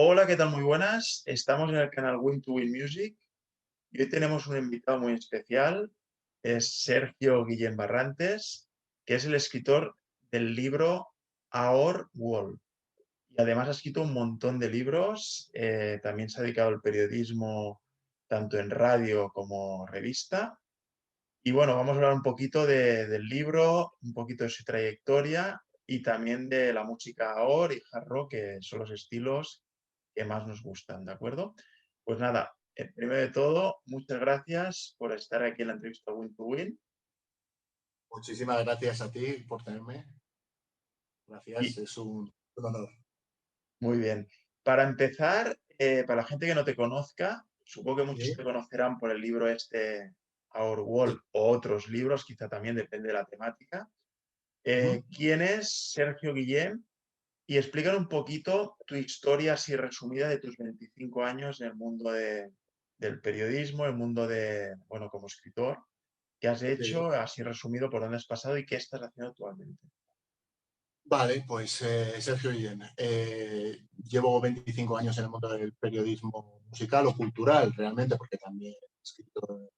Hola, ¿qué tal? Muy buenas. Estamos en el canal Win to Win Music y hoy tenemos un invitado muy especial. Es Sergio Guillén Barrantes, que es el escritor del libro Our World. Y además ha escrito un montón de libros. También se ha dedicado al periodismo tanto en radio como revista. Y bueno, vamos a hablar un poquito del libro, un poquito de su trayectoria y también de la música AOR y hard rock, que son los estilos que más nos gustan, ¿de acuerdo? Pues nada, primero de todo, muchas gracias por estar aquí en la entrevista Win to Win. Muchísimas gracias a ti por tenerme. Gracias, Y es un honor. muy bien. Para empezar, para la gente que no te conozca, supongo que muchos Sí, te conocerán por el libro este Our World o otros libros, quizá también depende de la temática. ujú. ¿Quién es Sergio Guillén? Y explícanos un poquito tu historia así resumida de tus 25 años en el mundo del periodismo, el mundo de, bueno, como escritor. ¿Qué has Sí. hecho? Así resumido, por dónde has pasado y qué estás haciendo actualmente. Vale, pues Sergio Guillén. Llevo 25 años en el mundo del periodismo musical o cultural, realmente, porque también he escrito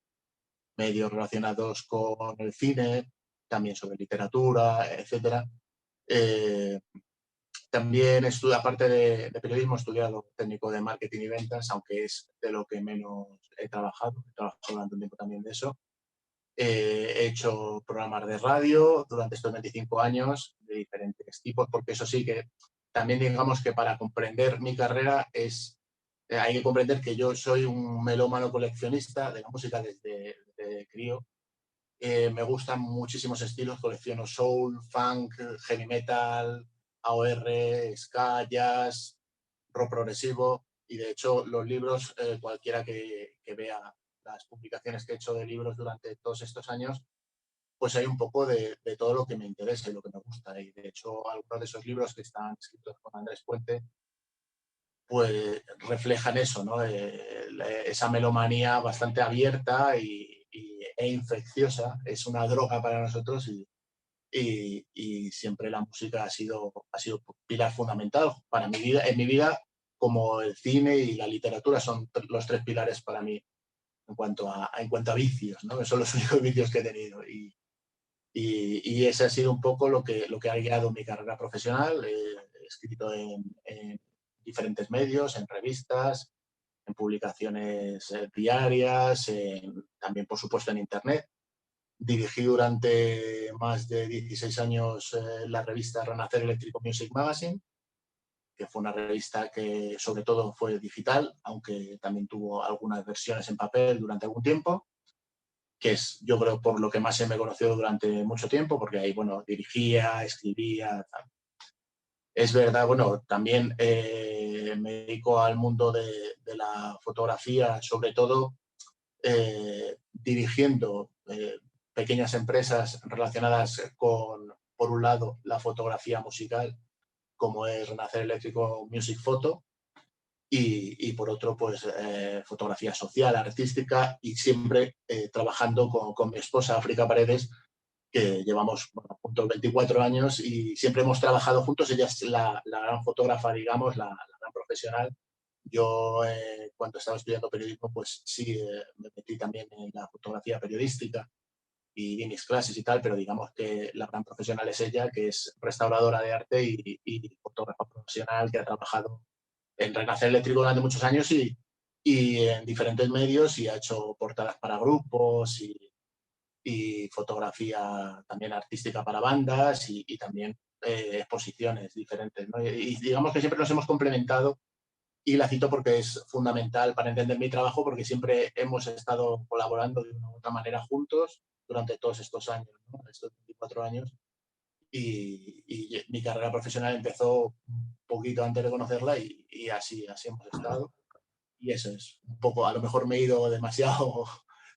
medios relacionados con el cine, también sobre literatura, etcétera. Eh, También estudio, aparte de periodismo, he estudiado técnico de marketing y ventas, aunque es de lo que menos he trabajado. He trabajado durante un tiempo también de eso. He hecho programas de radio durante estos 25 años de diferentes tipos, porque eso sí que también digamos que para comprender mi carrera hay que comprender que yo soy un melómano coleccionista de la música desde crío. Me gustan muchísimos estilos, colecciono soul, funk, heavy metal, AOR, ska, jazz, rock progresivo y de hecho los libros, cualquiera que vea las publicaciones que he hecho de libros durante todos estos años, pues hay un poco de todo lo que me interesa y lo que me gusta. Y de hecho algunos de esos libros que están escritos por Andrés Puente, pues reflejan eso, ¿no? Esa melomanía bastante abierta e infecciosa. Es una droga para nosotros y siempre la música ha sido pilar fundamental para mi vida, en mi vida, como el cine y la literatura son los tres pilares para mí en cuanto a vicios, ¿no? Son los únicos vicios que he tenido y ese ha sido un poco lo que ha guiado mi carrera profesional. He escrito en diferentes medios, en revistas, en publicaciones diarias, también por supuesto en internet. Dirigí durante más de 16 años la revista Renacer Electrical Music Magazine, que fue una revista que sobre todo fue digital, aunque también tuvo algunas versiones en papel durante algún tiempo, que es yo creo por lo que más se me conoció durante mucho tiempo, porque ahí, bueno, dirigía, escribía, tal. Es verdad, bueno, también me dedico al mundo de la fotografía, sobre todo dirigiendo pequeñas empresas relacionadas con, por un lado, la fotografía musical, como es Renacer Eléctrico Music Photo, y por otro, pues fotografía social, artística, y siempre trabajando con mi esposa, África Paredes, que llevamos juntos 24 años y siempre hemos trabajado juntos. Ella es la gran fotógrafa, digamos, la gran profesional. Yo, cuando estaba estudiando periodismo, pues sí, me metí también en la fotografía periodística y di mis clases y tal, pero digamos que la gran profesional es ella, que es restauradora de arte y fotógrafa profesional, que ha trabajado en Renacer Eléctrico durante muchos años y en diferentes medios y ha hecho portadas para grupos y fotografía también artística para bandas y también exposiciones diferentes, ¿no? Y digamos que siempre nos hemos complementado y la cito porque es fundamental para entender mi trabajo, porque siempre hemos estado colaborando de una u otra manera juntos durante todos estos años, ¿no? Estos 24 años. Y mi carrera profesional empezó un poquito antes de conocerla y así hemos estado. Y eso es un poco, a lo mejor me he ido demasiado,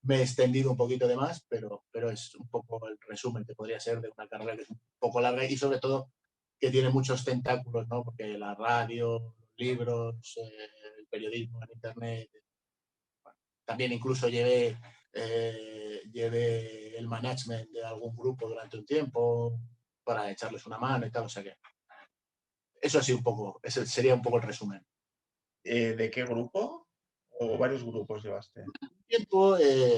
me he extendido un poquito de más, pero es un poco el resumen que podría ser de una carrera que es un poco larga y sobre todo que tiene muchos tentáculos, ¿no? Porque la radio, los libros, el periodismo en internet, bueno, también incluso llevé el management de algún grupo durante un tiempo para echarles una mano y tal, o sea que eso sí un poco, ese sería un poco el resumen. ¿De qué grupo? ¿O varios grupos llevaste? Tiempo,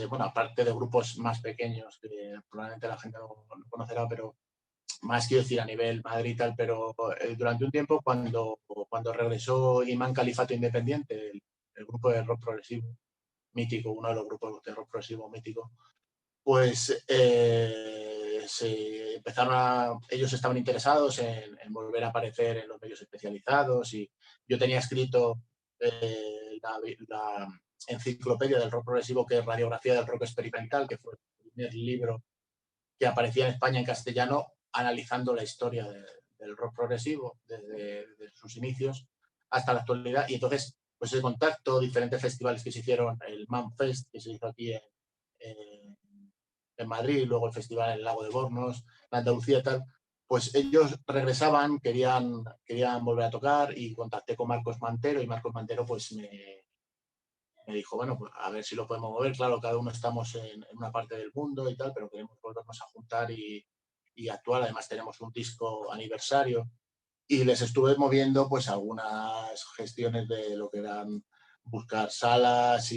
bueno, aparte de grupos más pequeños que probablemente la gente no conocerá, pero más quiero decir a nivel Madrid y tal, pero durante un tiempo cuando regresó Imán Califato Independiente, el grupo de rock progresivo mítico, uno de los grupos de rock progresivo mítico, pues ellos estaban interesados en volver a aparecer en los medios especializados y yo tenía escrito la enciclopedia del rock progresivo, que es Radiografía del Rock Experimental, que fue el primer libro que aparecía en España en castellano analizando la historia del rock progresivo desde sus inicios hasta la actualidad. Y entonces, pues ese contacto, diferentes festivales que se hicieron, el Manfest, que se hizo aquí en Madrid, luego el festival en el Lago de Bornos, en Andalucía y tal, pues ellos regresaban, querían volver a tocar y contacté con Marcos Mantero y Marcos Mantero pues me dijo, bueno, pues a ver si lo podemos mover. Claro, cada uno estamos en una parte del mundo y tal, pero queremos volvernos a juntar y actuar. Además tenemos un disco aniversario y les estuve moviendo pues algunas gestiones de lo que eran buscar salas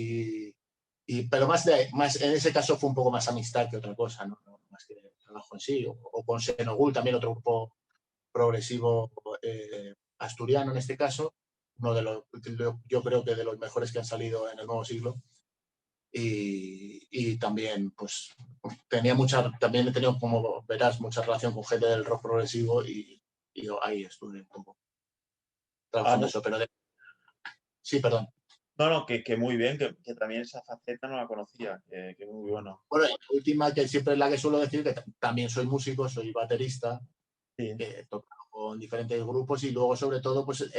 pero más en ese caso fue un poco más amistad que otra cosa, ¿no? Más que trabajo en sí. O con Senogul, también otro grupo progresivo asturiano en este caso, uno de los, yo creo que de los mejores que han salido en el nuevo siglo. Y también, pues, también he tenido, como verás, mucha relación con gente del rock progresivo y yo ahí estuve un poco Ah, trabajando eso, pero sí, perdón. no, no, que muy bien, que también esa faceta no la conocía, que muy bueno. Bueno, y la última, que siempre es la que suelo decir, que también soy músico, soy baterista, Sí. que he tocado con diferentes grupos y luego, sobre todo, pues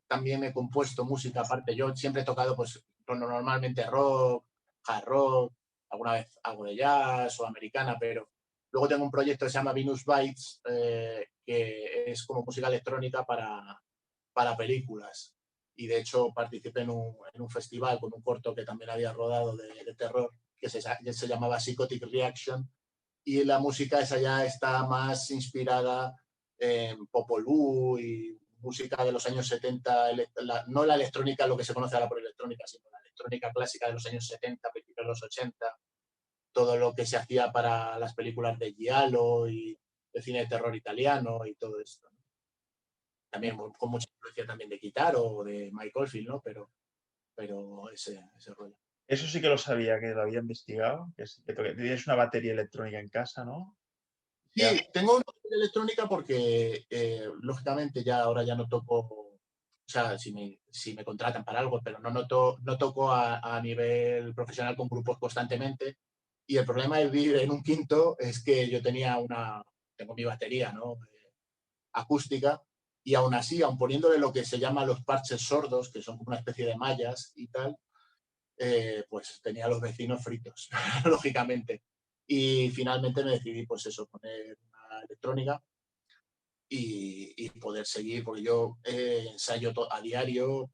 también he compuesto música aparte. Yo siempre he tocado, pues, normalmente rock, hard rock, alguna vez algo de jazz o americana, pero luego tengo un proyecto que se llama Venus Bytes, que es como música electrónica para películas. Y de hecho participé en un festival con un corto que también había rodado de terror, que se llamaba Psychotic Reaction. Y la música esa ya está más inspirada en Popolú y música de los años 70, no la electrónica, lo que se conoce ahora por electrónica, sino la electrónica clásica de los años 70, principios de los 80, todo lo que se hacía para las películas de Giallo y el cine de terror italiano y todo esto, ¿no? También con mucha influencia también de Guitar o de Mike Oldfield, ¿no? Pero ese rollo. Eso sí que lo sabía, que lo había investigado, que tienes una batería electrónica en casa, ¿no? Ya. Sí, tengo una batería electrónica porque, lógicamente, ahora ya no toco, o sea, si me contratan para algo, pero no toco a nivel profesional con grupos constantemente. Y el problema de vivir en un quinto es que tengo mi batería, ¿no? Acústica, y aún así, aun poniéndole lo que se llama los parches sordos, que son como una especie de mallas y tal, pues tenía a los vecinos fritos, lógicamente. Y finalmente me decidí, pues eso, poner una electrónica y poder seguir, porque yo ensayo a diario.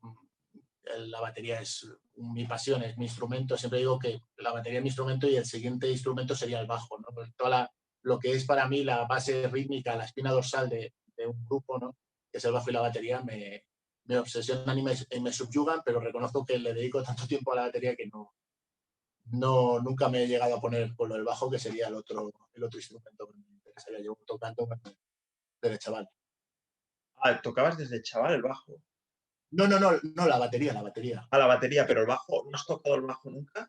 La batería es mi pasión, es mi instrumento. Siempre digo que la batería es mi instrumento y el siguiente instrumento sería el bajo, ¿no? Pues lo que es para mí la base rítmica, la espina dorsal de un grupo, ¿no? Que es el bajo y la batería, me obsesionan y me subyugan, pero reconozco que le dedico tanto tiempo a la batería que nunca me he llegado a poner con lo del bajo, que sería el otro instrumento que me interesaría. Llevo tocando desde chaval. Ah, tocabas desde chaval el bajo. No, no, no, no, la batería, la batería. Ah, la batería, pero el bajo, ¿no has tocado el bajo nunca?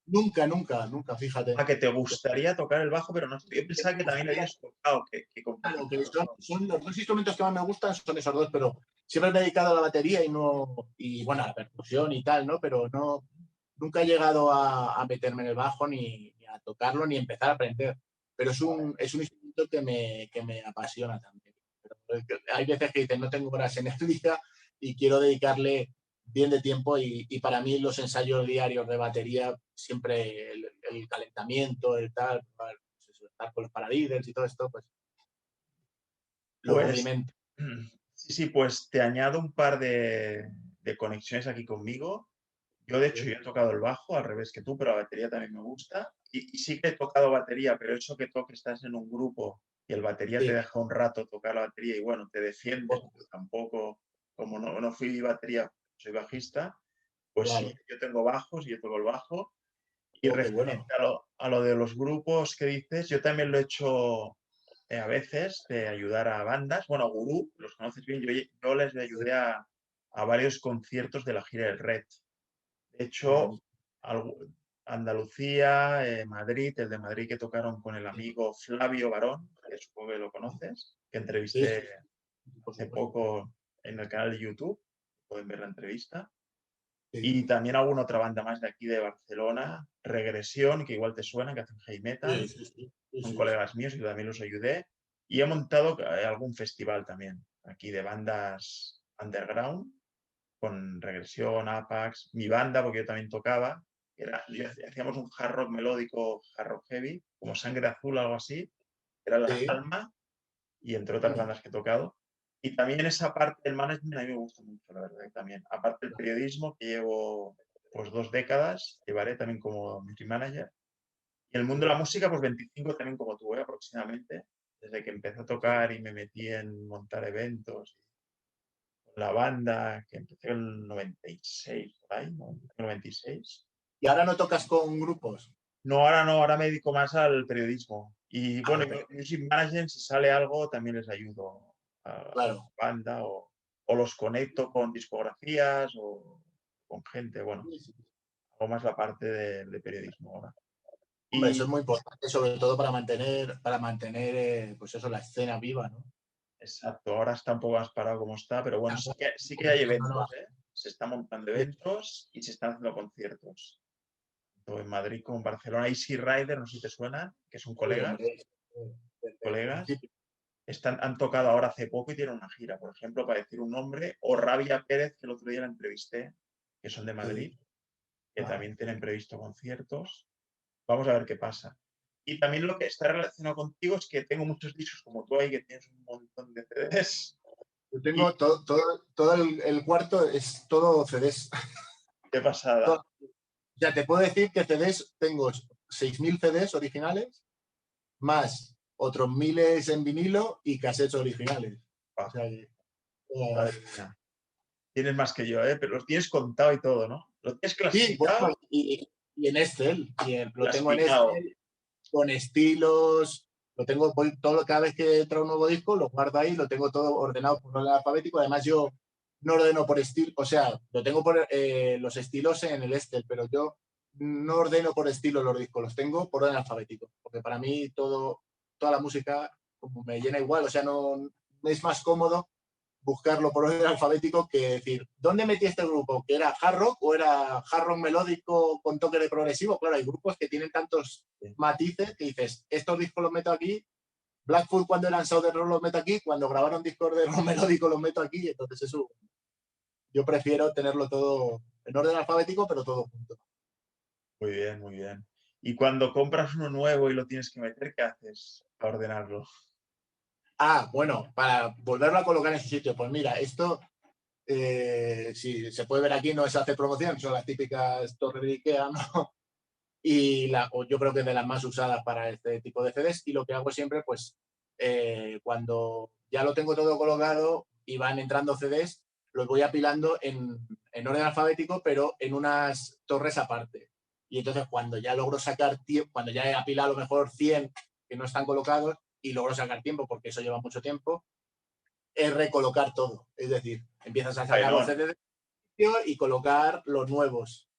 Nunca, nunca, nunca, fíjate. Ah, que te gustaría tocar el bajo, pero no. Yo Me pensaba que también gustaría, habías tocado, que claro, que compartías los dos. son los dos instrumentos que más me gustan, son esos dos, pero siempre me he dedicado a la batería y bueno, a la percusión y tal, ¿no? Pero nunca he llegado a meterme en el bajo ni a tocarlo ni empezar a aprender. Pero es un instrumento que me apasiona también. Pero hay veces que dicen, no tengo horas en el día y quiero dedicarle bien de tiempo y para mí los ensayos diarios de batería, siempre el calentamiento, el tal, pues estar con los paradiddles y todo esto, pues lo Pues rudimento. sí, sí, pues te añado un par de conexiones aquí conmigo. Yo, de hecho, yo he tocado el bajo al revés que tú, pero la batería también me gusta. Y sí que he tocado batería, pero eso que toques, estás en un grupo y el batería te Sí, deja un rato tocar la batería y bueno, te defiendes, por pero tampoco. como no fui batería, soy bajista, pues sí, Claro. yo tengo bajos y yo toco el bajo. Y Oh, qué referente bueno. a lo de los grupos que dices, yo también lo he hecho a veces, de ayudar a bandas. Bueno, a Gurú, los conoces bien, yo les ayudé a varios conciertos de la gira del Red. De hecho, algu- Andalucía, Madrid, el de Madrid que tocaron con el amigo Flavio Barón, que supongo que lo conoces, que Sí, entrevisté sí, sí, por hace supuesto. poco en el canal de YouTube, pueden ver la entrevista. Sí, Y también alguna otra banda más de aquí de Barcelona, Regresión, que igual te suena, que hacen heavy sí, metal, sí, sí, sí, son sí, sí. colegas míos y también los ayudé. Y he montado algún festival también, aquí de bandas underground, con Regresión, Apax, mi banda, porque yo también tocaba, hacíamos un hard rock melódico, hard rock heavy, como Sangre Azul, algo así, era La Sí. Alma, y entre otras bandas que he tocado. Y también esa parte del management a mí me gusta mucho, la verdad, también. Aparte del periodismo, que llevo pues 2 décadas, llevaré también como music manager. Y el mundo de la música, pues 25 también como tú, aproximadamente. Desde que empecé a tocar y me metí en montar eventos. Con la banda, que empecé en el 96, por ahí, ¿no? 96. ¿Y ahora no tocas con grupos? No, ahora no, ahora me dedico más al periodismo. Y Ah, bueno, bueno, Music Management, si sale algo, también les ayudo a claro. la banda o los conecto con discografías o con gente, bueno, Sí, sí. hago más la parte de periodismo ahora. Hombre, eso Y es muy importante, sobre todo para mantener, pues eso, la escena viva, ¿no? exacto, ahora está un poco más parado como está, pero bueno, sí que hay No, no, eventos, ¿eh? Se están montando sí, eventos y se están haciendo conciertos. Tanto en Madrid como en Barcelona. Easy Rider, no sé si te suena, que son sí, hombre, desde el colegas. principio. Han tocado ahora hace poco y tienen una gira, por ejemplo, para decir un nombre, o Rabia Pérez, que el otro día la entrevisté, que son de Sí. Madrid, que Ajá. también tienen previsto conciertos. Vamos a ver qué pasa. Y también lo que está relacionado contigo es que tengo muchos discos como tú ahí, que tienes un montón de CDs. Yo Y tengo todo el cuarto, es todo CDs. qué pasada. Todo. Ya te puedo decir que CDs tengo 6.000 CDs originales, más otros miles en vinilo y cassettes originales. O Ah, sea que, madre mía. Tienes más que yo, ¿eh? Pero los tienes contado y todo, ¿no? ¿Lo tienes sí, bueno, clasificado? y en Excel, lo tengo en Clasificado. Excel, con estilos, lo tengo, cada vez que trae un nuevo disco, lo guardo ahí, lo tengo todo ordenado por orden alfabético. Además, yo no ordeno por estilo, o sea, lo tengo por los estilos en el Excel, pero yo no ordeno por estilo los discos, los tengo por orden alfabético, porque para mí toda la música como me llena igual, o sea, no es más cómodo buscarlo por orden alfabético que decir, ¿dónde metí este grupo? ¿Que era hard rock o era hard rock melódico con toque de progresivo? Claro, hay grupos que tienen tantos matices que dices, estos discos los meto aquí, Blackfoot cuando eran Southern Rock los meto aquí, cuando grabaron discos de rock melódico los meto aquí, entonces eso, yo prefiero tenerlo todo en orden alfabético, pero todo junto. Muy bien, muy bien. Y cuando compras uno nuevo y lo tienes que meter, ¿qué haces para ordenarlo? Ah, bueno, para volverlo a colocar en su sitio, pues mira, esto, si se puede ver aquí, no es hacer promoción, son las típicas torres de Ikea, ¿no? Y yo creo que es de las más usadas para este tipo de CDs. Y lo que hago siempre, pues, cuando ya lo tengo todo colocado y van entrando CDs, los voy apilando en orden alfabético, pero en unas torres aparte. Y entonces cuando ya logro sacar tiempo, cuando ya he apilado a lo mejor 100 que no están colocados y logro sacar tiempo, porque eso lleva mucho tiempo, es recolocar todo. Es decir, empiezas a sacar los Faenón. CDs y colocar los nuevos.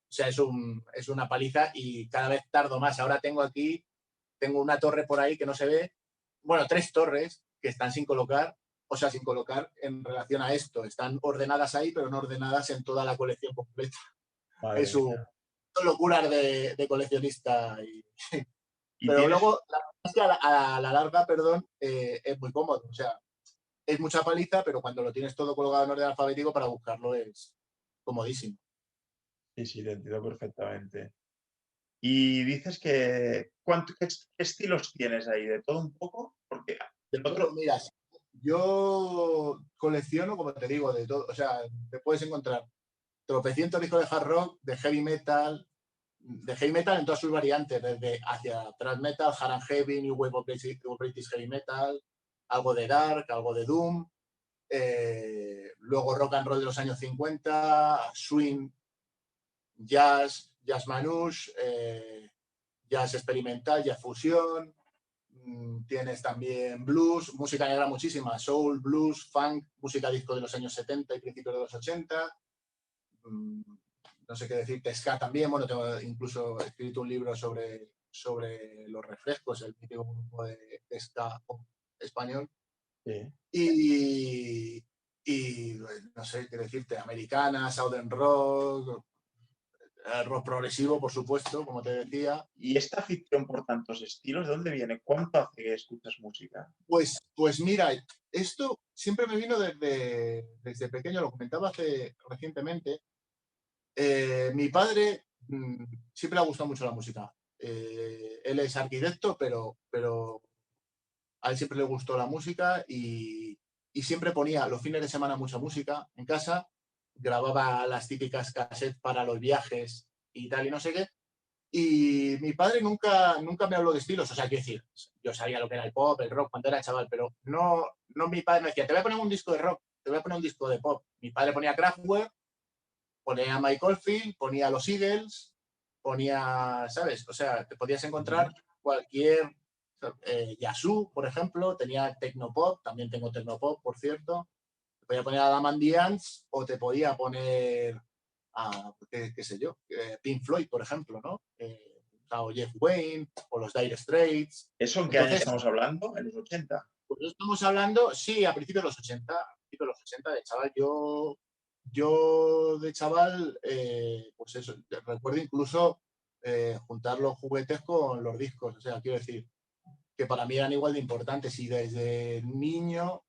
O sea, es una paliza y cada vez tardo más. Ahora tengo una torre por ahí que no se ve, bueno, 3 torres que están sin colocar, o sea, sin colocar en relación a esto. Están ordenadas ahí, pero no ordenadas en toda la colección completa. Madre Es un mía. locura de coleccionista. Y Pero tienes, luego, es que a la larga, perdón, es muy cómodo. O sea, es mucha paliza, pero cuando lo tienes todo colocado en orden alfabético para buscarlo es comodísimo. sí, sí, te entiendo perfectamente. Y dices que, ¿qué estilos tienes ahí? ¿De todo un poco? Porque De el todo, otro, mira, yo colecciono, como te digo, de todo. O sea, te puedes encontrar tropecientos discos de hard rock, de heavy metal en todas sus variantes, desde hacia thrash metal, hard and heavy, new wave of British heavy metal, algo de dark, algo de doom. Luego rock and roll de los años 50, swing, jazz manouche, jazz experimental, jazz fusión. Tienes también blues, música negra muchísima, soul, blues, funk, música disco de los años 70 y principios de los 80. No sé qué decirte, ska también. Bueno, tengo incluso escrito un libro sobre los refrescos, el mítico grupo de ska español. Sí. Y no sé qué decirte, americana, southern rock, rock progresivo, por supuesto, como te decía. ¿Y esta afición por tantos estilos, de dónde viene? ¿Cuánto hace que escuchas música? Pues mira, esto siempre me vino desde pequeño, lo comentaba recientemente. Mi padre siempre le ha gustado mucho la música. Él es arquitecto, pero a él siempre le gustó la música y siempre ponía los fines de semana mucha música en casa, grababa las típicas cassettes para los viajes y tal y no sé qué. Y mi padre nunca me habló de estilos, o sea, quiero decir, yo sabía lo que era el pop, el rock cuando era chaval, pero no mi padre me decía, te voy a poner un disco de rock, te voy a poner un disco de pop. Mi padre ponía Kraftwerk, ponía Mike Oldfield, ponía los Eagles, ponía, ¿sabes? O sea, te podías encontrar cualquier Yazoo, por ejemplo, tenía Tecnopop, también tengo Tecnopop, por cierto. Te podía poner a Daman Dance o te podía poner a, qué sé yo, Pink Floyd, por ejemplo, ¿no? O Jeff Wayne o los Dire Straits. ¿Eso en qué año Entonces, estamos hablando? ¿En los 80? pues estamos hablando, sí, a principios de los 80, de chaval, yo de chaval, pues eso, recuerdo incluso juntar los juguetes con los discos, o sea, quiero decir, que para mí eran igual de importantes y desde niño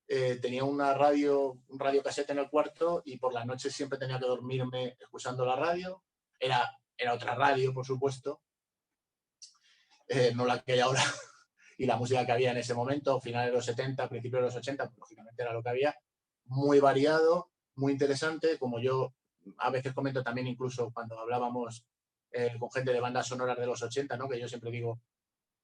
tenía un radio cassette en el cuarto y por las noches siempre tenía que dormirme escuchando la radio. Era otra radio, por supuesto, no la que hay ahora y la música que había en ese momento, finales de los 70, principios de los 80, pues lógicamente era lo que había, muy variado, muy interesante, como yo a veces comento también incluso cuando hablábamos con gente de bandas sonoras de los 80, ¿no? Que yo siempre digo,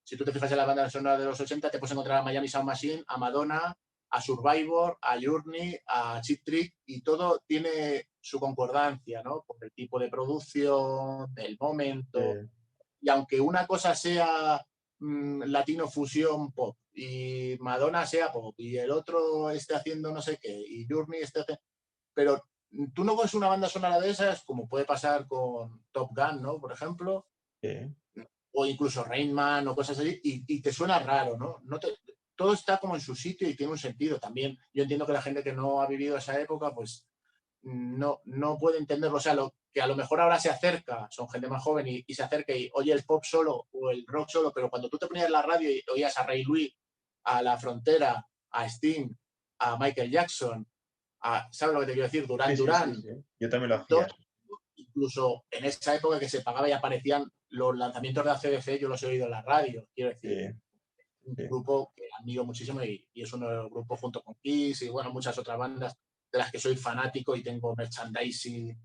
si tú te fijas en las bandas sonoras de los 80, te puedes encontrar a Miami Sound Machine, a Madonna, a Survivor, a Journey, a Cheap Trick, y todo tiene su concordancia, ¿no? Por el tipo de producción, el momento. Sí. Y aunque una cosa sea latino fusión pop y Madonna sea pop y el otro esté haciendo no sé qué y Journey esté haciendo... Pero tú no ves una banda sonora de esas, como puede pasar con Top Gun, ¿no? Por ejemplo, Sí. o incluso Rain Man o cosas así, y te suena raro, ¿no? Todo está como en su sitio y tiene un sentido también. Yo entiendo que la gente que no ha vivido esa época, pues no puede entenderlo. O sea, lo que a lo mejor ahora se acerca, son gente más joven y se acerca y oye el pop solo o el rock solo, pero cuando tú te ponías en la radio y oías a Ray Louis, a La Frontera, a Sting, a Michael Jackson, ¿sabes lo que te quiero decir? Sí, Duran sí, sí, Duran, sí. Yo también lo todo, hacía. incluso en esa época que se pagaba y aparecían los lanzamientos de ACDC, yo los he oído en la radio, quiero decir, Sí, un sí. grupo que admiro muchísimo y es uno de los grupos junto con Kiss y bueno, muchas otras bandas de las que soy fanático y tengo merchandising,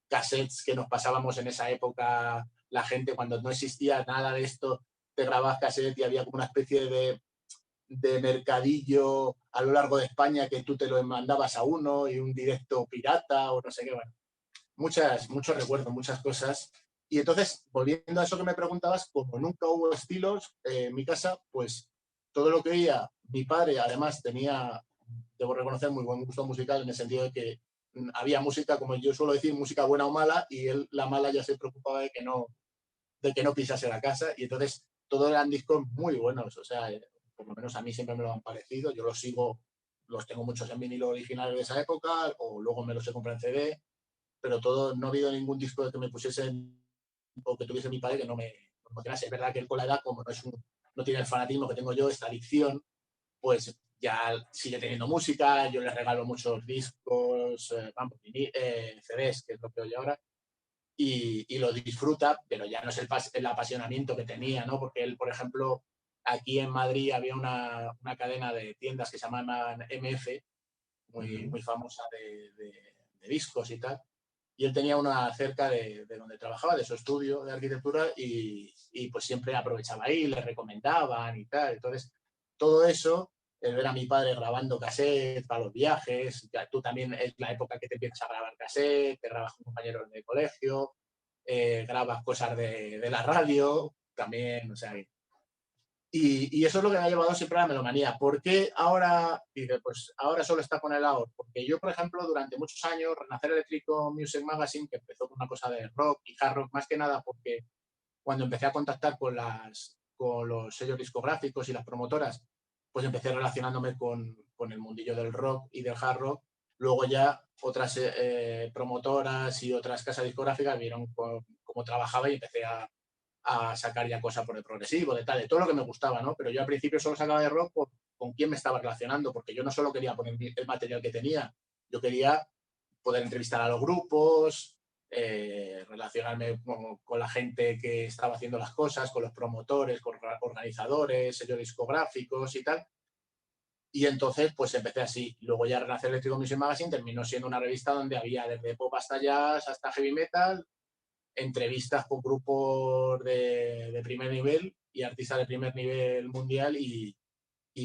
cassettes que nos pasábamos en esa época, la gente cuando no existía nada de esto, te grababas cassette y había como una especie de mercadillo a lo largo de España que tú te lo mandabas a uno y un directo pirata o no sé qué, bueno, muchos recuerdos, muchas cosas. Y entonces, volviendo a eso que me preguntabas, como nunca hubo estilos en mi casa, pues todo lo que oía, mi padre además tenía, debo reconocer, muy buen gusto musical en el sentido de que había música, como yo suelo decir, música buena o mala, y él, la mala, ya se preocupaba de que no pisase la casa, y entonces todos eran discos muy buenos, o sea, por lo menos a mí siempre me lo han parecido, yo los sigo, los tengo muchos en vinilo original de esa época, o luego me los he comprado en CD, pero todo, no ha habido ningún disco que me pusiesen o que tuviese mi padre que no me emocionase. Es verdad que él con la edad, como no tiene el fanatismo que tengo yo, esta adicción, pues ya sigue teniendo música, yo le regalo muchos discos, CDs, que es lo que oye ahora, y lo disfruta, pero ya no es el apasionamiento que tenía, ¿no? Porque él, por ejemplo, aquí en Madrid había una cadena de tiendas que se llamaban MF, muy famosa de discos y tal, y él tenía una cerca de donde trabajaba, de su estudio de arquitectura, y pues siempre aprovechaba ahí, le recomendaban y tal. Entonces, todo eso el ver a mi padre grabando cassette para los viajes, ya tú también es la época que te empiezas a grabar cassette, te grabas con compañeros de colegio, grabas cosas de la radio también, o sea, y eso es lo que me ha llevado siempre a la melomanía. ¿Por qué ahora, dice, pues ahora solo está con el AOR? Porque yo, por ejemplo, durante muchos años, Renacer Eléctrico Music Magazine, que empezó con una cosa de rock y hard rock, más que nada porque cuando empecé a contactar con los sellos discográficos y las promotoras, pues empecé relacionándome con el mundillo del rock y del hard rock. Luego ya otras promotoras y otras casas discográficas vieron cómo trabajaba y empecé a sacar ya cosas por el progresivo, de tal, de todo lo que me gustaba, ¿no? Pero yo al principio solo sacaba de rock con quién me estaba relacionando, porque yo no solo quería poner el material que tenía, yo quería poder entrevistar a los grupos, relacionarme con la gente que estaba haciendo las cosas, con los promotores, con organizadores, sellos discográficos y tal. Y entonces, pues empecé así. Luego ya Renacer Eléctrico Music Magazine terminó siendo una revista donde había desde pop hasta jazz, hasta heavy metal, entrevistas con grupos de primer nivel y artistas de primer nivel mundial y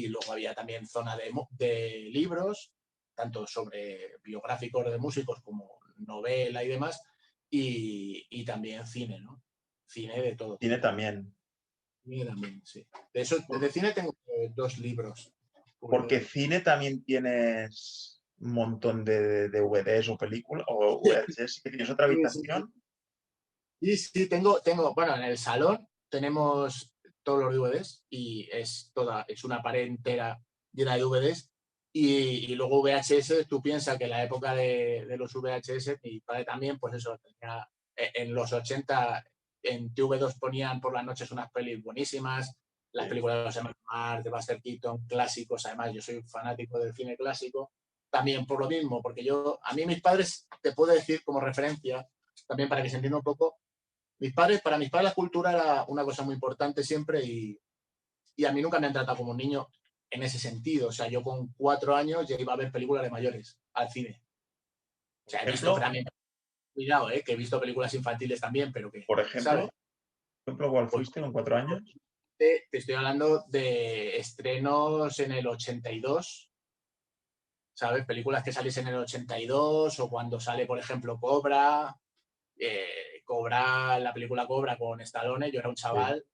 luego había también zona de libros, tanto sobre biográficos de músicos como novela y demás, y también cine, ¿no? Cine de todo Cine tipo. también. Cine también, sí. De cine tengo 2 libros. Porque cine también tienes un montón de DVDs o películas o VHS, que tienes otra Sí, sí, sí. habitación. Y sí, bueno, en el salón tenemos todos los DVDs y es una pared entera llena de DVDs. Y luego VHS, tú piensas que en la época de los VHS, mi padre también, pues eso, tenía, en los 80 en TV2 ponían por las noches unas pelis buenísimas, las Sí. películas de los hermanos Marx, de Buster Keaton, clásicos, además yo soy fanático del cine clásico, también por lo mismo, porque a mí mis padres, te puedo decir como referencia, también para que se entienda un poco, para mis padres la cultura era una cosa muy importante siempre y a mí nunca me han tratado como un niño en ese sentido. O sea, yo con 4 años ya iba a ver películas de mayores al cine. O Por sea, he visto ejemplo, también, cuidado, que he visto películas infantiles también, pero que, por ¿sabes? ejemplo, ¿cuál Pues fuiste con 4 años? te estoy hablando de estrenos en el 82, ¿sabes? Películas que saliesen en el 82 o cuando sale, por ejemplo, Cobra, Cobra, la película Cobra con Stallone, yo era un Sí. chaval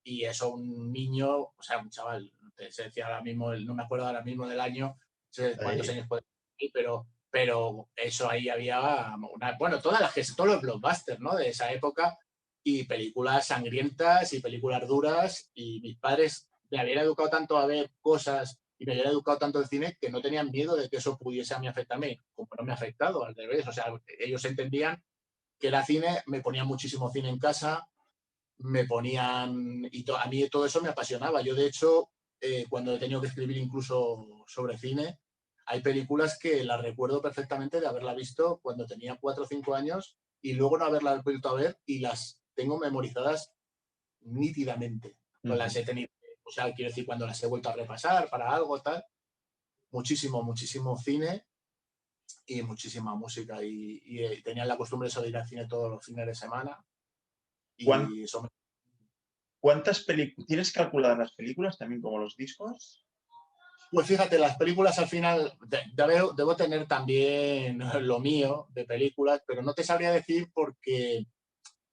y eso un niño, o sea, un chaval, se decía ahora mismo, no me acuerdo ahora mismo del año, no sé cuántos Ahí. años puede ser, pero eso ahí había, bueno, todos los blockbusters, ¿no? De esa época y películas sangrientas y películas duras y mis padres me habían educado tanto a ver cosas y me habían educado tanto el cine que no tenían miedo de que eso pudiese a mí afectarme, como no me ha afectado, al revés, o sea, ellos entendían que era cine, me ponían muchísimo cine en casa, me ponían, a mí todo eso me apasionaba. Yo, de hecho, cuando he tenido que escribir incluso sobre cine, hay películas que las recuerdo perfectamente de haberla visto cuando tenía 4 o 5 años y luego no haberlas vuelto a ver y las tengo memorizadas nítidamente. No las Ujú. he tenido, o sea, quiero decir, cuando las he vuelto a repasar para algo, tal, muchísimo, muchísimo cine y muchísima música y tenía la costumbre de ir al cine todos los fines de semana ¿Cuán- y eso. ¿Cuántas películas? ¿Tienes calculadas las películas también como los discos? Pues fíjate, las películas al final, debo tener también lo mío de películas, pero no te sabría decir porque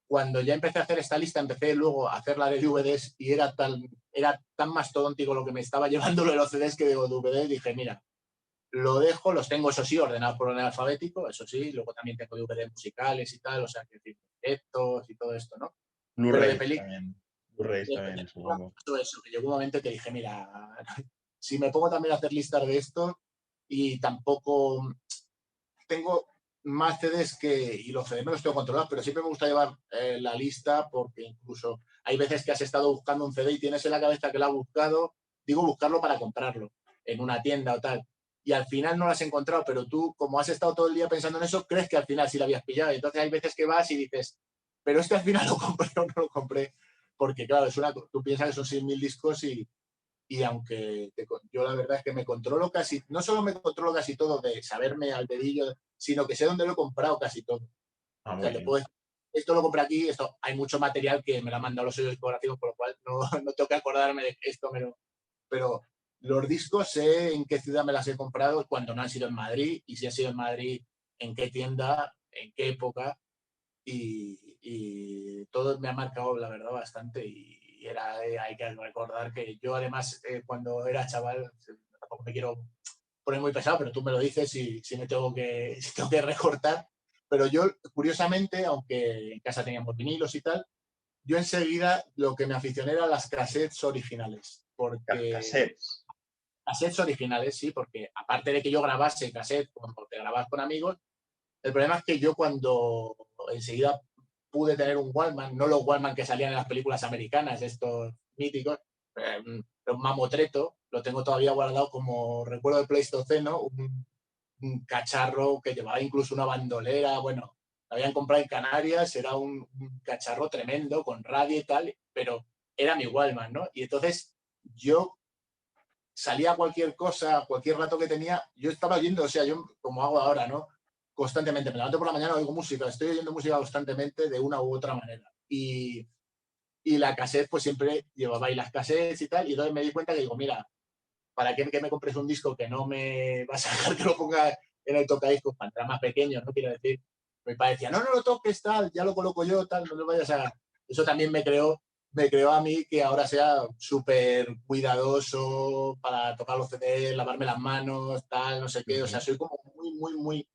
cuando ya empecé a hacer esta lista, empecé luego a hacer la de DVDs y era tan mastodóntico lo que me estaba llevando lo de los CDs que de DVDs, dije, mira, lo dejo, los tengo, eso sí, ordenados por orden alfabético, eso sí, luego también tengo DVDs musicales y tal, o sea, que decir, directos y todo esto, ¿no? Pero de Blu-rays películas, también. Blu-rays también, supongo. todo eso, que llegó un momento que dije, mira, si me pongo también a hacer listas de esto y tampoco tengo más CDs y los CDs no los tengo controlados, pero siempre me gusta llevar la lista porque incluso hay veces que has estado buscando un CD y tienes en la cabeza que lo has buscado, digo buscarlo para comprarlo en una tienda o tal, y al final no lo has encontrado, pero tú, como has estado todo el día pensando en eso, crees que al final sí lo habías pillado. Entonces hay veces que vas y dices, pero al final lo compré o no lo compré, porque claro, tú piensas que son 100.000 discos y aunque yo la verdad es que me controlo casi, no solo me controlo casi todo de saberme al dedillo, sino que sé dónde lo he comprado casi todo. O Ah, sea, muy te bien. puedo decir, esto lo compré aquí, hay mucho material que me lo han mandado los sellos discográficos, por lo cual no, no tengo que acordarme de esto, pero Los discos sé en qué ciudad me las he comprado cuando no han sido en Madrid, y si ha sido en Madrid, en qué tienda, en qué época, y todo me ha marcado, la verdad, bastante. Y hay que recordar que yo, además, cuando era chaval, tampoco me quiero poner muy pesado, pero tú me lo dices si me tengo que, si tengo que recortar. Pero yo, curiosamente, aunque en casa teníamos vinilos y tal, yo enseguida lo que me aficioné eran las cassettes originales, porque Cassettes. cassettes originales, sí, porque aparte de que yo grabase cassette cuando te grabas con amigos, el problema es que yo cuando enseguida pude tener un Walkman, no los Walkman que salían en las películas americanas, estos míticos, un mamotreto, lo tengo todavía guardado como recuerdo del Pleistoceno, un cacharro que llevaba incluso una bandolera, bueno, lo habían comprado en Canarias, era un cacharro tremendo, con radio y tal, pero era mi Walkman, ¿no? Y entonces yo salía cualquier cosa, cualquier rato que tenía, yo estaba oyendo, o sea, yo como hago ahora, ¿no? Constantemente, me levanto por la mañana, oigo música, estoy oyendo música constantemente de una u otra manera. Y la cassette, pues siempre llevaba ahí las cassettes y tal, y entonces me di cuenta que digo, mira, ¿para qué que me compres un disco que no me vas a dejar que lo ponga en el tocadiscos para entrar más pequeños? No quiero decir, mi padre decía, no, no lo toques, tal, ya lo coloco yo, tal, no lo vayas a... Eso también me creó a mí que ahora sea súper cuidadoso para tocar los CDs, lavarme las manos, tal, no sé qué. O sea, soy como muy...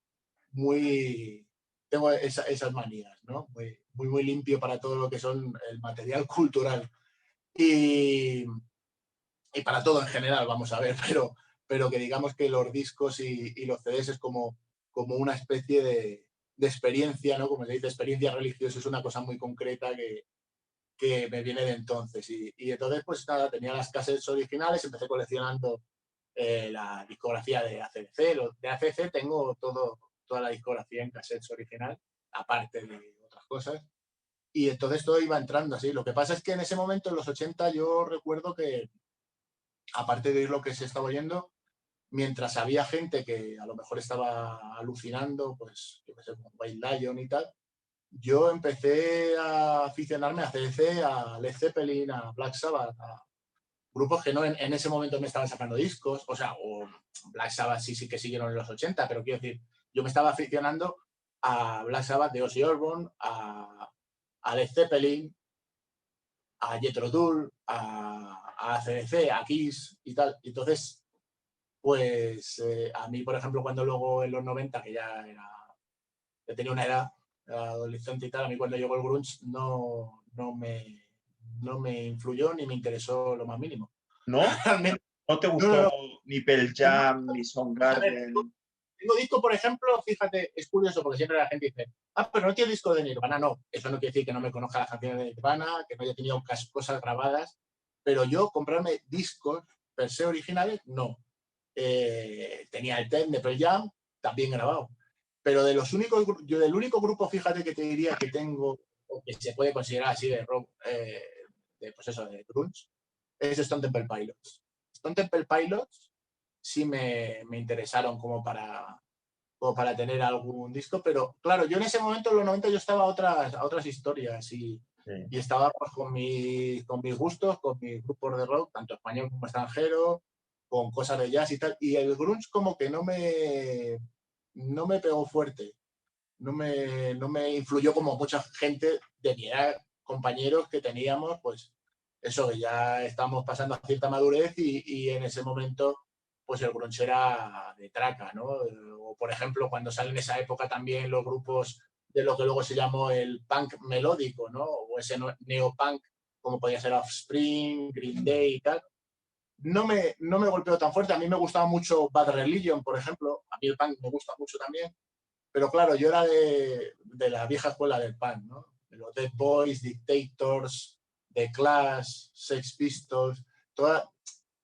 Tengo esas manías, ¿no? Muy limpio para todo lo que son el material cultural. Y, y para todo en general, vamos a ver, pero que digamos que los discos y los CDs es como una especie de experiencia, ¿no? Como se dice, experiencia religiosa, es una cosa muy concreta que me viene de entonces. Y entonces, pues nada, tenía las cassettes originales, empecé coleccionando la discografía de AC/DC. De AC/DC tengo toda la discografía en cassettes original, aparte de otras cosas. Y entonces todo iba entrando así. Lo que pasa es que en ese momento, en los 80, yo recuerdo que, aparte de oír lo que se estaba oyendo, mientras había gente que a lo mejor estaba alucinando, pues, yo qué sé, como White Lion y tal, yo empecé a aficionarme a CDC, a Led Zeppelin, a Black Sabbath, a grupos que no en ese momento me estaban sacando discos, o Black Sabbath sí que siguieron en los 80, pero quiero decir, yo me estaba aficionando a Black Sabbath de Ozzy Osbourne, a Led Zeppelin, a Jethro Tull, a AC/DC, a Kiss y tal. Y entonces, pues a mí, por ejemplo, cuando luego en los 90, que ya tenía una edad, era adolescente y tal, a mí cuando llegó el grunge no me influyó ni me interesó lo más mínimo. ¿No? Realmente, ¿No te no, no, gustó no. ni Pearl Jam, ni A ver, Soundgarden? tengo disco, por ejemplo, fíjate, es curioso porque siempre la gente dice, pero no tiene disco de Nirvana. No, eso no quiere decir que no me conozca las canciones de Nirvana, que no haya tenido cosas grabadas, pero yo comprarme discos per se originales, no. Tenía el Ten de Pearl Jam, también grabado. Pero de los únicos, yo del único grupo, fíjate, que te diría que tengo, o que se puede considerar así de rock, pues eso, de grunge, es Stone Temple Pilots. Stone Temple Pilots sí me interesaron como para tener algún disco, pero claro, yo en ese momento, en los 90, yo estaba a otras historias Sí. y estaba pues, con mis gustos, con mis grupos de rock, tanto español como extranjero, con cosas de jazz y tal, y el grunge como que no me pegó fuerte, no me influyó como mucha gente de mi edad, compañeros que teníamos, pues eso, que ya estamos pasando a cierta madurez y en ese momento pues el grunge era de traca, ¿no? O por ejemplo, cuando salen en esa época también los grupos de lo que luego se llamó el punk melódico, ¿no? O ese neopunk, como podía ser Offspring, Green Day y tal. No me golpeó tan fuerte. A mí me gustaba mucho Bad Religion, por ejemplo. A mí el punk me gusta mucho también. Pero claro, yo era de la vieja escuela del punk, ¿no? De los Dead Boys, Dictators, The Clash, Sex Pistols, toda,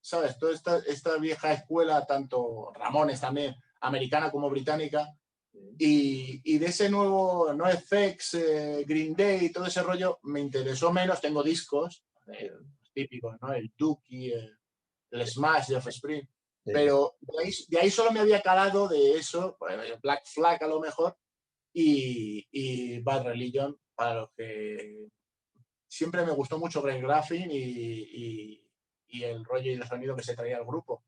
¿sabes? Toda esta vieja escuela, tanto Ramones también, americana como británica, y de ese nuevo NoFX, Green Day, todo ese rollo, me interesó menos. Tengo discos típicos, ¿no? El Dookie, el Smash de Offspring, Sí. pero de ahí solo me había calado de eso, pues, Black Flag a lo mejor, y Bad Religion, para los que siempre me gustó mucho Greg Graffin y el rollo y el sonido que se traía al grupo.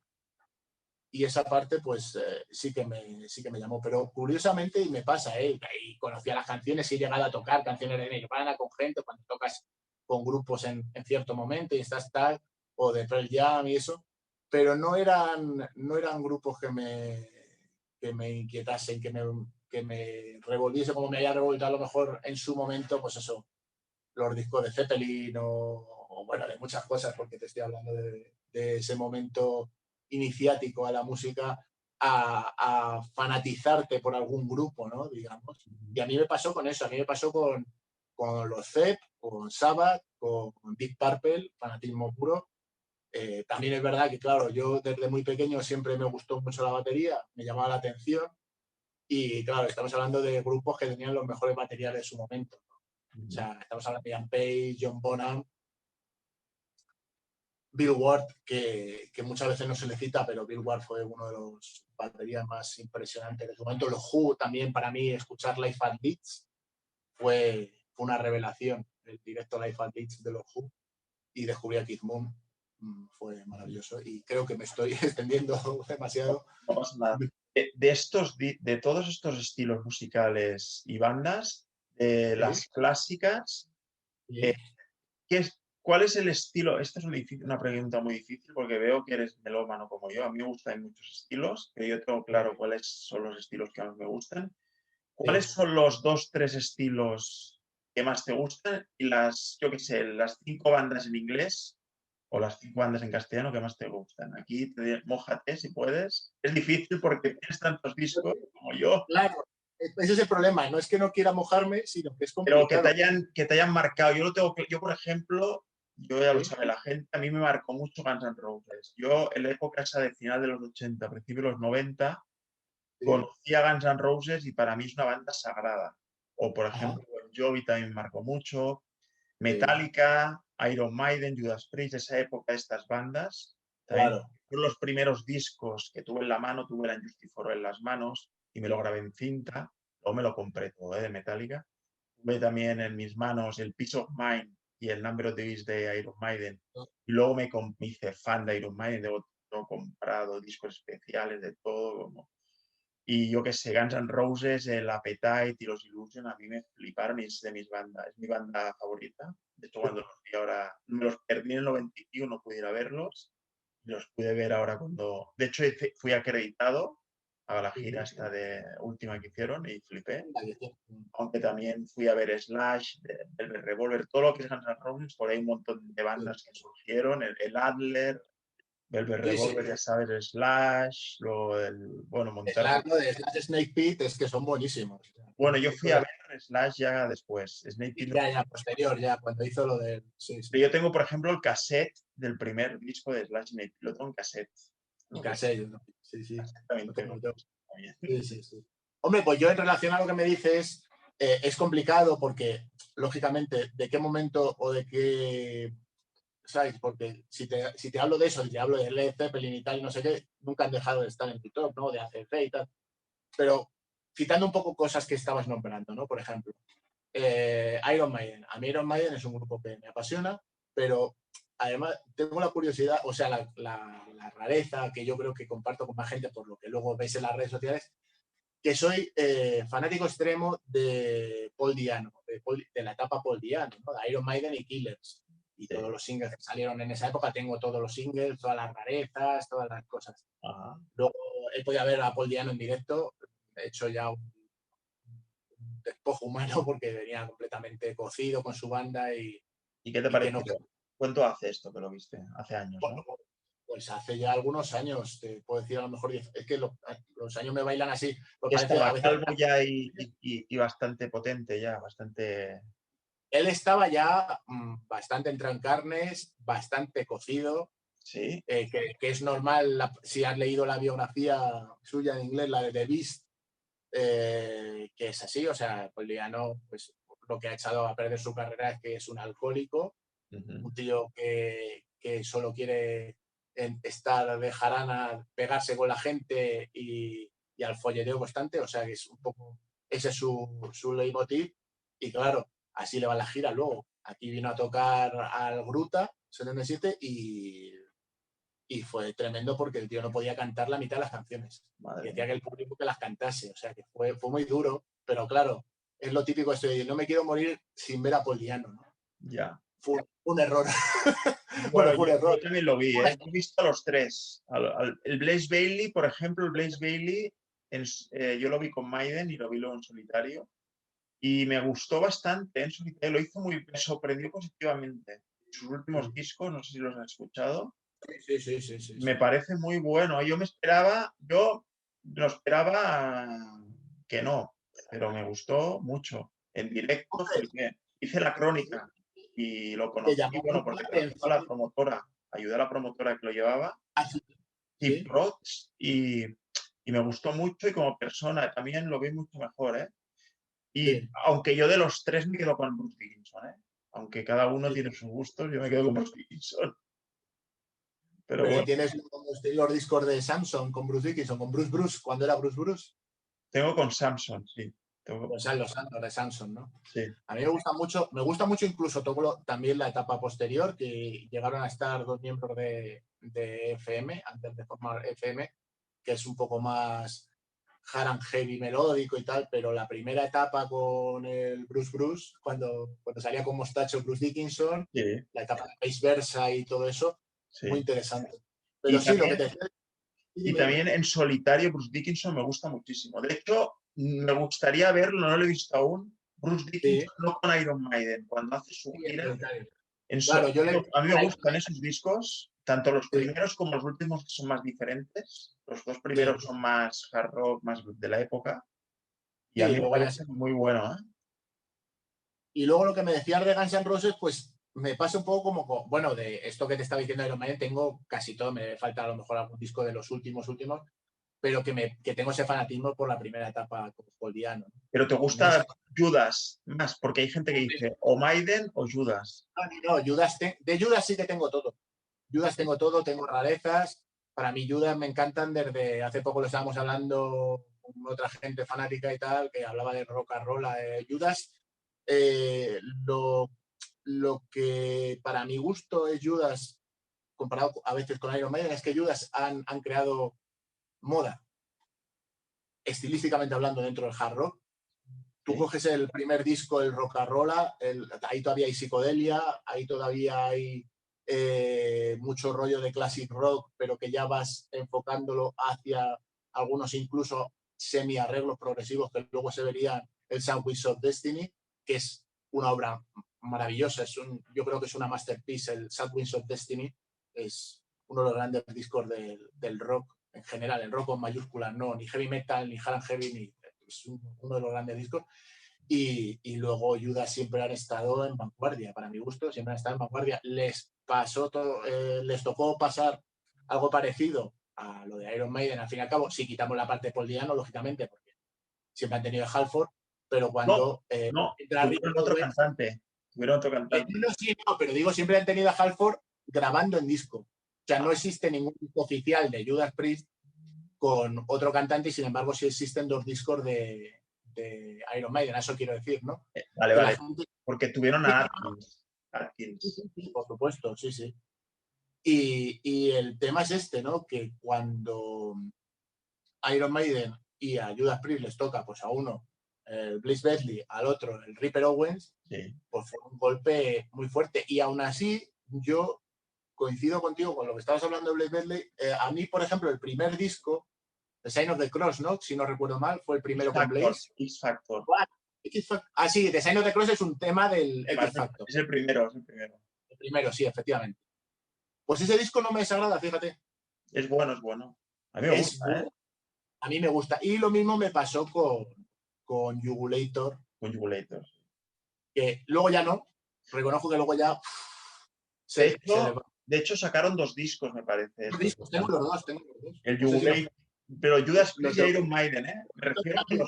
Y esa parte, pues, sí que me llamó. Pero curiosamente, y me pasa, y conocía las canciones y he llegado a tocar canciones de Nirvana con gente, cuando tocas con grupos en cierto momento y estás tal, o de Pearl Jam y eso, pero no eran grupos que me inquietasen, que me revolviese como me haya revuelto a lo mejor en su momento, pues eso, los discos de Zeppelin o bueno, de muchas cosas, porque te estoy hablando de ese momento iniciático a la música, a fanatizarte por algún grupo, ¿no? Digamos. Y a mí me pasó con eso, a mí me pasó con los Zepp, con Sabbath, con Deep Purple, fanatismo puro. También es verdad que, claro, yo desde muy pequeño siempre me gustó mucho la batería, me llamaba la atención y, claro, estamos hablando de grupos que tenían los mejores materiales de su momento. O sea, estamos hablando de Ian Page, John Bonham, Bill Ward, que muchas veces no se le cita, pero Bill Ward fue uno de los baterías más impresionantes de su momento. Los Who también, para mí, escuchar Live at Leeds fue una revelación. El directo Live at Leeds de los Who y descubrí a Keith Moon. Fue maravilloso y creo que me estoy extendiendo demasiado. No pasa nada. De todos estos estilos musicales y bandas, de las clásicas, Sí. ¿cuál es el estilo? Esta es una pregunta muy difícil porque veo que eres melómano como yo. A mí me gustan muchos estilos, pero yo tengo claro cuáles son los estilos que más me gustan. ¿Cuáles son los 2, 3 estilos que más te gustan? Y yo qué sé, las 5 bandas en inglés o las 5 bandas en castellano que más te gustan. Aquí mójate si puedes. Es difícil porque tienes tantos discos como yo, Claro, ese es el problema. No es que no quiera mojarme, sino que es pero complicado. que te hayan marcado. Yo, por ejemplo, yo ya lo ¿Sí? sabe la gente, a mí me marcó mucho Guns N' Roses. Yo en la época esa de final de los 80, principio de los 90, ¿Sí? conocí a Guns N' Roses y para mí es una banda sagrada. O, por Ajá. ejemplo, Bon Jovi también me marcó mucho. Sí, Metallica, Iron Maiden, Judas Priest, esa época de estas bandas. También claro. fueron los primeros discos que tuve en la mano, tuve la Injustice for All en las manos y me lo grabé en cinta. Luego me lo compré todo, de Metallica. Tuve también en mis manos el Peace of Mind y el Number of the Beast de Iron Maiden. Y luego me hice fan de Iron Maiden, he comprado discos especiales de todo. Y yo que sé, Guns N' Roses, el Appetite y los Illusion a mí me fliparon y es de mis bandas, es mi banda favorita. De hecho, cuando los vi ahora, me los perdí en el 91, no pude ir a verlos. Los pude ver ahora cuando... De hecho, fui acreditado a la gira esta de última que hicieron y flipé. Aunque también fui a ver Slash, Velvet Revolver, todo lo que es Guns N' Roses, por ahí un montón de bandas que surgieron, el Adler, Velvet Sí, sí. Revolver, ya sabes, Slash, bueno, Slash, montaron. ¿no? De Slash Snake Pit es que son buenísimos. Bueno, yo Qué fui a cosa. ver Slash ya después. Snake Pit Ya, posterior, ya, cuando hizo lo de... Sí, sí. yo tengo, por ejemplo, el cassette del primer disco de Slash Snake Pit. Lo tengo en cassette. En Lo que casello, ¿no? Sí, sí. cassette también Lo tengo. tengo yo. También. Sí, sí, sí. Hombre, pues yo en relación a lo que me dices, es complicado porque, lógicamente, de qué momento o de qué, ¿sabes? Porque si te hablo de eso, si te hablo de Led Zeppelin y tal, y no sé qué, nunca han dejado de estar en tu top, ¿no? De ACC y tal. Pero citando un poco cosas que estabas nombrando, ¿no? Por ejemplo, Iron Maiden. A mí Iron Maiden es un grupo que me apasiona, pero además tengo la curiosidad, o sea, la rareza que yo creo que comparto con más gente por lo que luego ves en las redes sociales, que soy fanático extremo de Paul Diano, de la etapa Paul Diano, ¿no? De Iron Maiden y Killers. Y Sí. todos los singles que salieron en esa época, tengo todos los singles, todas las rarezas, todas las cosas. Ajá. Luego he podido ver a Paul Diano en directo, he hecho ya un despojo humano porque venía completamente cocido con su banda ¿Y qué te y que no... pareció? ¿Cuánto hace esto que lo viste? Hace años, Bueno, ¿no? pues hace ya algunos años, te puedo decir a lo mejor 10, es que los años me bailan así, pues Y parece a estaba veces... calvo ya y bastante potente ya, bastante... Él estaba ya bastante entrado en carnes, bastante cocido, Sí, que es normal, si has leído la biografía suya en inglés, la de The Beast, que es así, o sea, Poliano, pues lo que ha echado a perder su carrera es que es un alcohólico, un tío que solo quiere estar de jarana, pegarse con la gente y al folleteo constante, o sea que es un poco, ese es su leitmotiv, y claro, así le va la gira luego. Aquí vino a tocar al Gruta 77 y y fue tremendo porque el tío no podía cantar la mitad de las canciones. Madre Y decía mía. que el público que las cantase, o sea que fue muy duro, pero claro, es lo típico esto de no me quiero morir sin ver a Paul Diano, ¿no? Ya. Fue un error. Bueno, Bueno, fue un yo error. también lo vi, ¿eh? He visto a los tres. El Blaze Bailey, por ejemplo, el Blaze Bailey, yo lo vi con Maiden y lo vi luego en solitario. Y me gustó bastante en solitario, lo hizo muy, me sorprendió positivamente. Sus últimos discos, no sé si los has escuchado, me Sí. parece muy bueno. Yo no esperaba que no, pero me gustó mucho. En directo Hombre, flipé. Hice la crónica y lo te conocí, llamó bueno, mucho porque la trabajaba la atención. promotora, ayudé a la promotora que lo llevaba, Así, Tip ¿sí? Rods, y me gustó mucho y como persona también lo vi mucho mejor, ¿eh? Y Sí, aunque yo de los tres me quedo con Bruce Dickinson, ¿eh? Aunque cada uno sí. tiene sus gustos, yo me quedo con Bruce Dickinson. Pero Pero bueno, tienes los discos de Samson con Bruce Dickinson, con Bruce, cuando era Bruce. tengo con Samson, sí. Pues los santos de Samson, ¿no? Sí, A mí me gusta mucho incluso también la etapa posterior, que llegaron a estar dos miembros de FM, antes de formar FM, que es un poco más hard and heavy melódico y tal, pero la primera etapa con el Bruce, cuando salía con mostacho Bruce Dickinson, sí, la etapa de viceversa y todo eso, muy sí. interesante. Pero Y sí, lo que también, te decía, y dime. también en solitario Bruce Dickinson me gusta muchísimo. De hecho, me gustaría verlo, no lo he visto aún, Bruce Sí, Dickinson no con Iron Maiden, cuando hace su sí, en gira. solitario. En Claro, yo le a mí me gustan esos discos, tanto los sí, primeros como los últimos que son más diferentes. Los dos sí, primeros son más hard rock, más de la época. Y a sí, mí me luego ya parece muy bueno, ¿eh? Y luego lo que me decías de Guns N' Roses, pues me pasa un poco como, bueno, de esto que te estaba diciendo de Iron Maiden, tengo casi todo, me falta a lo mejor algún disco de los últimos, pero que tengo ese fanatismo por la primera etapa como Foldiano. Pero te No sé. gusta Judas más, porque hay gente que dice o Maiden o Judas. No, de Judas sí que tengo todo. Judas tengo todo, tengo rarezas. Para mí Judas me encantan desde hace poco lo estábamos hablando con otra gente fanática y tal, que hablaba de rock and roll. Judas, eh, lo, lo que para mi gusto es Judas, comparado a veces con Iron Maiden, es que Judas han creado moda, estilísticamente hablando, dentro del hard rock. Tú ¿Sí? coges el primer disco, el rock and roll, ahí todavía hay psicodelia, ahí todavía hay mucho rollo de classic rock, pero que ya vas enfocándolo hacia algunos incluso semi arreglos progresivos que luego se verían el Sandwich of Destiny, que es una obra maravillosa, yo creo que es una masterpiece. El Sandwich of Destiny es uno de los grandes discos del rock en general, el rock con mayúsculas, no, ni heavy metal, ni hard and heavy, ni es uno de los grandes discos. Y luego Judas siempre han estado en vanguardia, para mi gusto, siempre han estado en vanguardia. Les tocó pasar algo parecido a lo de Iron Maiden, al fin y al cabo, si quitamos la parte Paul Diano, lógicamente, porque siempre han tenido Halford, pero No, cuando no, entra Rick tuvieron otro Owens, cantante. Tuvieron otro cantante. no, sí, no, pero digo, siempre han tenido a Halford grabando en disco. O sea, no existe ningún disco oficial de Judas Priest con otro cantante y sin embargo sí existen dos discos de Iron Maiden, eso quiero decir, ¿no? Vale, Que la vale. gente... Porque tuvieron Sí, a Atkins. Atkins. sí, por supuesto, sí. Y el tema es este, ¿no? Que cuando Iron Maiden y a Judas Priest les toca, pues a uno el Blaze Bayley, al otro el Ripper Owens, Sí. pues fue un golpe muy fuerte. Y aún así, yo coincido contigo con lo que estabas hablando de Blaze Bayley. A mí, por ejemplo, el primer disco, The Sign of the Cross, ¿no? Si no recuerdo mal, fue el X primero con Factor. Blaze. X Factor. Ah, sí, The Sign of the Cross es un tema del X Factor. Es el primero, es el primero. El primero, sí, efectivamente. Pues ese disco no me desagrada, fíjate. Es bueno, es bueno. A mí me Es gusta, ¿eh? bueno, a mí me gusta. Y lo mismo me pasó con Jugulator, Con Jubilator. que luego ya no. Reconozco que luego ya se le va. De hecho, sacaron dos discos, me parece. Estos dos Tengo cantantes. los dos, tengo los dos. El No sé si los, Jubilator. Pero Judas los Priest y de Iron Maiden, ¿eh? Me refiero a que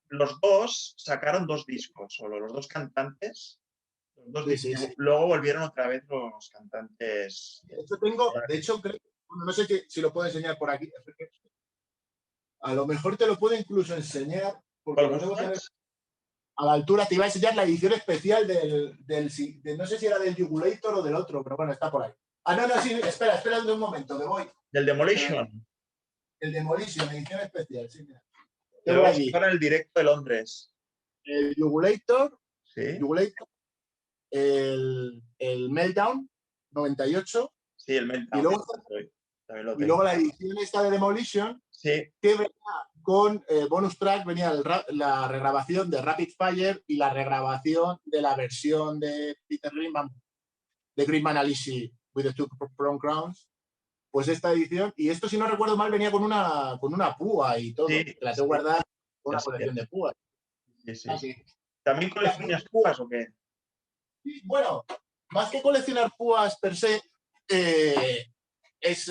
los dos sacaron dos discos, solo los dos cantantes. Los dos sí. luego volvieron otra vez los cantantes. De hecho, creo, bueno, no sé si lo puedo enseñar por aquí. A lo mejor te lo puedo incluso enseñar, porque ¿Cuál lo debo tener buscas? a la altura. Te iba a enseñar la edición especial no sé si era del Jugulator o del otro, pero bueno, está por ahí. No, sí, espera un momento, que voy. Del Demolition. El Demolition, edición especial, sí, mira. Que Tengo luego aquí sacaron el directo de Londres. el Jugulator, Sí, el Meltdown 98 sí, el y Meltdown. luego, También lo y luego tengo. la edición esta de Demolition Sí, que venía con bonus track, venía la regrabación de Rapid Fire y la regrabación de la versión de Peter Greenman, de Greenman Alice with the Two Prong Crowns. Pues esta edición, y esto si no recuerdo mal, venía con una púa y todo, sí, que la tengo sí, guardada con ya una sé. colección de púas. Sí, sí. Así. ¿También coleccionas púas o qué? Bueno, más que coleccionar púas per se, es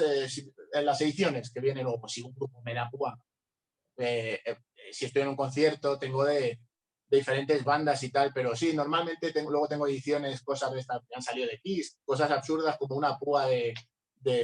en las ediciones que vienen luego, pues si un grupo me da púa, si estoy en un concierto, tengo de diferentes bandas y tal, pero sí, normalmente luego tengo ediciones, cosas de estas que han salido de Kiss, cosas absurdas como una púa de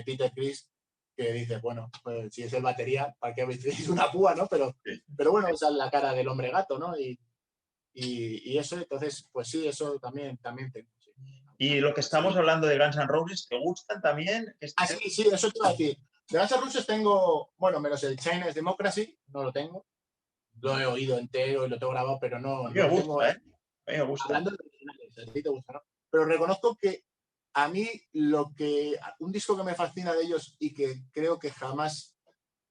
Peter Criss, que dice, bueno, pues si es el batería, ¿para qué habéis una púa, no? Sí. Pero bueno, esa es la cara del hombre gato, ¿no? Y eso, entonces, pues sí, eso también tengo. Sí. Y lo que estamos hablando de Guns N' Roses, ¿te gustan también? Sí, eso te iba a decir. De Guns N' Roses tengo, bueno, menos el Chinese Democracy, no lo tengo. Lo he oído entero y lo tengo grabado, pero A no, mí no me lo tengo. gusta, ¿eh? A mí me gusta. Hablando de originales, a ti te gusta, ¿no? Pero reconozco que a mí un disco que me fascina de ellos y que creo que jamás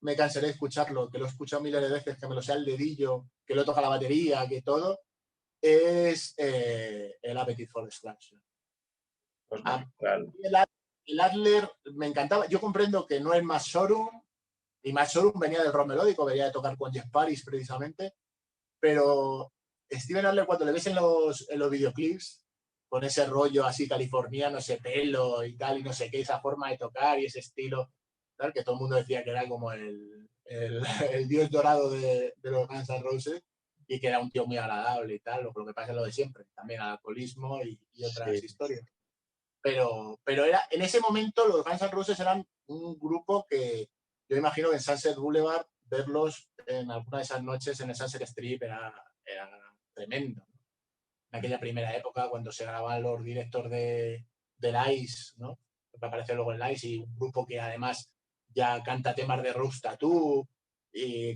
me cansaré de escucharlo, que lo he escuchado miles de veces, que me lo sé al dedillo, que lo toca la batería, que todo, es el Appetite for Destruction. Pues A magistral. mí el Adler me encantaba. Yo comprendo que no es más Sorum, y más Sorum venía del rock melódico, venía de tocar con Jeff Paris precisamente, pero Steven Adler cuando le ves en los videoclips, con ese rollo así californiano, ese pelo y tal, y no sé qué, esa forma de tocar y ese estilo, tal, que todo el mundo decía que era como el dios dorado de los Guns N' Roses y que era un tío muy agradable y tal, lo que pasa es lo de siempre, también alcoholismo y otras Sí. historias. Pero era, en ese momento los Guns N' Roses eran un grupo que yo imagino que en Sunset Boulevard verlos en alguna de esas noches en el Sunset Strip era tremendo, ¿no? En aquella primera época cuando se grababan los directos del Ice, ¿no? Que aparece luego el Ice y un grupo que además ya canta temas de Rose Tattoo y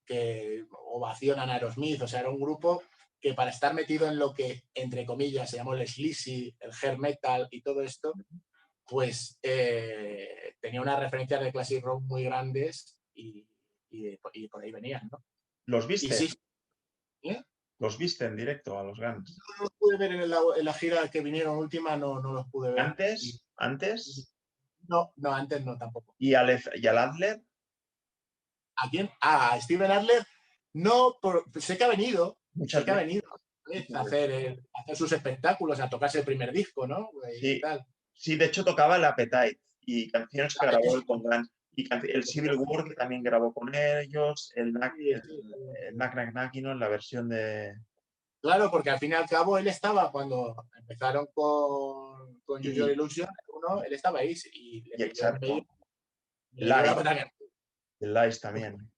que ovacionan a Aerosmith, o sea, era un grupo que para estar metido en lo que, entre comillas, se llamó el sleazy, el hair metal y todo esto, pues tenía unas referencias de classic rock muy grandes y por ahí venían, ¿no? ¿Los Y viste? sí, ¿eh? ¿Los viste en directo a los Guns? No los pude ver en la gira que vinieron última, no los pude ver. ¿Antes? ¿Antes? No, antes no tampoco. ¿Y al Adler? ¿A quién? A Steven Adler. No, sé que ha venido, Muchas veces. a Muchas veces. hacer sus espectáculos, a tocarse el primer disco, ¿no? Y Sí, tal. sí, de hecho tocaba el Appetite y canciones que grabó él con Guns. Y el Civil War que también grabó con ellos, Sí, sí. el Knack Knack Knack, ¿no? En la versión de... Claro, porque al fin y al cabo él estaba, cuando empezaron con Use Your Y, Illusion, él estaba ahí y y le dio exacto. El le dio la Live, pena. el Live también.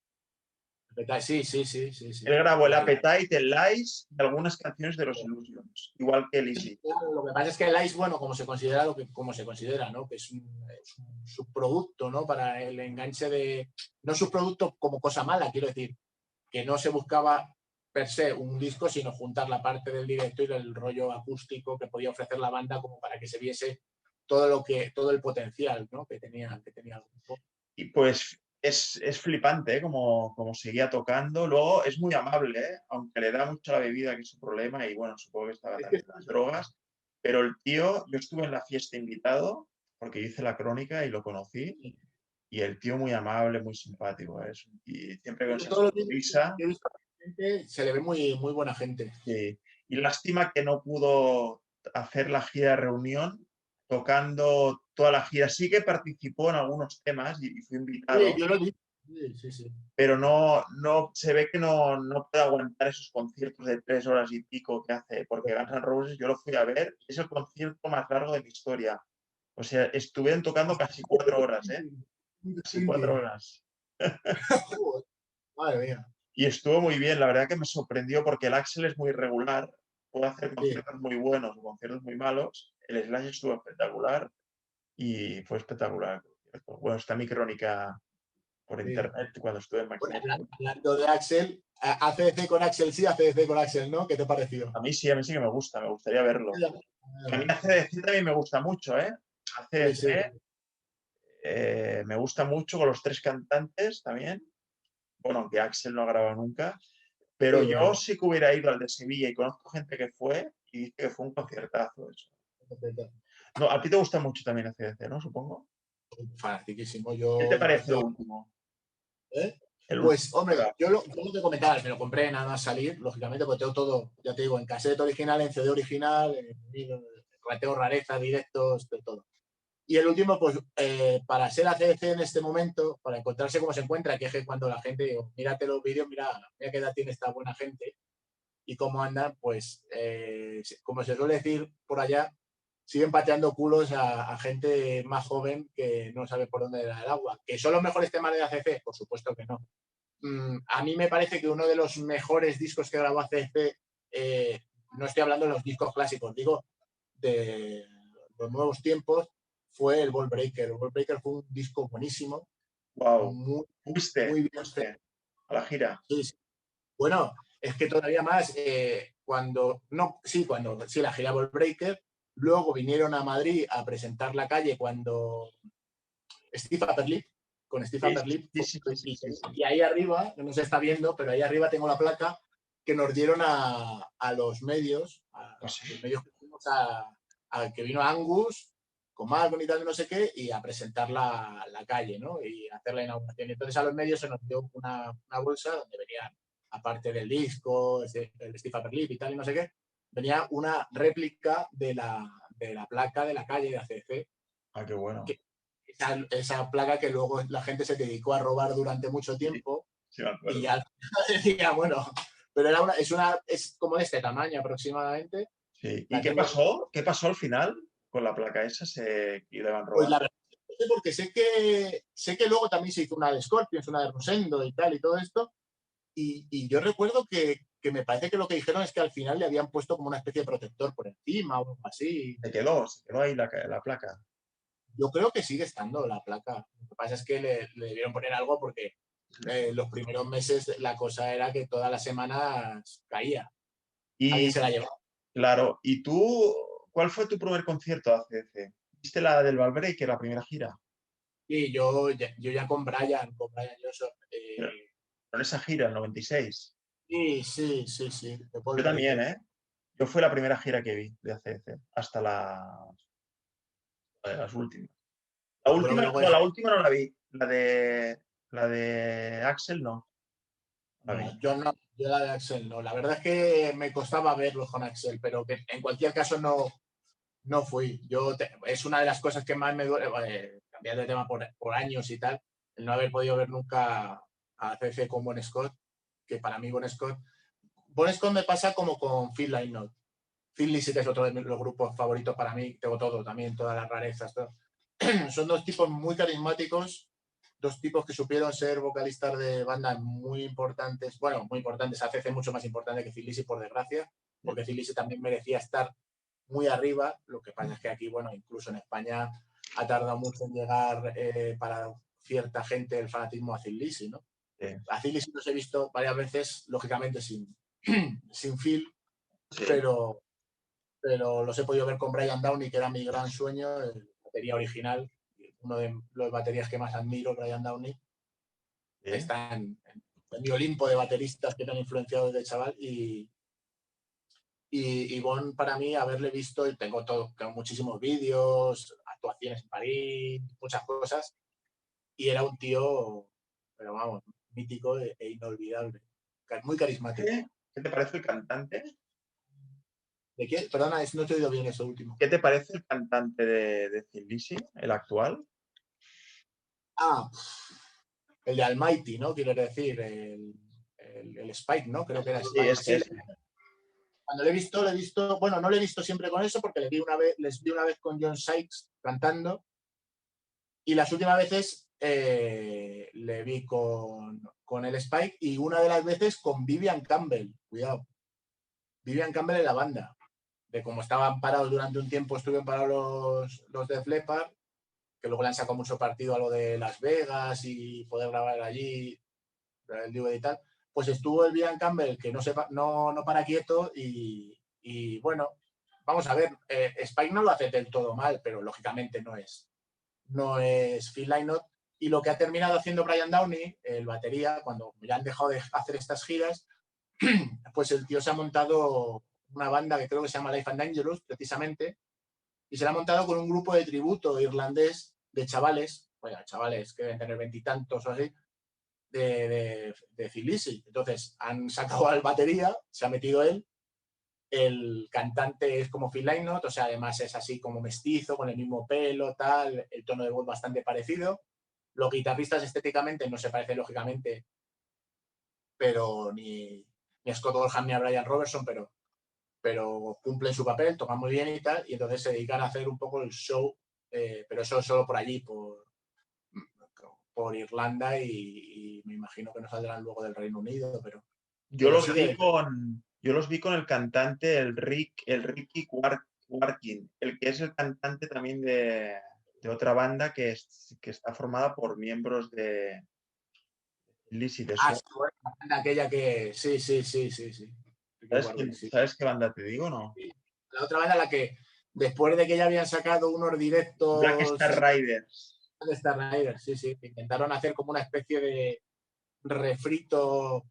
Sí, sí, sí, sí, Él sí. grabó el Appetite, el Lies y algunas canciones de los Illusions, igual que el Easy. Lo que pasa es que el Ice, bueno, como se considera como se considera, ¿no? Que es un subproducto, ¿no? Para el enganche de. No subproducto como cosa mala, quiero decir, que no se buscaba per se un disco, sino juntar la parte del directo y el rollo acústico que podía ofrecer la banda como para que se viese todo el potencial, ¿no? que tenía el grupo. Y pues es flipante, ¿eh? Como seguía tocando. Luego es muy amable, ¿eh? Aunque le da mucho la bebida, que es su problema, y bueno, supongo que estaba Es que también en las drogas. Pero el tío, yo estuve en la fiesta invitado, porque hice la crónica y lo conocí, y el tío muy amable, muy simpático, ¿eh? Y siempre con esa todos los vídeos sonrisa. que he visto, se le ve muy, muy buena gente. Sí. Y lástima que no pudo hacer la gira de reunión tocando toda la gira. Sí que participó en algunos temas y fue Sí, invitado, yo lo he visto. Sí, sí, sí. pero no se ve que no puede aguantar esos conciertos de 3 horas y pico que hace, porque Guns N' Roses yo lo fui a ver, es el concierto más largo de mi historia. O sea, estuvieron tocando casi 4 horas, ¿eh? Casi 4 horas. Madre mía. Y estuvo muy bien, la verdad que me sorprendió porque el Axel es muy regular, puede hacer Sí. conciertos muy buenos o conciertos muy malos, el Slash estuvo espectacular y fue espectacular. Bueno, está mi crónica por Sí. internet cuando estuve en Bueno, Magneto. hablando de Axel, ACDC con Axel sí, ACDC con Axel no, ¿qué te pareció? A mí sí que me gusta, me gustaría verlo. Y a mí AC/DC también me gusta mucho, ¿eh? Sí, sí. AC/DC me gusta mucho con los tres cantantes también. Bueno, aunque Axel no ha grabado nunca. Pero Sí, yo no. sí que hubiera ido al de Sevilla y conozco gente que fue y dice que fue un conciertazo eso. No, a ti te gusta mucho también AC/DC, ¿no? Supongo. Fanatiquísimo. ¿Qué Yo te parece el empecé. último? ¿Eh? El último. Pues, hombre, yo lo que comentaba, me lo compré nada más salir, lógicamente, porque tengo todo, ya te digo, en cassette original, en CD original, en vinilo, rateo rarezas, directos, de todo. Y el último, pues, para ser ACDC en este momento, para encontrarse como se encuentra, que es que cuando la gente, digo, mírate los vídeos, mira qué edad tiene esta buena gente y cómo andan, pues, como se suele decir por allá, siguen pateando culos a gente más joven que no sabe por dónde da el agua. ¿Que son los mejores temas de ACDC? Por supuesto que no. A mí me parece que uno de los mejores discos que grabó ACDC, no estoy hablando de los discos clásicos, digo de los nuevos tiempos, fue el Ball Breaker. El Ball Breaker fue un disco buenísimo, Wow. muy, Fuiste, muy bien. fuiste a la gira. Sí, sí. Bueno, es que todavía más, cuando sí, la gira Ball Breaker, luego vinieron a Madrid a presentar La Calle cuando Steve Aperlip, con Steve Sí, Aperlip, sí, sí, sí, sí, sí, sí. y ahí arriba, no se está viendo, pero ahí arriba tengo la placa que nos dieron los medios, a Pues sí. los medios que fuimos a que vino Angus con Malcolm y tal, no sé qué, y a presentar la calle, ¿no? Y hacer la inauguración. Y entonces a los medios se nos dio una bolsa donde venían, aparte del disco, el Steve Aperlip y tal, y no sé qué, venía una réplica de la placa de la calle de ACC, Ah, qué bueno. esa placa que luego la gente se dedicó a robar durante mucho Sí, tiempo sí me y acuerdo. ya decía, bueno, pero es como de este tamaño aproximadamente. Sí. ¿Y La qué tengo, pasó? ¿Qué pasó al final con la placa esa? ¿Se la iban pues la robando? verdad, no sé, porque sé que luego también se hizo una de Scorpions, una de Rosendo y tal y todo esto. Y yo recuerdo que me parece que lo que dijeron es que al final le habían puesto como una especie de protector por encima o algo así. Se quedó ahí la placa. Yo creo que sigue estando la placa. Lo que pasa es que le debieron poner algo porque los primeros meses la cosa era que todas las semanas caía. Alguien Y se la llevaba. claro, ¿y tú cuál fue tu primer concierto de AC/DC? ¿Viste la del Valbreak, la primera gira? Y yo ya con Brian Johnson. Pero en esa gira, el 96. Sí, sí, sí, sí, de Paul Yo también, Breaker. ¿eh? Yo fue la primera gira que vi de AC/DC, hasta las últimas. Yo creo que luego La última no la vi. La de Axel no la vi. no, yo la de Axel no. La verdad es que me costaba verlos con Axel, pero que en cualquier caso no fui. Es una de las cosas que más me duele, cambiar de tema por años y tal, el no haber podido ver nunca a CC con Bon Scott, que para mí Bon Scott me pasa como con Phil Lynott. Phil Lee sí que es otro de los grupos favoritos para mí, tengo todo también, todas las rarezas, todo. Son dos tipos muy carismáticos, dos tipos que supieron ser vocalistas de bandas muy importantes, bueno, muy importantes, a CC mucho más importante que Phil Lizzy, por desgracia, porque Phil Lizzy también merecía estar muy arriba. Lo que pasa es que aquí, bueno, incluso en España ha tardado mucho en llegar para cierta gente el fanatismo a Thin Lizzy, ¿no? Sí, A Thin Lizzy los he visto varias veces, lógicamente sin Phil, sí. pero los he podido ver con Brian Downey, que era mi gran sueño, batería original, uno de los baterías que más admiro, Brian Downey. Sí. Está en mi Olimpo de bateristas que me han influenciado desde chaval y Bon, para mí, haberle visto, y tengo muchísimos vídeos, actuaciones en París, muchas cosas, y era un tío, pero vamos, mítico inolvidable, muy carismático. ¿Qué te parece el cantante? ¿De qué? Perdona, no te he oído bien eso último. ¿Qué te parece el cantante de Thin Lizzy, el actual? Ah, el de Almighty, ¿no? Quiero decir, el Spike, ¿no? Creo que era Sí, Spike. Sí, ese. cuando le he visto, bueno, no le he visto siempre con eso porque les vi una vez con John Sykes cantando. Y las últimas veces le vi con el Spike y una de las veces con Vivian Campbell. Cuidado. Vivian Campbell en la banda. De cómo estaban parados durante un tiempo, estuvieron parados los Def Leppard que luego le han sacado mucho partido a lo de Las Vegas y poder grabar allí, el DVD y tal, pues estuvo el Brian Campbell, que no para quieto y bueno, vamos a ver, Spike no lo hace del todo mal, pero lógicamente no es Phil Lynott. Y lo que ha terminado haciendo Brian Downey, el batería, cuando ya han dejado de hacer estas giras, pues el tío se ha montado una banda que creo que se llama Life and Dangerous, precisamente, y se la ha montado con un grupo de tributo irlandés de chavales, bueno, chavales que deben tener veintitantos o así, de Thin Lizzy. Entonces, han sacado al batería, se ha metido él, el cantante es como Phil Lynott, o sea, además es así como mestizo, con el mismo pelo, tal, el tono de voz bastante parecido. Los guitarristas estéticamente no se parecen, lógicamente, pero ni a Scott Gorham ni a Brian Robertson, pero cumplen su papel, tocan muy bien y tal, y entonces se dedican a hacer un poco el show, pero eso solo por allí, por Irlanda, y me imagino que no saldrán luego del Reino Unido, Yo pero los vi sigue. con el cantante, el Ricky Warkin, el que es el cantante también de otra banda que está formada por miembros de Lizzy de Ah, Sword. sí, bueno, la banda aquella que. Sí. Ricky ¿Sabes, Warwick, sí. ¿sabes qué banda te digo, no? La otra banda, la que después de que ya habían sacado unos Black Star directos Riders. de Star Riders, sí, que intentaron hacer como una especie de refrito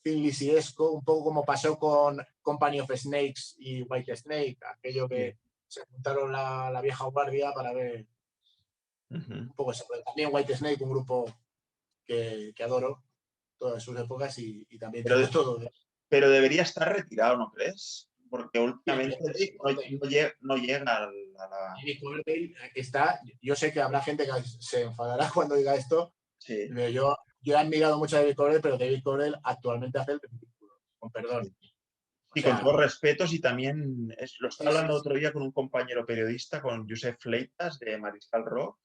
Thin Lizzyesco, un poco como pasó con Company of Snakes y White Snake, aquello Sí. que se juntaron la vieja guardia para ver un poco eso. Pero también White Snake, un grupo que adoro todas sus épocas y también Pero, tengo todo. pero debería estar retirado, ¿no crees? Porque últimamente David no llega a la... Coverdale está, yo sé que habrá gente que se enfadará cuando diga esto, Sí, pero yo he admirado mucho a David Coverdale, pero David Coverdale actualmente hace el ridículo, con perdón. sí. O Y con sea, todos respetos, y también lo estaba sí, hablando otro día con un compañero periodista, con Josep Fleitas, de Mariscal Rock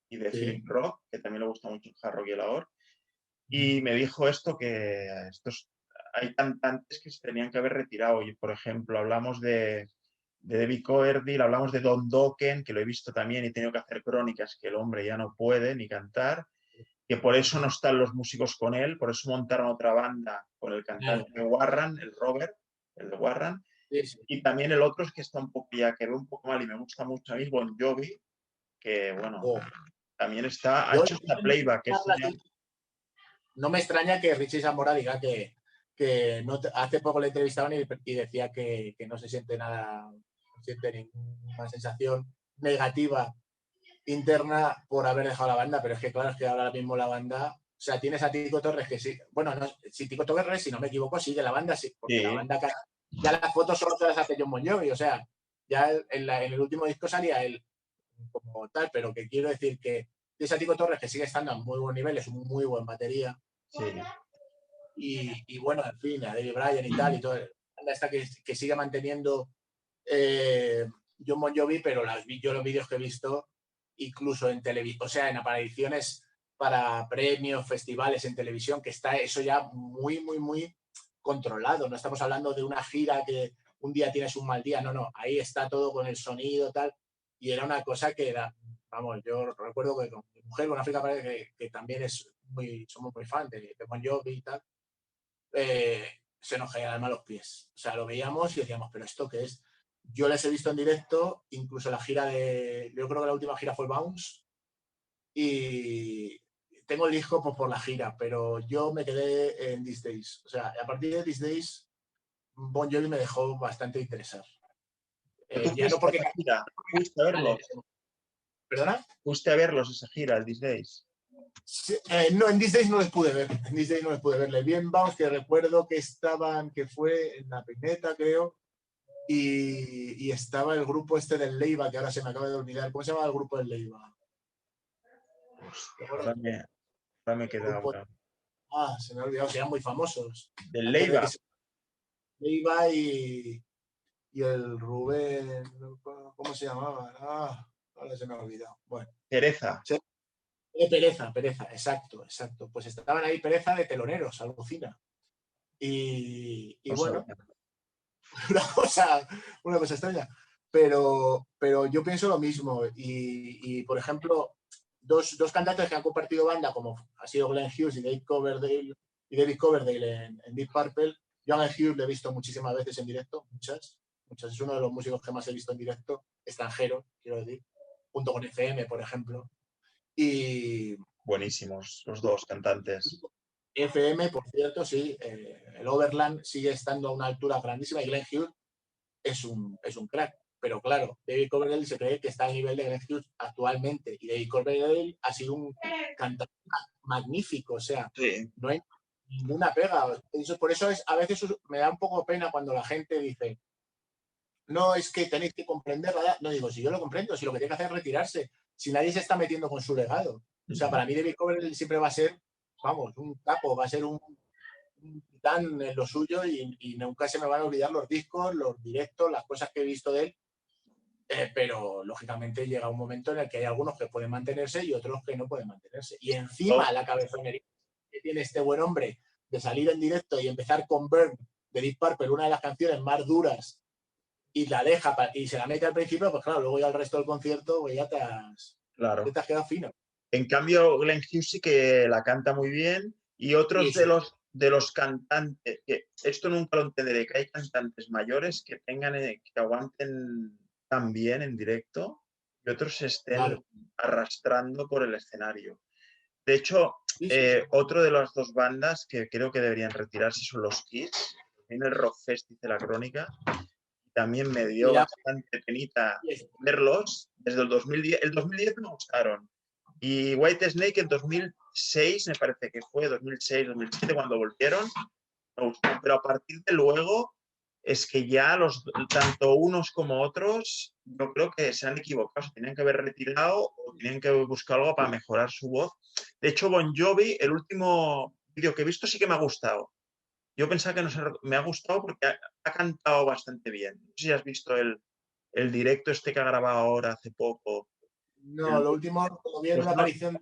y de sí. Philip Rock, que también le gusta mucho el hard rock y el ahora. Y me dijo esto, que hay cantantes que se tenían que haber retirado. Y, por ejemplo, hablamos de David Coverdale, hablamos de Don Dokken, que lo he visto también y he tenido que hacer crónicas, que el hombre ya no puede ni cantar, que por eso no están los músicos con él, por eso montaron otra banda con el Claro, cantante de Warran, el Robert, el de Warran. sí. Y también el otro es que está un poco, ya que ve un poco mal y me gusta mucho a mí, Bon Jovi, que bueno, Oh. también ha hecho esta playback. No me extraña que Richie Sambora diga que no hace poco le entrevistaban y decía que no se siente nada, no siente ninguna sensación negativa interna por haber dejado la banda, pero es que claro, es que ahora mismo la banda, o sea, tienes a Tico Torres que sí, bueno, no, si Tico Torres, si no me equivoco, sigue la banda, sí, porque la Sí, banda ya las fotos solo se las hace John Bon Jovi, o sea, ya en el último disco salía él como tal, pero que quiero decir que tienes a Tico Torres que sigue estando a muy buen nivel, es un muy buen batería, sí. y bueno, en fin, a David Bryan y tal, y todo, la banda esta que sigue manteniendo John Bon Jovi, pero yo los vídeos que he visto, incluso en televisión, o sea, en apariciones para premios, festivales en televisión, que está eso ya muy controlado. No estamos hablando de una gira que un día tienes un mal día, no, ahí está todo con el sonido, tal, y era una cosa que era, vamos, yo recuerdo que con mi mujer, con África, que también somos muy fan de Bon Jovi y tal, se nos caían además los pies. O sea, lo veíamos y decíamos, ¿pero esto qué es? Yo les he visto en directo, incluso la gira yo creo que la última gira fue Bounce, y tengo el disco pues, por la gira, pero yo me quedé en These Days. O sea, a partir de These Days, Bon Jovi me dejó bastante interesar. ¿Tú Ya no fuiste a porque... esa gira? ¿Fuiste a verlos? ¿Perdona? ¿Fuiste a verlos esa gira, el These Days? Sí, no, en These Days no les pude ver. En These Days no les pude ver. Les vi en Bounce, que recuerdo que fue en la Pineta, creo, y estaba el grupo este del Leiva, que ahora se me acaba de olvidar. ¿Cómo se llama el grupo del Leiva? Hostia, ahora me he quedado. Grupo... se me ha olvidado, que eran muy famosos. ¿Del Antes de que Leiva? se... Leiva y el Rubén, ¿cómo se llamaban? Ahora se me ha olvidado. Bueno. Pereza. Pereza, exacto. Pues estaban ahí Pereza de teloneros, alucina. Y No bueno, sabía. una cosa extraña. pero yo pienso lo mismo. Y por ejemplo, dos cantantes que han compartido banda, como ha sido Glenn Hughes y David Coverdale en Deep Purple. Yo a Glenn Hughes le he visto muchísimas veces en directo, muchas. Es uno de los músicos que más he visto en directo, extranjero, quiero decir, junto con FM, por ejemplo. Y Buenísimos los dos cantantes. FM, por cierto, sí, el Overland sigue estando a una altura grandísima y Glenn Hughes es un crack. Pero claro, David Coverdale se cree que está al nivel de Glenn Hughes actualmente y David Coverdale ha sido un cantante magnífico, o sea, Sí. no hay ninguna pega. Por eso a veces me da un poco pena cuando la gente dice, no, es que tenéis que comprender, ¿verdad? No digo, si yo lo comprendo, si lo que tiene que hacer es retirarse, si nadie se está metiendo con su legado. O sea, para mí David Coverdale siempre va a ser, vamos, un capo, va a ser un titán en lo suyo y nunca se me van a olvidar los discos, los directos, las cosas que he visto de él. Pero lógicamente llega un momento en el que hay algunos que pueden mantenerse y otros que no pueden mantenerse. Y encima la cabezonería que tiene este buen hombre de salir en directo y empezar con Burn de Deep Purple, una de las canciones más duras, y la deja y se la mete al principio, pues claro, luego ya el resto del concierto pues ya te has quedado fino. En cambio, Glenn Hughes sí que la canta muy bien y otros Sí. de los cantantes, que esto nunca lo entenderé, que hay cantantes mayores que tengan, que aguanten tan bien en directo y otros se estén arrastrando por el escenario. De hecho, otro de las dos bandas que creo que deberían retirarse son los Kiss. En el Rockfest dice la crónica. También me dio bastante penita verlos desde el 2010. El 2010 me gustaron. Y Whitesnake en 2006, me parece que fue 2006, 2007, cuando volvieron, me gustó. Pero a partir de luego, es que ya tanto unos como otros, yo creo que se han equivocado. Se tenían que haber retirado o tenían que buscar algo para mejorar su voz. De hecho, Bon Jovi, el último vídeo que he visto, sí que me ha gustado. Yo pensaba que no me ha gustado porque ha cantado bastante bien. No sé si has visto el directo este que ha grabado ahora hace poco. No, lo último lo vi en una aparición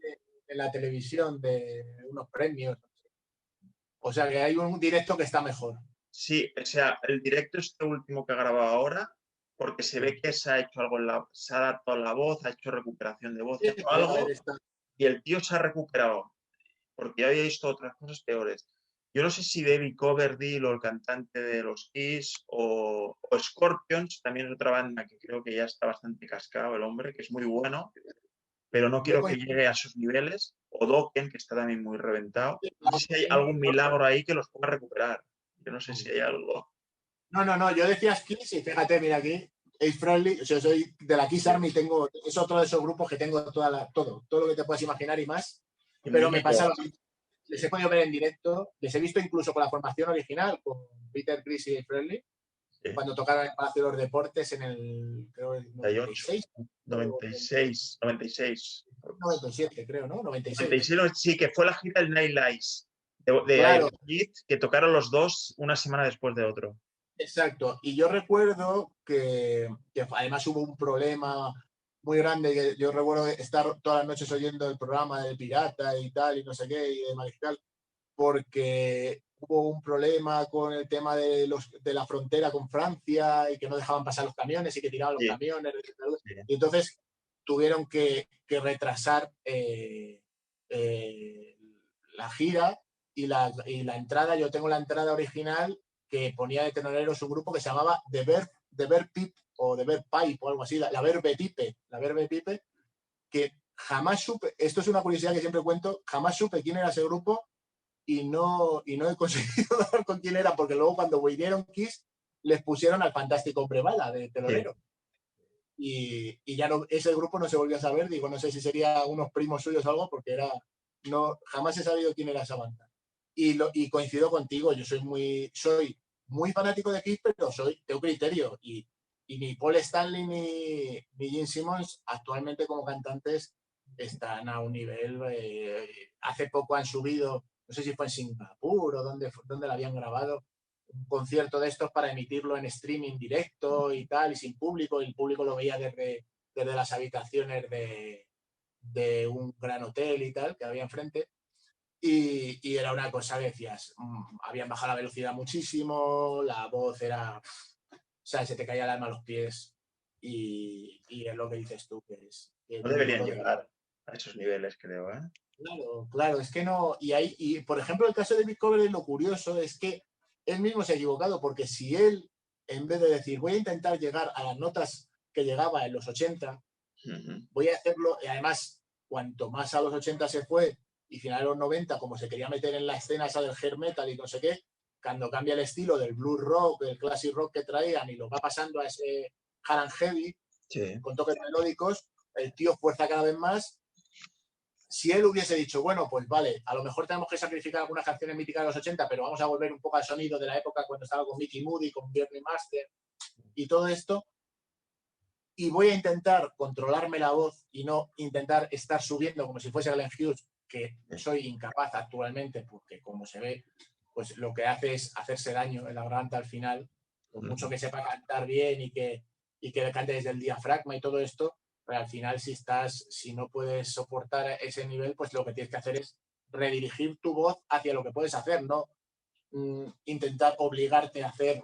en la televisión de unos premios. O sea que hay un directo que está mejor. Sí, o sea, el directo este último que ha grabado ahora, porque se ve que se ha hecho algo, se ha adaptado la voz, ha hecho recuperación de voz, ha hecho algo, y el tío se ha recuperado, porque ya había visto otras cosas peores. Yo no sé si David Coverdale o el cantante de los Kiss o Scorpions, también es otra banda que creo que ya está bastante cascado el hombre, que es muy bueno, pero no quiero que llegue a sus niveles, o Dokken, que está también muy reventado. No sé si hay algún milagro ahí que los pueda recuperar. Yo no sé si hay algo. No, yo decía Kiss y fíjate, mira aquí, Ace Frehley, o sea, soy de la Kiss Army, es otro de esos grupos que tengo todo lo que te puedas imaginar y más, pero me pasa lo mismo. Les he podido ver en directo, les he visto incluso con la formación original, con Peter Criss y Ace Frehley, cuando tocaron en el Palacio de los Deportes en el, creo, el 96. 96. 97, creo, ¿no? 96. 96, sí, que fue la gira del Night Lights de Claro. Aerosmith, que tocaron los dos una semana después de otro. Exacto. Y yo recuerdo que además hubo un problema muy grande, que yo recuerdo estar todas las noches oyendo el programa del Pirata y tal, y no sé qué, y de Mariscal, porque hubo un problema con el tema de la frontera con Francia y que no dejaban pasar los camiones y que tiraban los camiones. Sí. Y entonces tuvieron que retrasar la gira y la entrada. Yo tengo la entrada original que ponía de teloneros un grupo que se llamaba The Verve Pipe o The Verve Pipe o algo así, la Verve Pipe, que jamás supe, esto es una curiosidad que siempre cuento, jamás supe quién era ese grupo y no he conseguido dar con quién era, porque luego cuando vinieron Kiss les pusieron al fantástico hombre bala de telonero. Sí. Y ya no, ese grupo no se volvió a saber, digo, no sé si sería unos primos suyos o algo, porque jamás he sabido quién era esa banda. Y coincido contigo, yo soy muy fanático de Kiss, pero tengo criterio y ni Paul Stanley ni Gene Simmons actualmente como cantantes están a un nivel, hace poco han subido, no sé si fue en Singapur o donde la habían grabado, un concierto de estos para emitirlo en streaming directo y tal, y sin público, y el público lo veía desde las habitaciones de un gran hotel y tal, que había enfrente. Y era una cosa que decías, habían bajado la velocidad muchísimo, la voz era, o sea, se te caía el alma a los pies. y es lo que dices tú, que No el deberían libro de... llegar a esos niveles, creo, ¿eh? Claro, claro, es que no. Y por ejemplo, el caso de David Coverdale, lo curioso es que él mismo se ha equivocado, porque si él, en vez de decir voy a intentar llegar a las notas que llegaba en los 80, voy a hacerlo, y además, cuanto más a los 80 se fue y final de los 90, como se quería meter en la escena esa del hair metal y no sé qué, cuando cambia el estilo del blues rock, del classic rock que traían y lo va pasando a ese hard and heavy, Sí. con toques melódicos, el tío fuerza cada vez más. Si él hubiese dicho, bueno, pues vale, a lo mejor tenemos que sacrificar algunas canciones míticas de los 80, pero vamos a volver un poco al sonido de la época cuando estaba con Mickey Moody, con Bernie Master y todo esto, y voy a intentar controlarme la voz y no intentar estar subiendo como si fuese Glenn Hughes, que soy incapaz actualmente, porque como se ve, pues lo que hace es hacerse daño en la garganta al final, por mucho que sepa cantar bien y que cante desde el diafragma y todo esto, pero al final si no puedes soportar ese nivel, pues lo que tienes que hacer es redirigir tu voz hacia lo que puedes hacer, no intentar obligarte a hacer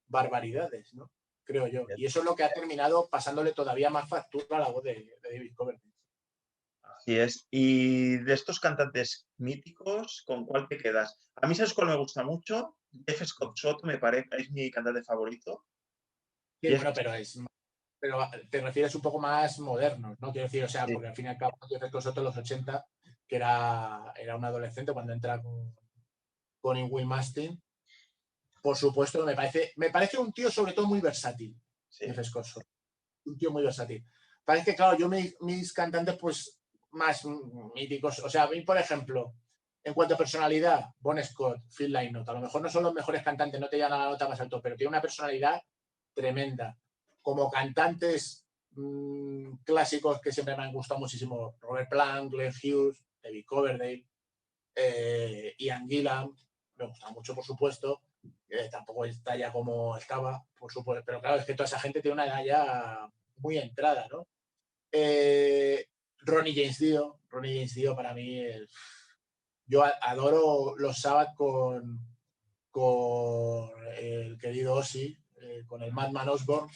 barbaridades, ¿no? Creo yo. Y eso es lo que ha terminado pasándole todavía más factura a la voz de David Coverdale. Así es. Y de estos cantantes míticos, ¿con cuál te quedas? A mí, ¿sabes cuál me gusta mucho? Jeff Scott Soto me parece, es mi cantante favorito. Sí, Jeff, bueno, pero te refieres un poco más modernos, ¿no? Quiero decir, o sea, sí, porque al fin y al cabo, Jeff Scott Soto en los 80, que era un adolescente cuando entra con Will Mastin, por supuesto, me parece un tío sobre todo muy versátil, sí. Jeff Scott Soto. Un tío muy versátil. Parece que, claro, mis cantantes, pues, más míticos, o sea, a mí, por ejemplo, en cuanto a personalidad, Bon Scott, Phil Lynott, a lo mejor no son los mejores cantantes, no te llegan a la nota más alto, pero tiene una personalidad tremenda. Como cantantes clásicos que siempre me han gustado muchísimo, Robert Plant, Glenn Hughes, David Coverdale, Ian Gillan, me gusta mucho, por supuesto. Tampoco está ya como estaba, por supuesto, pero claro, es que toda esa gente tiene una edad ya muy entrada, ¿no? Ronnie James Dio para mí es... Yo adoro los Sabbath con el querido Ozzy, con el Madman Osborne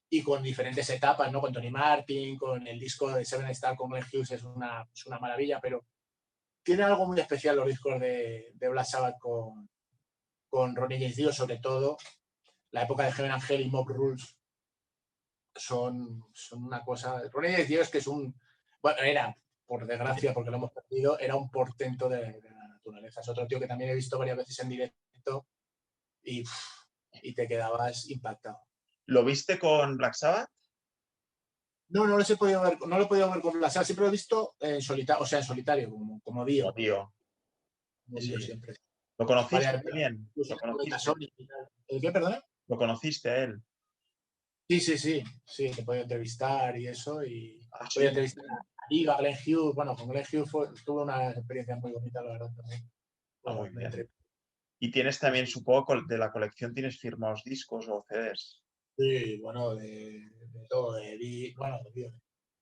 y con diferentes etapas, ¿no? Con Tony Martin, con el disco de Seven Star con Glenn Hughes, es una maravilla, pero tiene algo muy especial los discos de Black Sabbath con Ronnie James Dio, sobre todo la época de Heaven Angel y Mob Rules son una cosa. Ronnie James Dio es que es bueno, era, por desgracia, porque lo hemos perdido, era un portento de la naturaleza. Es otro tío que también he visto varias veces en directo y te quedabas impactado. ¿Lo viste con Black Sabbath? No, no he podido ver, no lo he podido ver con la sala, siempre lo he visto en solitario, o sea, en solitario, como Como Dio. tío. Como Sí, Dio sí. siempre. ¿Lo conociste Varias veces, también? incluso ¿Lo en la ruleta conociste? Sonic y tal. ¿El qué, perdona? ¿Lo conociste a él? Sí, sí, sí, sí, te podía entrevistar y eso, y Ah, podía sí. entrevistar a Diva, a Glenn Hughes, bueno, con Glenn Hughes tuve una experiencia muy bonita, la verdad, también. Ah, muy Me bien. Y tienes también, supongo, de la colección tienes firmados discos o CDs. Sí, bueno, de todo, bueno,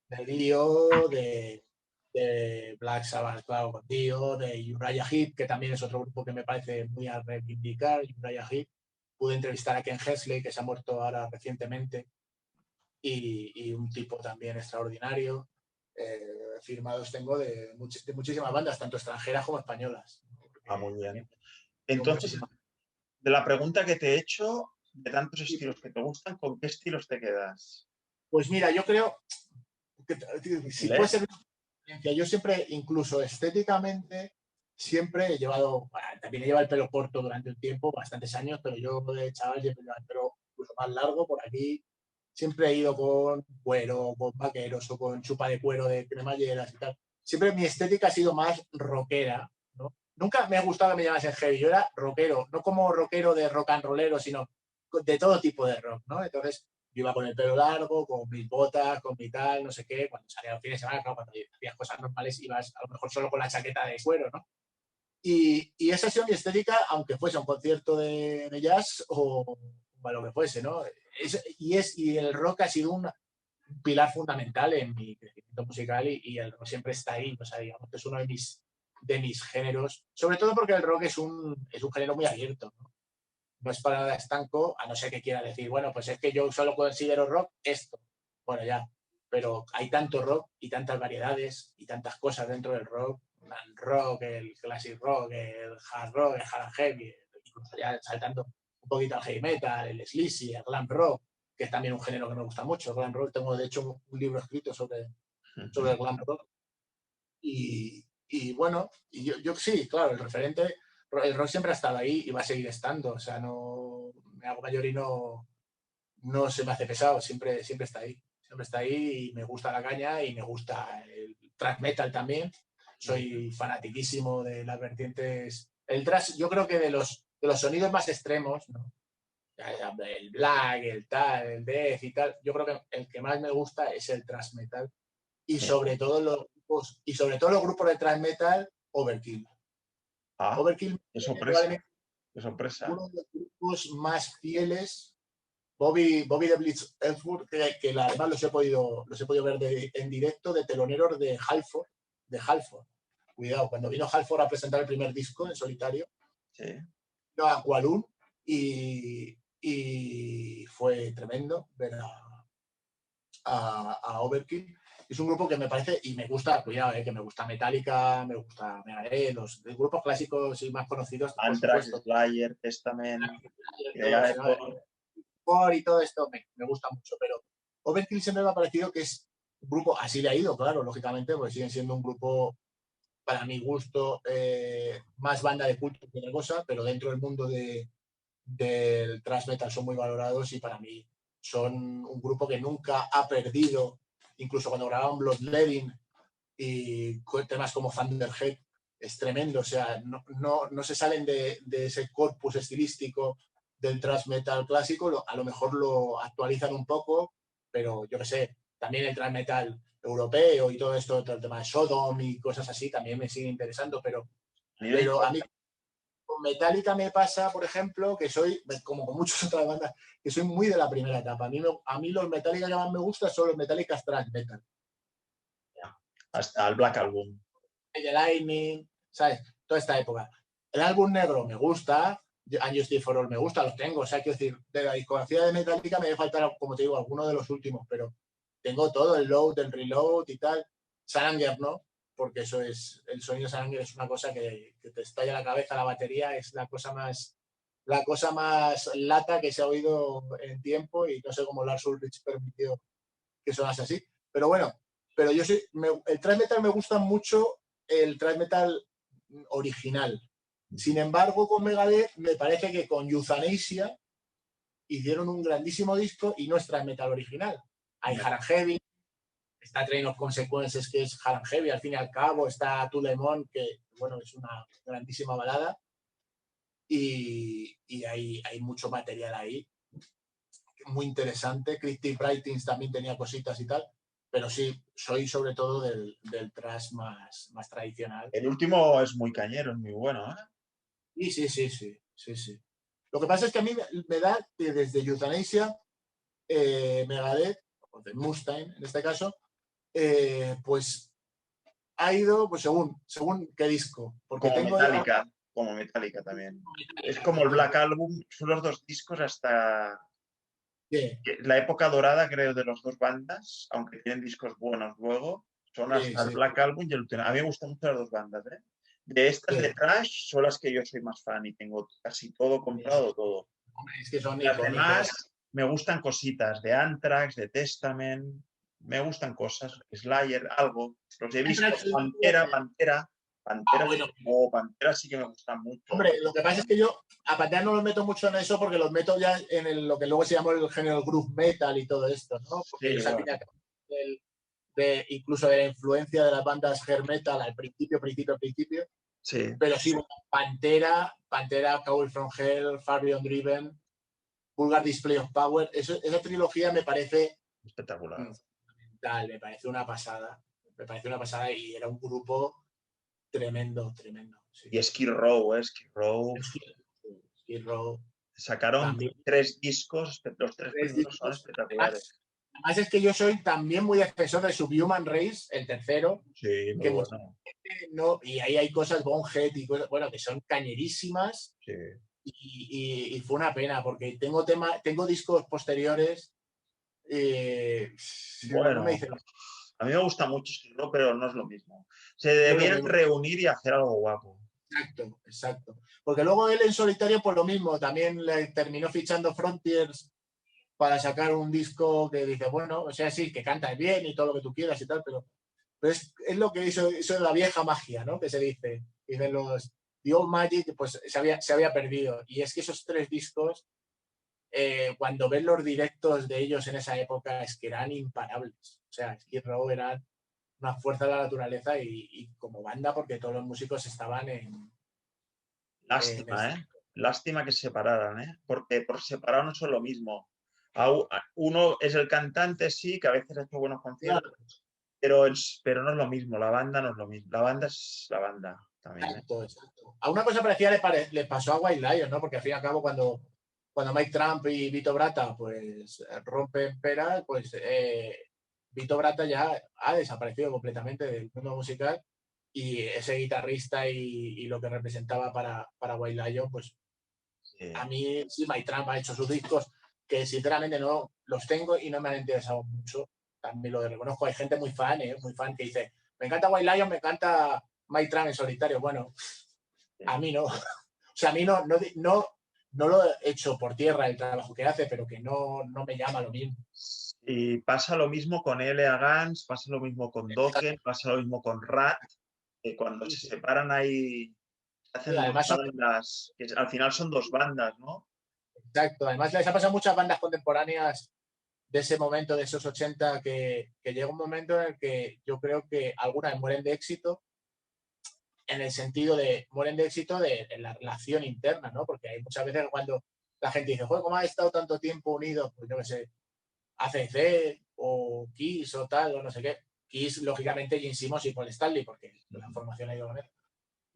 de Dio, de Black Sabbath, claro, con Dio, de Uriah Heep, que también es otro grupo que me parece muy a reivindicar, Uriah Heep. Pude entrevistar a Ken Hensley, que se ha muerto ahora recientemente, y un tipo también extraordinario. Firmados tengo de muchísimas bandas, tanto extranjeras como españolas. Ah, muy También bien. tengo Entonces, muchísimas. de la pregunta que te he hecho, de tantos estilos que te gustan, ¿con qué estilos te quedas? Pues mira, yo creo que si puede ¿Inglés? ser yo siempre, incluso estéticamente, siempre he llevado, bueno, también he llevado el pelo corto durante un tiempo, bastantes años, pero yo de chaval siempre llevaba el pelo incluso más largo por aquí. Siempre he ido con cuero, con vaqueros o con chupa de cuero de cremalleras y tal. Siempre mi estética ha sido más rockera, ¿no? Nunca me ha gustado que me llamasen heavy. Yo era rockero, no como rockero de rock and rollero, sino de todo tipo de rock, ¿no? Entonces, yo iba con el pelo largo, con mis botas, con mi tal, no sé qué. Cuando salía los fines de semana, claro, cuando hacías cosas normales, ibas a lo mejor solo con la chaqueta de cuero, ¿no? Y esa ha sido mi estética, aunque fuese un concierto de jazz o lo que fuese, ¿no? Y el rock ha sido un pilar fundamental en mi crecimiento musical y el rock siempre está ahí, o sea, digamos que es uno de mis géneros, sobre todo porque el rock es un género muy abierto, ¿no? no es para nada estanco, a no ser que quiera decir, bueno, pues es que yo solo considero rock esto. Bueno, ya, pero hay tanto rock y tantas variedades y tantas cosas dentro del rock, el rock, el classic rock, el hard and heavy, incluso ya saltando un poquito al heavy metal, el sleazy, el glam rock, que es también un género que me gusta mucho. El glam rock, tengo de hecho un libro escrito sobre el glam rock. Y bueno, y yo sí, claro, el rock siempre ha estado ahí y va a seguir estando. O sea, no me hago mayor y no se me hace pesado, siempre está ahí. Siempre está ahí y me gusta la caña y me gusta el thrash metal también. Soy fanatiquísimo de las vertientes. El thrash, yo creo que de los sonidos más extremos, ¿no? El black, el tal, el death y tal, yo creo que el que más me gusta es el thrash metal. Y sobre todo los grupos de thrash metal, Overkill. Overkill qué es sorpresa. uno de los grupos más fieles. Bobby de Blitz Ellsworth, que además los he podido ver en directo de teloneros de Halford. Cuidado, cuando vino Halford a presentar el primer disco en solitario, vino a Walloon y fue tremendo ver a Overkill. Es un grupo que me parece, y me gusta, cuidado, que me gusta Metallica, me gusta Megadeth, los grupos clásicos y más conocidos, Anthrax, Slayer, Testament, y todo esto me gusta mucho, pero Overkill siempre me ha parecido que es un grupo, así le ha ido, claro, lógicamente, porque siguen siendo un grupo, para mi gusto, más banda de culto que otra cosa, pero dentro del mundo del thrash metal son muy valorados y para mí son un grupo que nunca ha perdido, incluso cuando grababan Bloodletting y temas como Thunderhead, es tremendo, o sea, no se salen de ese corpus estilístico del thrash metal clásico, a lo mejor lo actualizan un poco, pero yo qué sé, también el thrash metal europeo y todo esto, el tema de Sodom y cosas así, también me sigue interesando, pero a mí con Metallica me pasa, por ejemplo, que soy, como con muchas otras bandas, que soy muy de la primera etapa. A mí los Metallica que más me gustan son los Metallica thrash metal. Hasta el Black Album. The Lightning, ¿sabes? Toda esta época. El álbum negro me gusta, And Justice for All me gusta, los tengo. O sea, quiero decir, de la discografía de Metallica me debe faltar, como te digo, alguno de los últimos, pero tengo todo, el Load, el Reload y tal. Salanger, ¿no? Porque eso es, el sonido de Salanger es una cosa que te estalla la cabeza, la batería es la cosa más lata que se ha oído en tiempo y no sé cómo Lars Ulrich permitió que sonase así. Pero bueno, el thrash metal me gusta mucho, el thrash metal original. Sin embargo, con Megadeth me parece que con Euthanasia hicieron un grandísimo disco y no es thrash metal original. Hay Hard and Heavy, está Train of Consequences, que es Hard and Heavy, al fin y al cabo, está To Lemon, que bueno, es una grandísima balada, y hay mucho material ahí, muy interesante. Christy Writings también tenía cositas y tal, pero sí, soy sobre todo del thrash más tradicional. El último es muy cañero, es muy bueno, ¿eh? Sí. Lo que pasa es que a mí me da que desde Euthanasia, Megadeth, o de Mustaine en este caso, pues ha ido pues según qué disco. Porque como Metallica también. Es como el Black Album, son los dos discos hasta la época dorada, creo, de las dos bandas, aunque tienen discos buenos luego, son hasta el Black Album y el Euthanasia. A mí me gustan mucho las dos bandas, ¿eh? De estas de thrash son las que yo soy más fan y tengo casi todo comprado, todo. Es que son las demás me gustan cositas de Anthrax, de Testament, me gustan cosas, Slayer, algo. Los he visto, Pantera sí que me gustan mucho. Hombre, lo que pasa es que yo a Pantera no los meto mucho en eso porque los meto ya en lo que luego se llamó el género groove metal y todo esto, ¿no? Porque incluso de la influencia de las bandas hair metal al principio. Sí. Pero sí, Pantera, Cowboy from Hell, Far Beyond Driven, Vulgar Display of Power, esa trilogía me parece espectacular. Fundamental, me parece una pasada y era un grupo tremendo. Sí. Y Skid Row, Skid Row. Sacaron también 3 discos, los 3 primeros son espectaculares. Además es que yo soy también muy defensor de Subhuman Race, el tercero. Sí, muy bueno. Y ahí hay cosas Bonehead y cosas, bueno, que son cañerísimas. Sí. y fue una pena, porque tengo discos posteriores. No me Bueno, dice a mí me gusta mucho escribirlo, pero no es lo mismo. Se no lo debieran mismo. reunir y hacer algo guapo. Exacto, exacto. Porque luego él en solitario, pues lo mismo, también le terminó fichando Frontiers para sacar un disco que dice, bueno, o sea, sí, que canta bien y todo lo que tú quieras y tal, pero es lo que hizo eso de la vieja magia, ¿no? Que se dice. Dicen los The Old Magic, pues se había perdido. Y es que esos 3 discos, cuando ves los directos de ellos en esa época, es que eran imparables. O sea, Skid Row eran una fuerza de la naturaleza y como banda, porque todos los músicos estaban en Lástima, el... ¿eh? Lástima que se separaran, ¿eh? Porque por separado no son lo mismo. Uno es el cantante, sí, que a veces hace buenos conciertos, Claro, pero no es lo mismo. La banda no es lo mismo. La banda es la banda también, ¿eh? exacto, exacto. A una cosa parecida le pasó a White Lion, ¿no? Porque al fin y al cabo, cuando Mike Trump y Vito Bratta pues rompen peras, pues Vito Bratta ya ha desaparecido completamente del mundo musical y ese guitarrista y lo que representaba para White Lion, pues a Sí. mí sí, Mike Trump ha hecho sus discos que sinceramente no los tengo y no me han interesado mucho. También lo reconozco. Hay gente muy fan que dice, me encanta White Lion, me encanta Mike Trump en solitario. Bueno, a Sí. mí no. O sea, a mí no lo he hecho por tierra el trabajo que hace, pero que no me llama lo mismo. Y pasa lo mismo con L.A. Guns, pasa lo mismo con Dokken, pasa lo mismo con Rat, que cuando Sí, se sí. separan ahí Sí, hacen dos además, bandas, que al final son dos bandas, ¿no? exacto. Además, les ha pasado a muchas bandas contemporáneas de ese momento, de esos 80, que llega un momento en el que yo creo que algunas mueren de éxito en el sentido de mueren de éxito de la relación interna, ¿no? Porque hay muchas veces cuando la gente dice, joder, ¿cómo ha estado tanto tiempo unidos? Pues yo qué sé, ACC o Kiss o tal, o no sé qué. Kiss, lógicamente, Gene Simmons y Paul Stanley, porque la formación ha ido con él.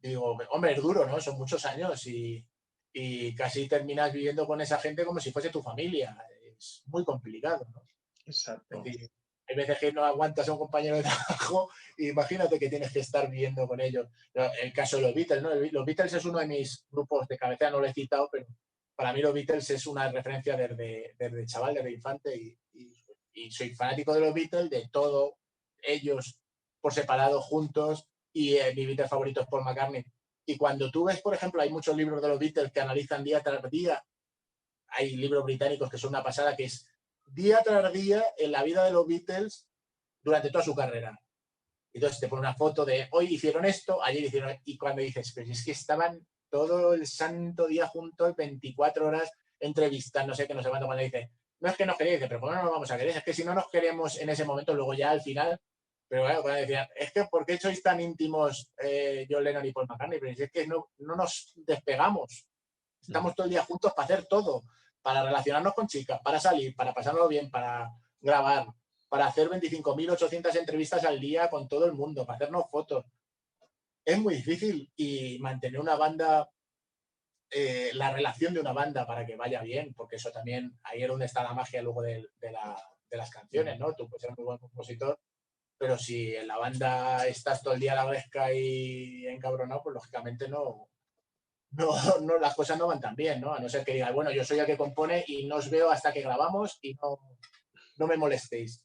Digo, hombre, es duro, ¿no? Son muchos años y casi terminas viviendo con esa gente como si fuese tu familia. Es muy complicado, ¿no? Es Exacto. decir, hay veces que no aguantas a un compañero de trabajo, imagínate que tienes que estar viviendo con ellos. El caso de los Beatles, ¿no? Los Beatles es uno de mis grupos de cabecera, no lo he citado, pero para mí los Beatles es una referencia desde chaval, desde infante, y soy fanático de los Beatles, de todo, ellos por separado, juntos, y mi Beatle favorito es Paul McCartney. Y cuando tú ves, por ejemplo, hay muchos libros de los Beatles que analizan día tras día, hay libros británicos que son una pasada, que es día tras día en la vida de los Beatles durante toda su carrera. Entonces te pone una foto de hoy hicieron esto, ayer hicieron, y cuando dices, pero es que estaban todo el santo día juntos, 24 horas, entrevistas, no sé qué, no sé cuánto, cuando dice, no es que nos queréis, pero ¿cómo no nos vamos a querer? Es que si no nos queremos en ese momento, luego ya al final, pero bueno, cuando decían, es que ¿por qué sois tan íntimos John Lennon y Paul McCartney? Pero es que no nos despegamos, estamos todo el día juntos para hacer todo, para relacionarnos con chicas, para salir, para pasarlo bien, para grabar, para hacer 25.800 entrevistas al día con todo el mundo, para hacernos fotos. Es muy difícil y mantener una banda, la relación de una banda para que vaya bien, porque eso también, ahí es donde está la magia luego de las canciones, ¿no? Tú puedes ser muy buen compositor, pero si en la banda estás todo el día a la gresca y encabronado, pues lógicamente las cosas no van tan bien, ¿no? A no ser que diga, bueno, yo soy el que compone y no os veo hasta que grabamos y no me molestéis.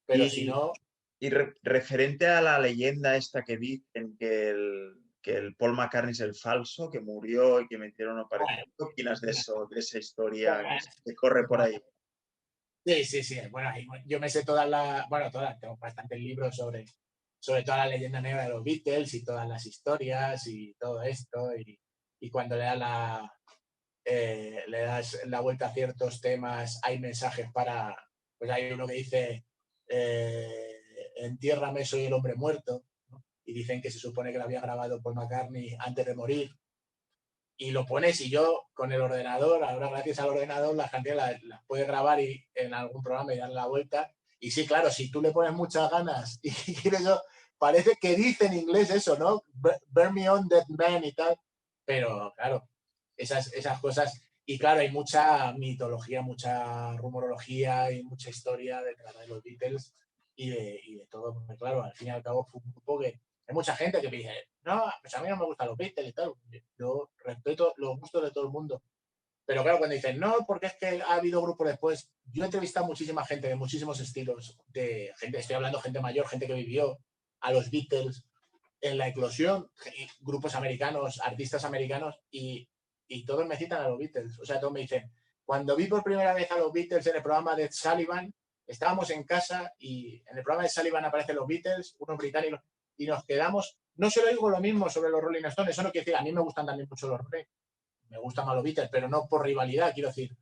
Pero si Y, no, referente a la leyenda esta que dicen que el Paul McCartney es el falso, que murió y que metieron no parece. bueno, ¿Qué opinas de eso, de esa historia bueno, que corre por ahí? sí, sí, sí. Bueno, yo me sé tengo bastantes libros sobre toda la leyenda negra de los Beatles y todas las historias y todo esto. Y cuando le das la vuelta a ciertos temas, hay mensajes pues hay uno que dice, entiérrame, soy el hombre muerto, ¿no? Y dicen que se supone que lo había grabado Paul McCartney antes de morir. Y lo pones y yo con el ordenador, ahora gracias al ordenador, las canciones las puedes grabar en algún programa y darle la vuelta. Y sí, claro, si tú le pones muchas ganas y quieres eso, parece que dice en inglés eso, ¿no? Burn me on, dead man y tal. Pero claro, esas cosas. Y claro, hay mucha mitología, mucha rumorología y mucha historia detrás de los Beatles y de todo. Porque claro, al fin y al cabo fue un grupo que hay mucha gente que me dice, no, pues a mí no me gustan los Beatles y tal. Yo respeto respeto los gustos de todo el mundo. Pero claro, cuando dicen, no, porque es que ha habido grupos después, yo he entrevistado a muchísima gente de muchísimos estilos, de gente, estoy hablando de gente mayor, gente que vivió a los Beatles en la eclosión, grupos americanos, artistas americanos, y todos me citan a los Beatles. O sea, todos me dicen, cuando vi por primera vez a los Beatles en el programa de Ed Sullivan, estábamos en casa y en el programa de Ed Sullivan aparecen los Beatles, unos británicos, y nos quedamos. No solo digo lo mismo sobre los Rolling Stones, eso no quiere decir, a mí me gustan también mucho los Rolling, me gustan más los Beatles, pero no por rivalidad, quiero decir,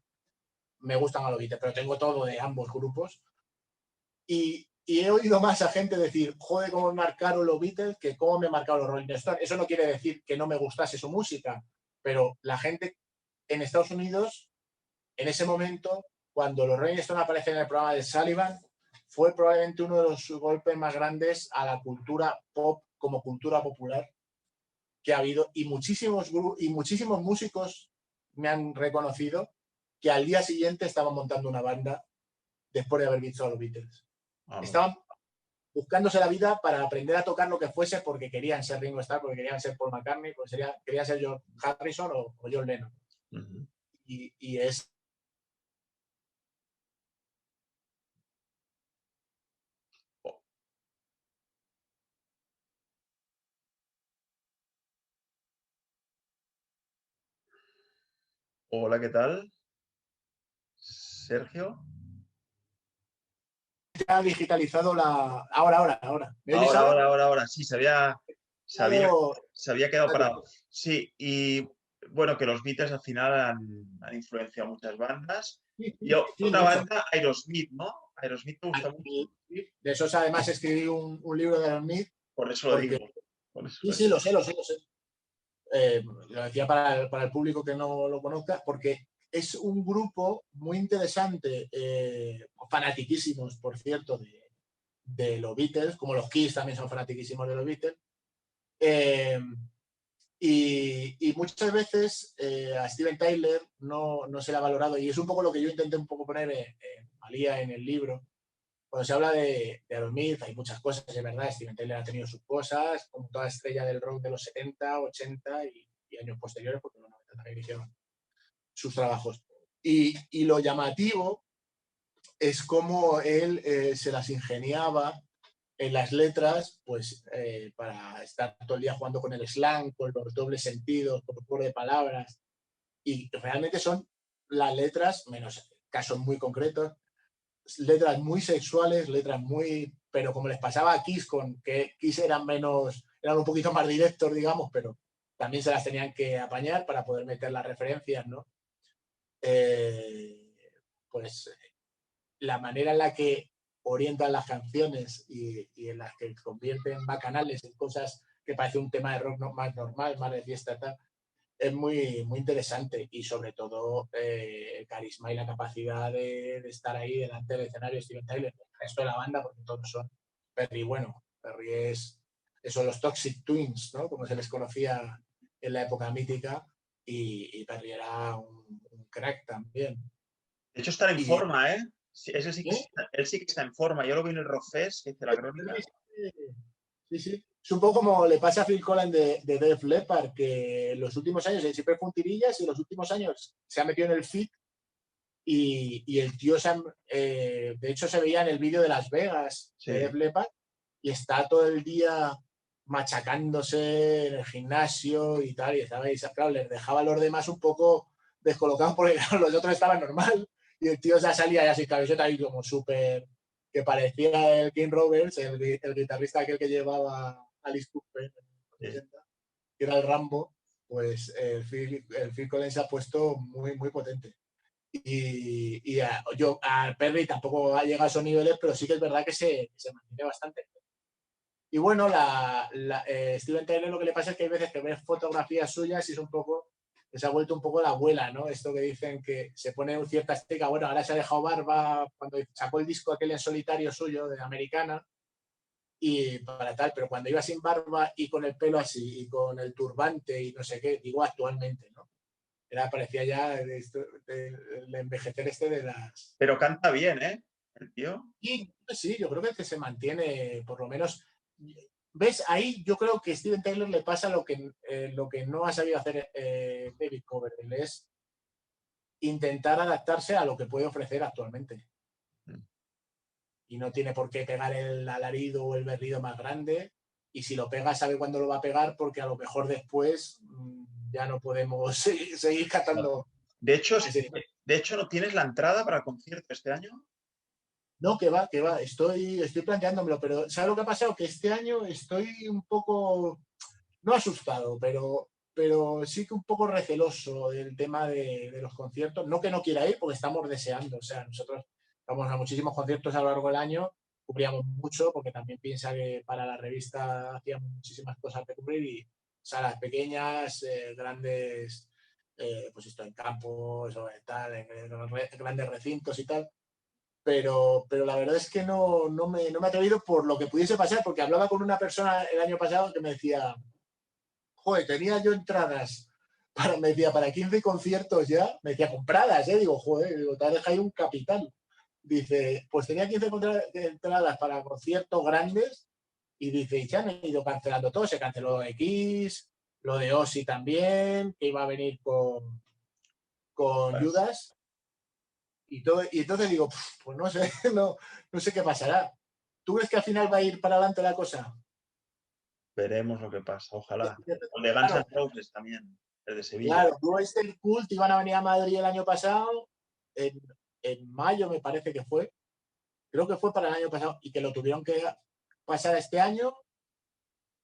me gustan a los Beatles, pero tengo todo de ambos grupos. Y he oído más a gente decir, joder, cómo me marcaron los Beatles que cómo me marcaron los Rolling Stones. Eso no quiere decir que no me gustase su música, pero la gente en Estados Unidos, en ese momento, cuando los Rolling Stones aparecen en el programa de Sullivan, fue probablemente uno de los golpes más grandes a la cultura pop como cultura popular que ha habido, y muchísimos músicos me han reconocido que al día siguiente estaban montando una banda después de haber visto a los Beatles. Estaban buscándose la vida para aprender a tocar lo que fuese porque querían ser Ringo Starr, porque querían ser Paul McCartney, porque querían ser George Harrison o John Lennon. Y es... Hola, ¿qué tal? Sergio. Ha digitalizado la... Ahora. ¿Me oyes Ahora. Sí, se había quedado parado. Sí, y bueno, que los Beatles al final han influenciado muchas bandas. Y otra banda, Aerosmith, ¿no? Aerosmith me gusta mucho. De esos además escribí un libro de Aerosmith. Por eso lo digo. Sí, lo sé. Lo decía para el público que no lo conozca, porque es un grupo muy interesante, fanatiquísimos, por cierto, de los Beatles, como los Kiss también son fanatiquísimos de los Beatles. Y muchas veces a Steven Tyler no se le ha valorado, y es un poco lo que yo intenté un poco poner valía en el libro. Cuando se habla de Aerosmith hay muchas cosas, es verdad, Steven Tyler ha tenido sus cosas, como toda estrella del rock de los 70, 80 y años posteriores, porque los 90 también hicieron sus trabajos. Y lo llamativo es cómo él se las ingeniaba en las letras, pues para estar todo el día jugando con el slang, con los dobles sentidos, con el juego de palabras. Y realmente son las letras, menos casos muy concretos, letras muy sexuales, letras muy... Pero como les pasaba a Kiss, que Kiss eran un poquito más directos, digamos, pero también se las tenían que apañar para poder meter las referencias, ¿no? Pues la manera en la que orientan las canciones y en las que convierten bacanales en cosas que parece un tema de rock más normal, más de fiesta, tal, es muy, muy interesante. Y sobre todo el carisma y la capacidad de estar ahí delante del escenario de Steven Tyler, el resto de la banda, porque todos son Perry. Bueno, Perry son los Toxic Twins, ¿no? Como se les conocía en la época mítica, y Perry era un crack también. De hecho, está en forma, ¿eh? Sí, él sí que está en forma. Yo lo vi en el Rockfest, que hice la crónica. Sí. Es un poco como le pasa a Phil Collins de Def Leppard, que en los últimos años siempre fue un tirillas y en los últimos años se ha metido en el fit y el tío de hecho se veía en el vídeo de Las Vegas de Def Leppard y está todo el día machacándose en el gimnasio y tal, y estaba ahí, claro, les dejaba a los demás un poco descolocados porque claro, los otros estaban normal y el tío ya salía ya sin camiseta y como súper, que parecía el King Roberts, el guitarrista aquel que llevaba Alice Cooper en el 80, que era el Rambo. Pues el Phil Collins se ha puesto muy, muy potente. Y a Perry tampoco ha llegado a esos niveles, pero sí que es verdad que se mantiene bastante. Y bueno, Steven Tyler lo que le pasa es que hay veces que ves fotografías suyas y se ha vuelto un poco la abuela, ¿no? Esto que dicen que se pone cierta estética. Bueno, ahora se ha dejado barba cuando sacó el disco aquel en solitario suyo de Americana y para tal, pero cuando iba sin barba y con el pelo así y con el turbante y no sé qué, digo actualmente, ¿no? Parecía ya el envejecer de las... Pero canta bien, ¿eh? El tío. Y sí, yo creo que se mantiene, por lo menos... ¿Ves? Ahí yo creo que a Steven Tyler le pasa lo que no ha sabido hacer David Coverdale, es intentar adaptarse a lo que puede ofrecer actualmente. Y no tiene por qué pegar el alarido o el berrido más grande, y si lo pega sabe cuándo lo va a pegar, porque a lo mejor después ya no podemos seguir cantando. De hecho, ¿no tienes la entrada para el concierto este año? No, que va. Estoy planteándomelo, pero ¿sabes lo que ha pasado? Que este año estoy un poco, no asustado, pero sí que un poco receloso del tema de los conciertos. No que no quiera ir, porque estamos deseando. O sea, nosotros vamos a muchísimos conciertos a lo largo del año, cubríamos mucho, porque también piensa que para la revista hacíamos muchísimas cosas de cubrir, y salas pequeñas, grandes, pues esto en campos o en tal, en grandes recintos y tal. Pero la verdad es que no me he atrevido por lo que pudiese pasar, porque hablaba con una persona el año pasado que me decía, joder, tenía yo entradas para 15 conciertos ya, me decía compradas, digo, joder, digo, te has dejado ahí un capital. Dice, pues tenía 15 entradas para conciertos grandes, y dice, y se han ido cancelando todo, se canceló X, lo de Ozzy también, que iba a venir con Judas. Y entonces digo, pues no sé, no sé qué pasará. ¿Tú crees que al final va a ir para adelante la cosa? Veremos lo que pasa, ojalá. El de Guns N' Claro, Roses también, el de Sevilla. claro, Blue Oyster Cult iban a venir a Madrid el año pasado, en, en mayo me parece que fue, creo que fue para el año pasado, y que lo tuvieron que pasar este año,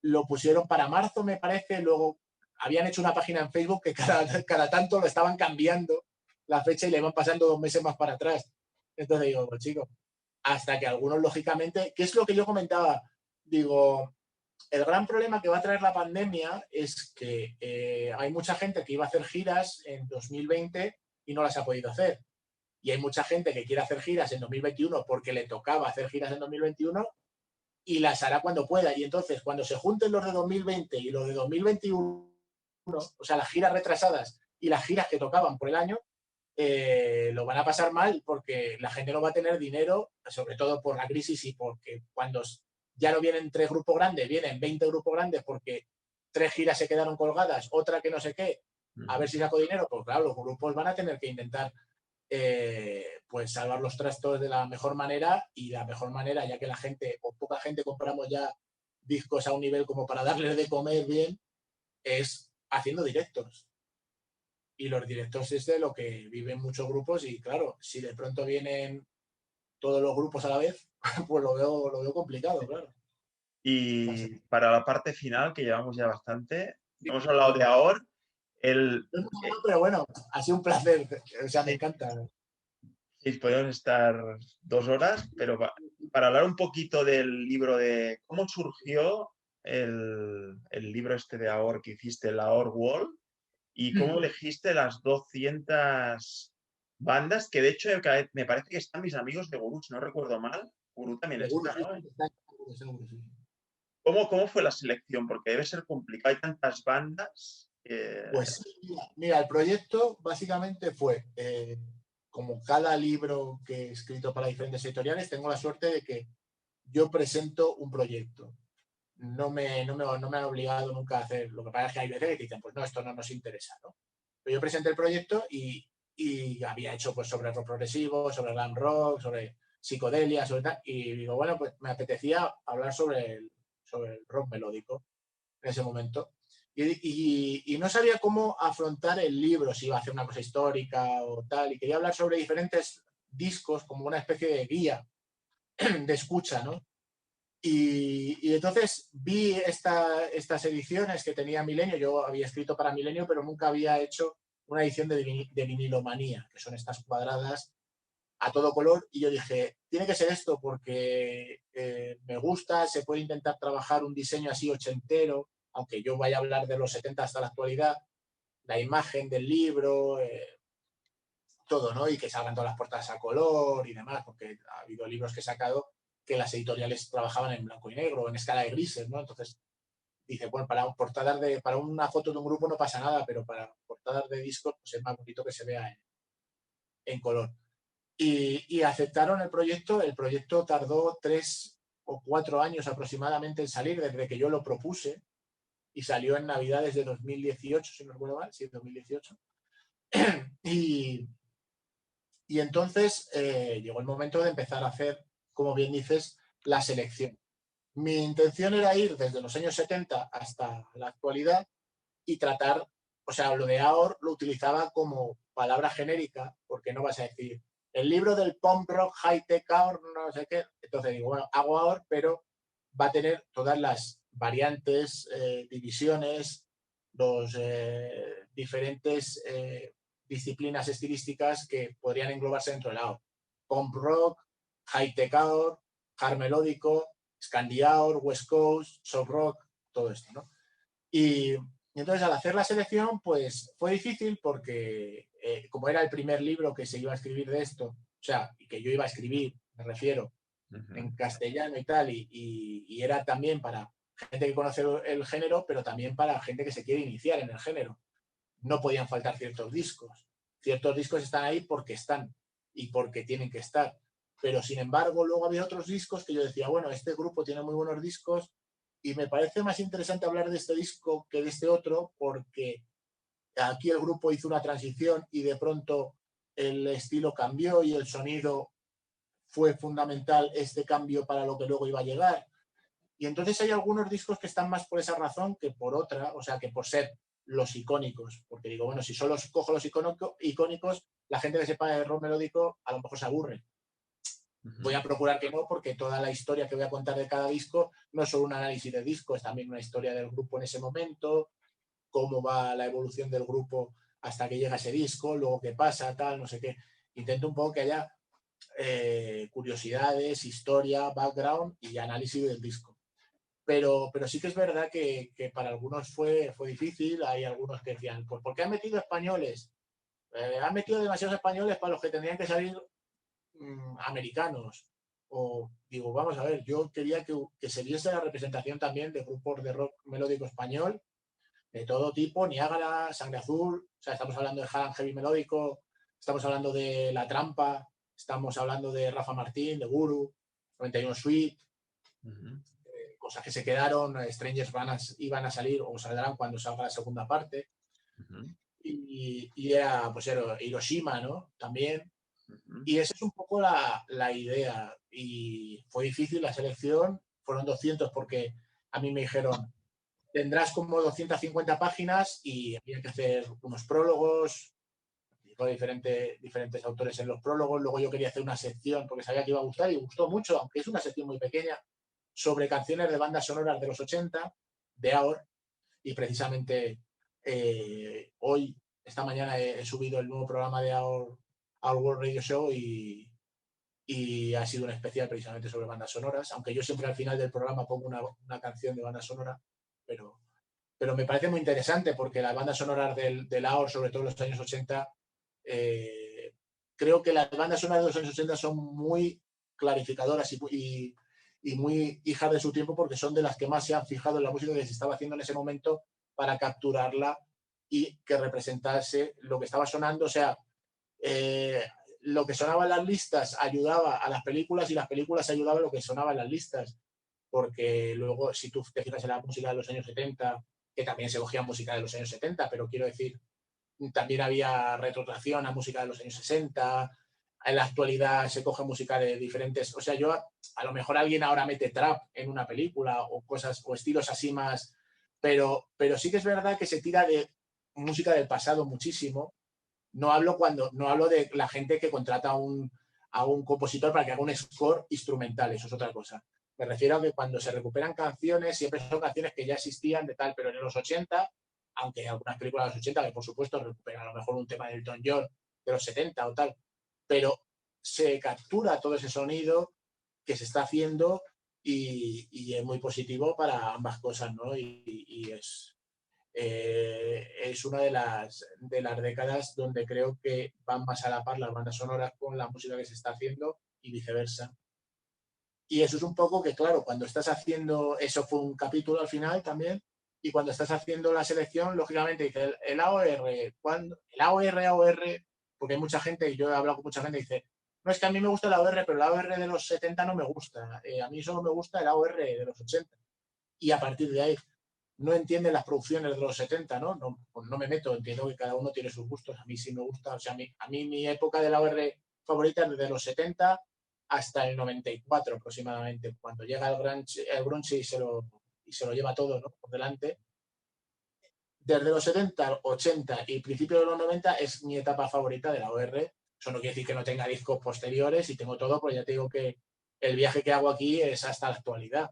lo pusieron para marzo, me parece, luego habían hecho una página en Facebook que cada tanto lo estaban cambiando la fecha y le iban pasando 2 meses más para atrás. Entonces digo, pues chicos, hasta que algunos, lógicamente, ¿qué es lo que yo comentaba? Digo, el gran problema que va a traer la pandemia es que hay mucha gente que iba a hacer giras en 2020 y no las ha podido hacer. Y hay mucha gente que quiere hacer giras en 2021 porque le tocaba hacer giras en 2021 y las hará cuando pueda. Y entonces, cuando se junten los de 2020 y los de 2021, o sea, las giras retrasadas y las giras que tocaban por el año, lo van a pasar mal, porque la gente no va a tener dinero, sobre todo por la crisis, y porque cuando ya no vienen 3 grupos grandes, vienen 20 grupos grandes porque 3 giras se quedaron colgadas, otra que no sé qué, a ver si saco dinero, pues claro, los grupos van a tener que intentar pues salvar los trastos de la mejor manera, y la mejor manera, ya que la gente o poca gente compramos ya discos a un nivel como para darles de comer bien, es haciendo directos. Y los directos es de lo que viven muchos grupos, y claro, si de pronto vienen todos los grupos a la vez, pues lo veo complicado, claro. Y para la parte final, que llevamos ya bastante, Sí, hemos hablado de ahora. pero bueno, ha sido un placer, o sea, me Sí, encanta. sí, podemos estar 2 horas, pero para hablar un poquito del libro de cómo surgió el libro este de Ahor que hiciste, la Ahor Wall, y cómo elegiste las 200 bandas, que de hecho me parece que están mis amigos de Gurú, si no recuerdo mal. Gurú también Seguro, está, ¿no? seguro, sí. ¿Cómo fue la selección? Porque debe ser complicado, hay tantas bandas que... Pues mira, el proyecto básicamente fue, como cada libro que he escrito para diferentes editoriales, tengo la suerte de que yo presento un proyecto. No me han obligado nunca a hacer. Lo que pasa es que hay veces que dicen, pues no, esto no nos interesa, ¿no? Pero yo presenté el proyecto y había hecho pues sobre rock progresivo, sobre glam rock, sobre psicodelia, sobre tal, y digo, bueno, pues me apetecía hablar sobre el rock melódico en ese momento. Y no sabía cómo afrontar el libro, si iba a hacer una cosa histórica o tal, y quería hablar sobre diferentes discos como una especie de guía de escucha, ¿no? Y entonces vi estas ediciones que tenía Milenio. Yo había escrito para Milenio, pero nunca había hecho una edición de vinilomanía, que son estas cuadradas a todo color. Y yo dije, tiene que ser esto, porque me gusta, se puede intentar trabajar un diseño así ochentero, aunque yo vaya a hablar de los 70 hasta la actualidad, la imagen del libro, todo, ¿no? Y que salgan todas las portadas a color y demás, porque ha habido libros que he sacado que las editoriales trabajaban en blanco y negro, en escala de grises, ¿no? Entonces, dice, bueno, para una foto de un grupo no pasa nada, pero para portadas de discos pues es más bonito que se vea en color. Y aceptaron el proyecto tardó 3 o 4 años aproximadamente en salir, desde que yo lo propuse, y salió en Navidades de 2018, si no recuerdo mal, sí, 2018. Y entonces llegó el momento de empezar a hacer, como bien dices, la selección. Mi intención era ir desde los años 70 hasta la actualidad y tratar, o sea, lo de AOR lo utilizaba como palabra genérica, porque no vas a decir el libro del punk rock high-tech AOR, no sé qué. Entonces digo, bueno, hago AOR, pero va a tener todas las variantes, divisiones, los diferentes disciplinas estilísticas que podrían englobarse dentro del AOR. Punk rock, high-tech AOR, hard melódico, Scandi AOR, West Coast, soft rock, todo esto, ¿no? Y entonces al hacer la selección, pues fue difícil porque como era el primer libro que se iba a escribir de esto, o sea, y que yo iba a escribir, me refiero, en castellano y tal, y era también para gente que conoce el género, pero también para gente que se quiere iniciar en el género. No podían faltar ciertos discos. Ciertos discos están ahí porque están y porque tienen que estar. Pero sin embargo, luego había otros discos que yo decía, bueno, este grupo tiene muy buenos discos y me parece más interesante hablar de este disco que de este otro porque aquí el grupo hizo una transición y de pronto el estilo cambió y el sonido fue fundamental este cambio para lo que luego iba a llegar. Y entonces hay algunos discos que están más por esa razón que por otra, o sea, que por ser los icónicos. Porque digo, bueno, si solo cojo los icónicos, la gente que sepa de rock melódico a lo mejor se aburre. Voy a procurar que no, porque toda la historia que voy a contar de cada disco no es solo un análisis de disco, es también una historia del grupo en ese momento, cómo va la evolución del grupo hasta que llega ese disco, luego qué pasa, tal, no sé qué. Intento un poco que haya curiosidades, historia, background y análisis del disco. Pero sí que es verdad que para algunos fue difícil. Hay algunos que decían, pues ¿por qué han metido españoles? Han metido demasiados españoles para los que tendrían que salir americanos. O digo, vamos a ver, yo quería que se viese la representación también de grupos de rock melódico español, de todo tipo, Niágara, Sangre Azul, o sea, estamos hablando de hard heavy melódico, estamos hablando de La Trampa, estamos hablando de Rafa Martín, de Guru, 91 Suite, cosas que se quedaron, Strangers iban a salir o saldrán cuando salga la segunda parte. Y era, pues era Hiroshima, ¿no? También. Y esa es un poco la idea. Y fue difícil la selección, fueron 200 porque a mí me dijeron, tendrás como 250 páginas y había que hacer unos prólogos, con diferentes autores en los prólogos. Luego yo quería hacer una sección porque sabía que iba a gustar y gustó mucho, aunque es una sección muy pequeña, sobre canciones de bandas sonoras de los 80, de AOR, y precisamente hoy, esta mañana, he subido el nuevo programa de AOR World Radio Show y ha sido un especial precisamente sobre bandas sonoras, aunque yo siempre al final del programa pongo una canción de banda sonora, pero me parece muy interesante porque las bandas sonoras del AOR, sobre todo en los años 80, creo que las bandas sonoras de los años 80 son muy clarificadoras y muy hijas de su tiempo porque son de las que más se han fijado en la música que se estaba haciendo en ese momento para capturarla y que representase lo que estaba sonando. O sea, lo que sonaba en las listas ayudaba a las películas y las películas ayudaban a lo que sonaba en las listas. Porque luego, si tú te fijas en la música de los años 70, que también se cogía música de los años 70, pero quiero decir, también había retrotracción a música de los años 60. En la actualidad se coge música de diferentes. O sea, yo a lo mejor alguien ahora mete trap en una película o cosas o estilos así más, pero sí que es verdad que se tira de música del pasado muchísimo. No hablo de la gente que contrata a un compositor para que haga un score instrumental, eso es otra cosa. Me refiero a que cuando se recuperan canciones, siempre son canciones que ya existían de tal, pero en los 80, aunque hay algunas películas de los 80 que por supuesto recuperan a lo mejor un tema de Elton John de los 70 o tal, pero se captura todo ese sonido que se está haciendo y es muy positivo para ambas cosas, ¿no? Y es una de las décadas donde creo que van más a la par las bandas sonoras con la música que se está haciendo y viceversa. Y eso es un poco que, claro, cuando estás haciendo, eso fue un capítulo al final también, y cuando estás haciendo la selección, lógicamente dice el AOR, ¿cuándo? El AOR, porque hay mucha gente, y yo he hablado con mucha gente, dice, no, es que a mí me gusta el AOR, pero el AOR de los 70 no me gusta, a mí solo me gusta el AOR de los 80. Y a partir de ahí, no entienden las producciones de los 70, ¿no? Pues no me meto, entiendo que cada uno tiene sus gustos. A mí sí me gusta, o sea, a mí mi época de la OR favorita es desde los 70 hasta el 94 aproximadamente, cuando llega el grunge y se lo lleva todo, ¿no? Por delante. Desde los 70, 80 y principios de los 90 es mi etapa favorita de la OR. Eso no quiere decir que no tenga discos posteriores y tengo todo, pues ya te digo que el viaje que hago aquí es hasta la actualidad.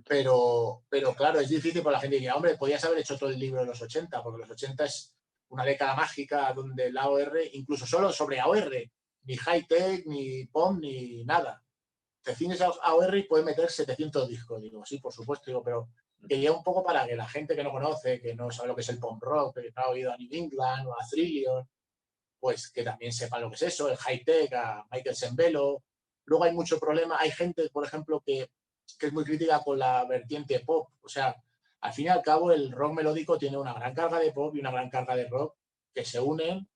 Pero claro, es difícil por la gente diría, hombre, podías haber hecho todo el libro de los 80, porque los 80 es una década mágica donde la AOR, incluso solo sobre AOR, ni high-tech, ni pop, ni nada. Te cines a AOR y puedes meter 700 discos. Digo, sí, por supuesto, digo, pero quería un poco para que la gente que no conoce, que no sabe lo que es el pop rock, que no ha oído a New England o a Thriller, pues que también sepa lo que es eso, el high-tech, a Michael Sembello. Luego hay mucho problema, hay gente, por ejemplo, que es muy crítica con la vertiente pop. O sea, al fin y al cabo, el rock melódico tiene una gran carga de pop y una gran carga de rock que se unen.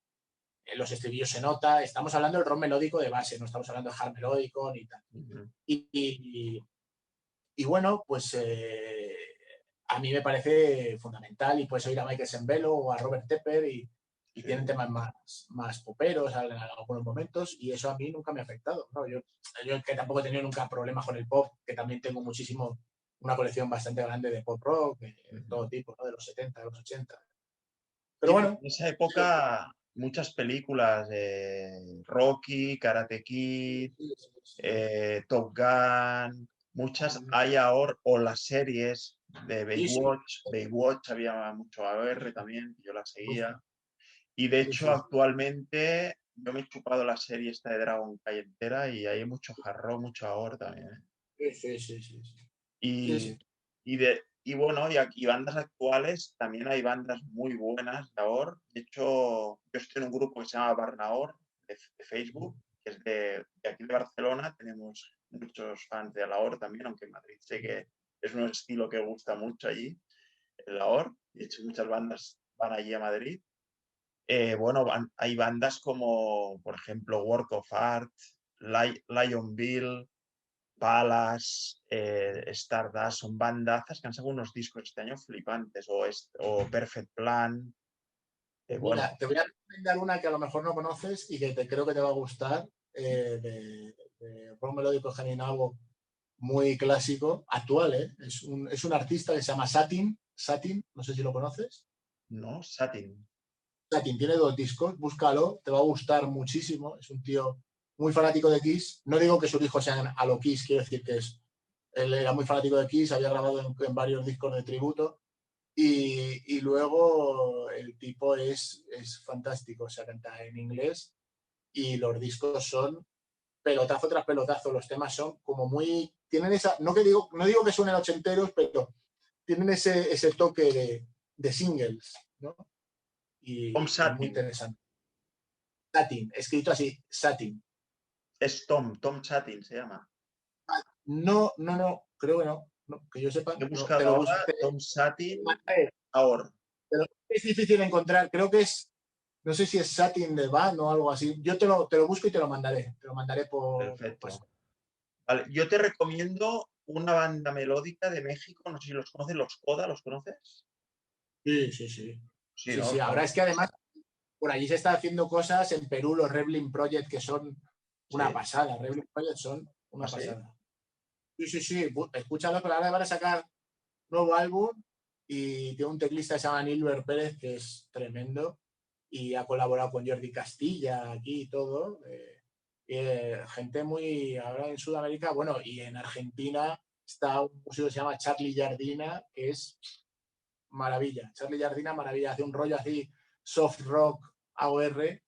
En los estribillos se nota. Estamos hablando del rock melódico de base, no estamos hablando de hard melódico ni tal. Y bueno, pues a mí me parece fundamental y puedes oír a Michael Sembello o a Robert Tepper y tienen temas más poperos en algunos momentos y eso a mí nunca me ha afectado, ¿no? Yo que tampoco he tenido nunca problemas con el pop, que también tengo muchísimo, una colección bastante grande de pop rock, de todo tipo, ¿no? De los 70, de los 80. Pero Sí, bueno. en esa época muchas películas, Rocky, Karate Kid, Top Gun, muchas hay ahora, o las series de Baywatch había mucho AR también, yo la seguía. Y de hecho, actualmente yo me he chupado la serie esta de Dragon Ball entera y hay mucho jarro, mucho ahora también. Sí. Y, y bueno, y bandas actuales, también hay bandas muy buenas de ahora. De hecho, yo estoy en un grupo que se llama Barnahor, de Facebook, que es de aquí de Barcelona. Tenemos muchos fans de Lahore también, aunque en Madrid sé que es un estilo que gusta mucho allí, el Lahore. De hecho, muchas bandas van allí a Madrid. Bueno, hay bandas como, por ejemplo, Work of Art, Lionville, Palace, Stardust, son bandazas que han sacado unos discos este año flipantes, o Perfect Plan. Bueno, Mira, te voy a recomendar una que a lo mejor no conoces y que creo que te va a gustar, de rock melódico geninavo muy clásico, actual, ¿eh? Es un artista que se llama Satin, no sé si lo conoces. no, Satin. Satin tiene 2 discos, búscalo, te va a gustar muchísimo. Es un tío muy fanático de Kiss. No digo que sus hijos sean a lo Kiss, quiero decir que él era muy fanático de Kiss, había grabado en varios discos de tributo. Y luego el tipo es fantástico, o sea, canta en inglés y los discos son pelotazo tras pelotazo. Los temas son como muy. Tienen esa. No digo que suenen ochenteros, pero tienen ese toque de singles, ¿no? Tom Y muy Satin. interesante. Satin, escrito así, Satin. Es Tom Satin se llama. No, creo que no. Que yo sepa, He no, te buscado lo ahora busqué. Tom Satin ahora. Pero es difícil de encontrar. Creo que no sé si es Satin de Van o algo así. Yo te lo busco y te lo mandaré. Te lo mandaré por Perfecto. paso. Vale, yo te recomiendo una banda melódica de México, no sé si los conoces, los Coda, ¿los conoces? Sí, ¿no? Sí. Ahora es que además por allí se está haciendo cosas en Perú, los Rebling Project, que son una Sí. pasada. Rebling Project son una ¿Ah, sí? pasada. Sí. Escúchalo, pero ahora van a sacar nuevo álbum y tiene un teclista que se llama Nilber Pérez, que es tremendo, y ha colaborado con Jordi Castilla aquí y todo. Gente muy. Ahora en Sudamérica, bueno, y en Argentina está un músico que se llama Charlie Jardina, que es maravilla. Charlie Jardina, maravilla. Hace un rollo así, soft rock, AOR,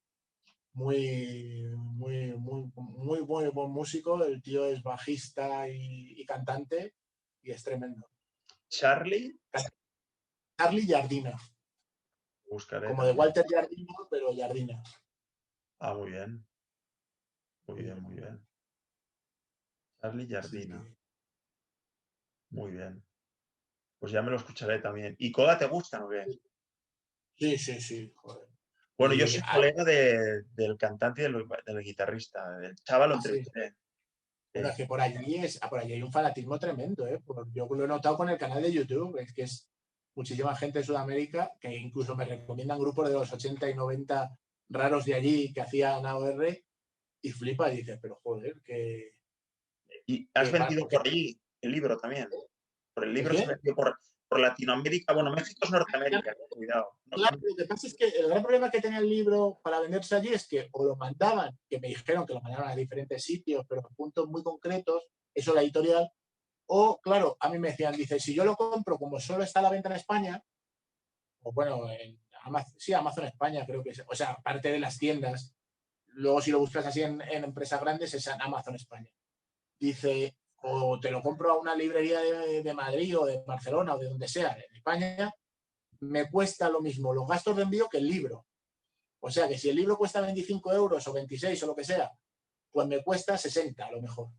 muy buen músico. El tío es bajista y cantante y es tremendo. Charlie, Charlie Jardina, buscaré como de también. Walter Jardina, pero Jardina. Ah, muy bien. Muy bien, muy bien. Charlie Así Jardina. que, Muy bien. Pues ya me lo escucharé también. ¿Y Coda te gustan o qué? sí, joder. Bueno, yo Y soy colega del cantante y del guitarrista. El chaval lo así, entrevisté. Bueno, es que por allí hay un fanatismo tremendo, ¿eh? Yo lo he notado con el canal de YouTube, es que es muchísima gente de Sudamérica que incluso me recomiendan grupos de los 80 y 90 raros de allí que hacían AOR y flipa y dices, pero joder, ¿Y has vendido por allí el libro también? Por el ¿el libro se qué? vendió por Latinoamérica. Bueno, México es Norteamérica, cuidado. Claro, lo que pasa es que el gran problema que tenía el libro para venderse allí es que o lo mandaban, que me dijeron que lo mandaban a diferentes sitios, pero en puntos muy concretos, eso la editorial, o claro, a mí me decían, dice, si yo lo compro como solo está a la venta en España, o bueno, en Amazon, sí, Amazon España creo que es, o sea, aparte de las tiendas, luego si lo buscas así en empresas grandes es en Amazon España. Dice, o te lo compro a una librería de Madrid o de Barcelona o de donde sea, en España, me cuesta lo mismo los gastos de envío que el libro. O sea que si el libro cuesta 25 euros o 26 o lo que sea, pues me cuesta 60 a lo mejor.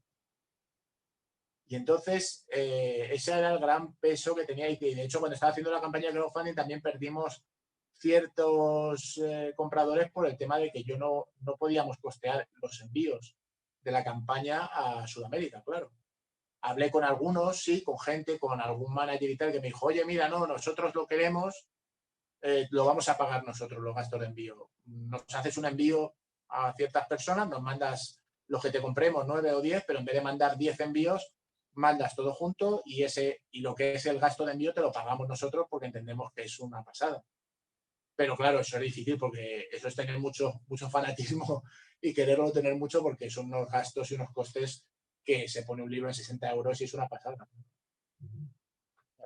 Y entonces ese era el gran peso que tenía. Y de hecho, cuando estaba haciendo la campaña de crowdfunding también perdimos ciertos compradores por el tema de que no podíamos costear los envíos de la campaña a Sudamérica, claro. Hablé con algunos, sí, con gente, con algún manager y tal, que me dijo, oye, mira, no, nosotros lo queremos, lo vamos a pagar nosotros los gastos de envío. Nos haces un envío a ciertas personas, nos mandas los que te compremos, 9 o 10, pero en vez de mandar 10 envíos, mandas todo junto y lo que es el gasto de envío te lo pagamos nosotros porque entendemos que es una pasada. Pero claro, eso es difícil porque eso es tener mucho fanatismo y quererlo tener mucho porque son unos gastos y unos costes que se pone un libro en 60 euros y es una pasada.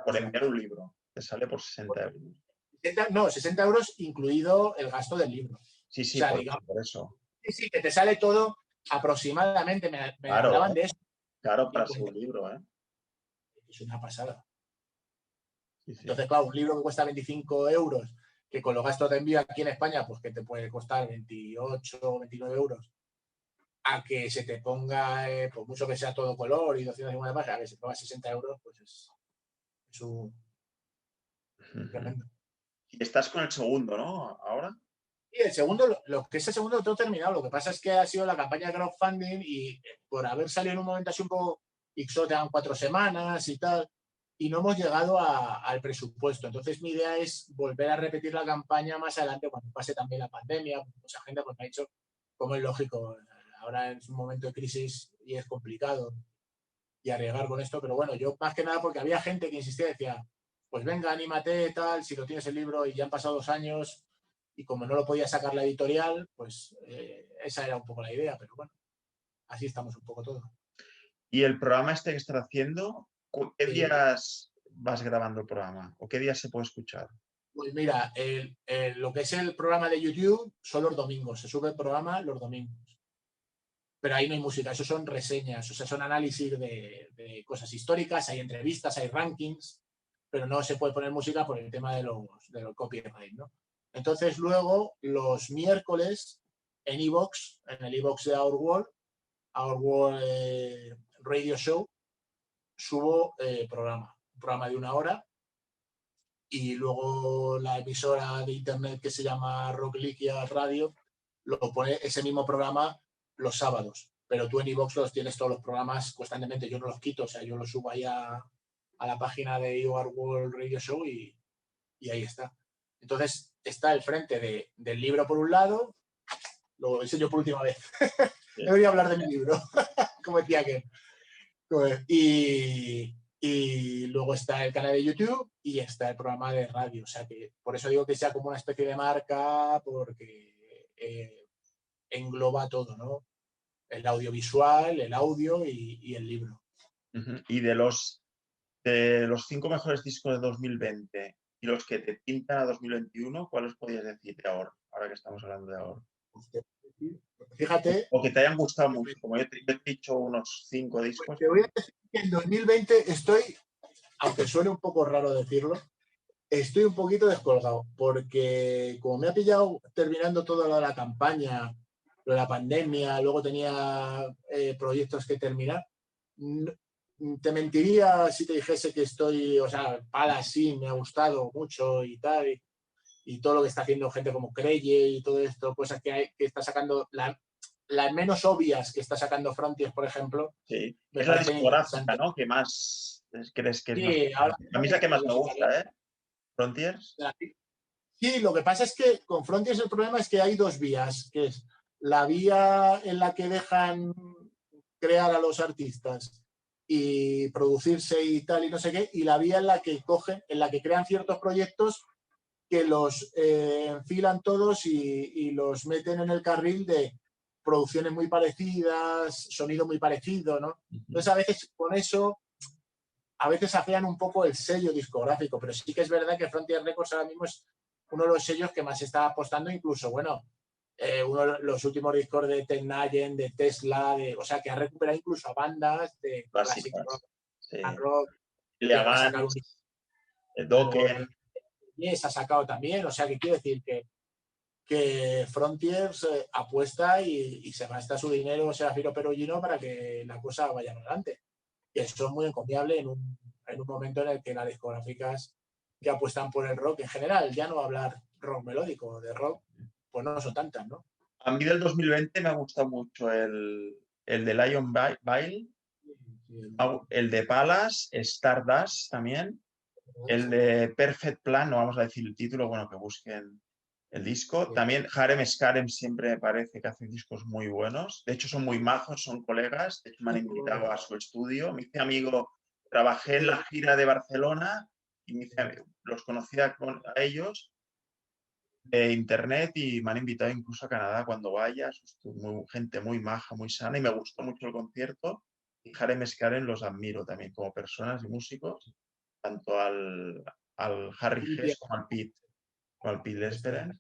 Por enviar un libro, te sale por 60 euros. 60 euros incluido el gasto del libro. Sí, O sí, sea, digamos, por eso. sí, que te sale todo aproximadamente, me hablaban de eso. Claro, para ser 50, un libro, ¿eh? es una pasada. Sí, sí. Entonces, claro, un libro que cuesta 25 euros, que con los gastos de envío aquí en España, pues que te puede costar 28 o 29 euros, a que se te ponga, por mucho que sea todo color y 250 páginas, a que se te ponga 60 euros, pues es un tremendo. Y estás con el segundo, ¿no? Ahora. Y el segundo, lo que es el segundo lo tengo terminado. Lo que pasa es que ha sido la campaña de crowdfunding y por haber salido en un momento así un poco, XO te dan 4 semanas y tal, y no hemos llegado al presupuesto. Entonces mi idea es volver a repetir la campaña más adelante cuando pase también la pandemia. Mucha gente pues, me ha dicho, como es lógico, ahora es un momento de crisis y es complicado y arriesgar con esto, pero bueno, yo más que nada porque había gente que insistía, decía, pues venga, anímate, tal, si lo tienes el libro y ya han pasado 2 años y como no lo podía sacar la editorial, pues esa era un poco la idea, pero bueno, así estamos un poco todo. ¿Y el programa este que estás haciendo, qué días vas grabando el programa? ¿O qué días se puede escuchar? Pues mira, lo que es el programa de YouTube son los domingos, se sube el programa los domingos. Pero ahí no hay música, eso son reseñas, o sea, son análisis de cosas históricas, hay entrevistas, hay rankings, pero no se puede poner música por el tema de los copyright, ¿no? Entonces luego, los miércoles, en iVoox, en el iVoox de Our World Radio Show, subo un programa de 1 hora, y luego la emisora de internet que se llama Rocklikia Radio lo pone ese mismo programa los sábados. Pero tú en iVoox los tienes todos los programas constantemente, yo no los quito, o sea, yo los subo ahí a la página de Your World Radio Show y ahí está. Entonces está el frente del libro por un lado, lo enseño por última vez. Debería hablar de mi libro, como decía que. Y luego está el canal de YouTube y está el programa de radio. O sea que por eso digo que sea como una especie de marca, porque engloba todo, ¿no? El audiovisual, el audio y el libro. Y de los 5 mejores discos de 2020 y los que te pintan a 2021, ¿cuáles podrías decir de ahora que estamos hablando de ahora? Fíjate. O que te hayan gustado mucho, como yo te he dicho unos 5 discos. Te voy a decir que en 2020 estoy, aunque suene un poco raro decirlo, estoy un poquito descolgado, porque como me ha pillado terminando toda la campaña, lo de la pandemia, luego tenía proyectos que terminar, te mentiría si te dijese que estoy, o sea, Pala sí, me ha gustado mucho y tal, y todo lo que está haciendo gente como Creye y todo esto, cosas que está sacando las menos obvias que está sacando Frontiers, por ejemplo, Sí. me Es la parecen discográfica, interesantes. ¿no? Que más crees que es más. Sí, ahora A mí es la que más me gusta, ¿eh? Frontiers. sí, lo que pasa es que con Frontiers el problema es que hay dos vías, que es la vía en la que dejan crear a los artistas y producirse y tal y no sé qué, y la vía en la que cogen, en la que crean ciertos proyectos que los enfilan todos y los meten en el carril de producciones muy parecidas, sonido muy parecido, ¿no? Entonces a veces con eso, a veces afean un poco el sello discográfico, pero sí que es verdad que Frontier Records ahora mismo es uno de los sellos que más está apostando, incluso, bueno, uno de los últimos discos de Ted Nugent, de Tesla, o sea, que ha recuperado incluso a bandas de classic rock, Clásicas. Sí. rock, que Ilya van a sacar un Gans, disco Dokken. y se ha sacado también, o sea, que quiero decir que Frontiers apuesta y se gasta su dinero, Serafino Perugino, para que la cosa vaya adelante. Y eso es muy encomiable en un momento en el que las discográficas que apuestan por el rock en general, ya no hablar rock melódico, de rock, pues no son tantas, ¿no? A mí del 2020 me ha gustado mucho el de Lion Bile, el de Palace, Stardust también, el de Perfect Plan, no vamos a decir el título, bueno, que busquen el disco. También Harem Skarem siempre me parece que hace discos muy buenos. De hecho, son muy majos, son colegas. De hecho, me han invitado a su estudio. Me hice amigo, trabajé en la gira de Barcelona y los conocía a ellos de internet y me han invitado incluso a Canadá cuando vayas. Gente muy maja, muy sana y me gustó mucho el concierto. Y Harem Skarem los admiro también como personas y músicos, tanto al Harry Hess como al Pete Lesperen.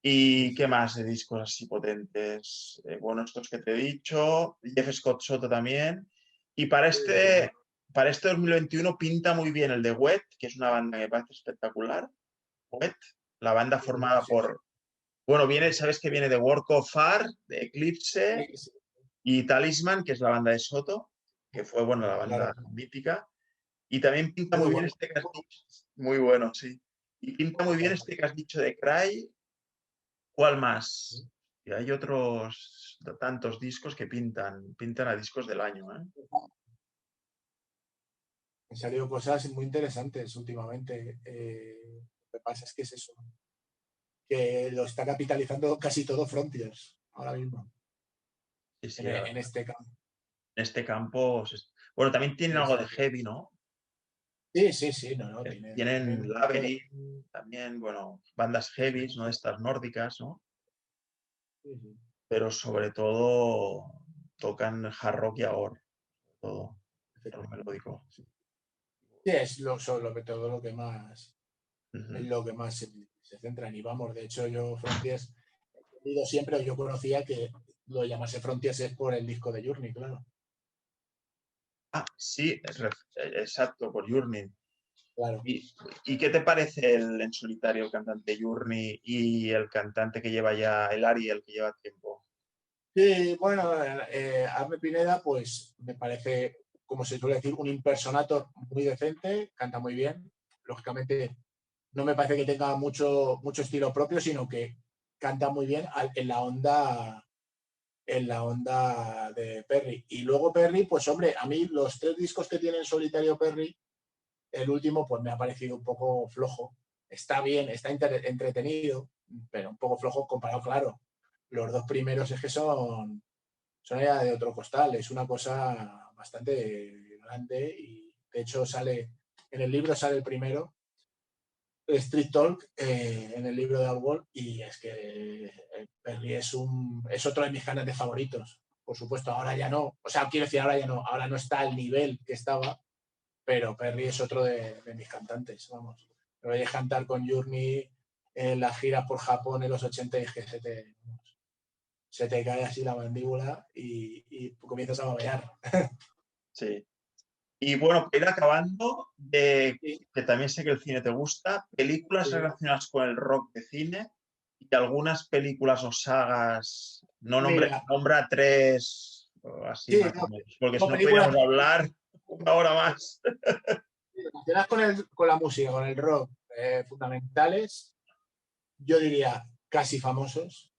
¿Y qué más de discos así potentes? Bueno, estos que te he dicho, Jeff Scott Soto también. Y para este 2021 pinta muy bien el de Wet, que es una banda que me parece espectacular. Wet, la banda formada por... Bueno, sabes que viene de Work of Art, de Eclipse y Talisman, que es la banda de Soto, que fue, bueno, la banda mítica. Y también pinta muy bien este que has dicho. Muy bueno, sí. Y pinta muy bien este que has dicho de Cry. ¿Cuál más? Y hay otros tantos discos que pintan a discos del año, ¿eh? Han salido cosas muy interesantes últimamente. Lo que pasa es que es eso, que lo está capitalizando casi todo Frontiers ahora mismo, Sí, sí, en este campo. en este campo. Bueno, también tienen algo de heavy, ¿no? Sí, no, Tienen tienen de todo. Labyrinth, también, bueno, bandas heavies, ¿no? Estas nórdicas, ¿no? Sí. Pero sobre todo tocan hard rock y ahora, todo, el melódico. Sí, es todo lo que más se centran. Y vamos, de hecho, yo Frontiers he dicho siempre, yo conocía que lo llamase Frontiers es por el disco de Journey, claro. Ah, sí, exacto, por Journey. Claro. ¿Y qué te parece en solitario el cantante Journey y el cantante que lleva ya, el Ariel, que lleva tiempo? Sí, bueno, Arne Pineda, pues me parece, como se suele decir, un impersonator muy decente, canta muy bien. Lógicamente, no me parece que tenga mucho estilo propio, sino que canta muy bien en la onda de Perry. Y luego Perry, pues hombre, a mí los 3 discos que tiene en solitario Perry, el último pues me ha parecido un poco flojo. Está bien, está entretenido, pero un poco flojo comparado, claro. Los 2 primeros es que son ya de otro costal, es una cosa bastante grande y de hecho en el libro sale el primero, Street Talk, en el libro de Outworld, y es que Perry es otro de mis cantantes favoritos. Por supuesto, ahora ya no, o sea, quiero decir, ahora no está al nivel que estaba, pero Perry es otro de mis cantantes, vamos. Lo voy a cantar con Journey en la gira por Japón en los 80 y es que se te cae así la mandíbula y comienzas a babear. Sí. Y bueno, para ir acabando, Sí, que también sé que el cine te gusta, películas sí. relacionadas con el rock de cine y algunas películas o sagas, no Mira, nombra 3 o así sí, más o no, menos, porque si como no películas podríamos hablar una hora más. relacionadas con la música, con el rock, fundamentales, yo diría casi famosos.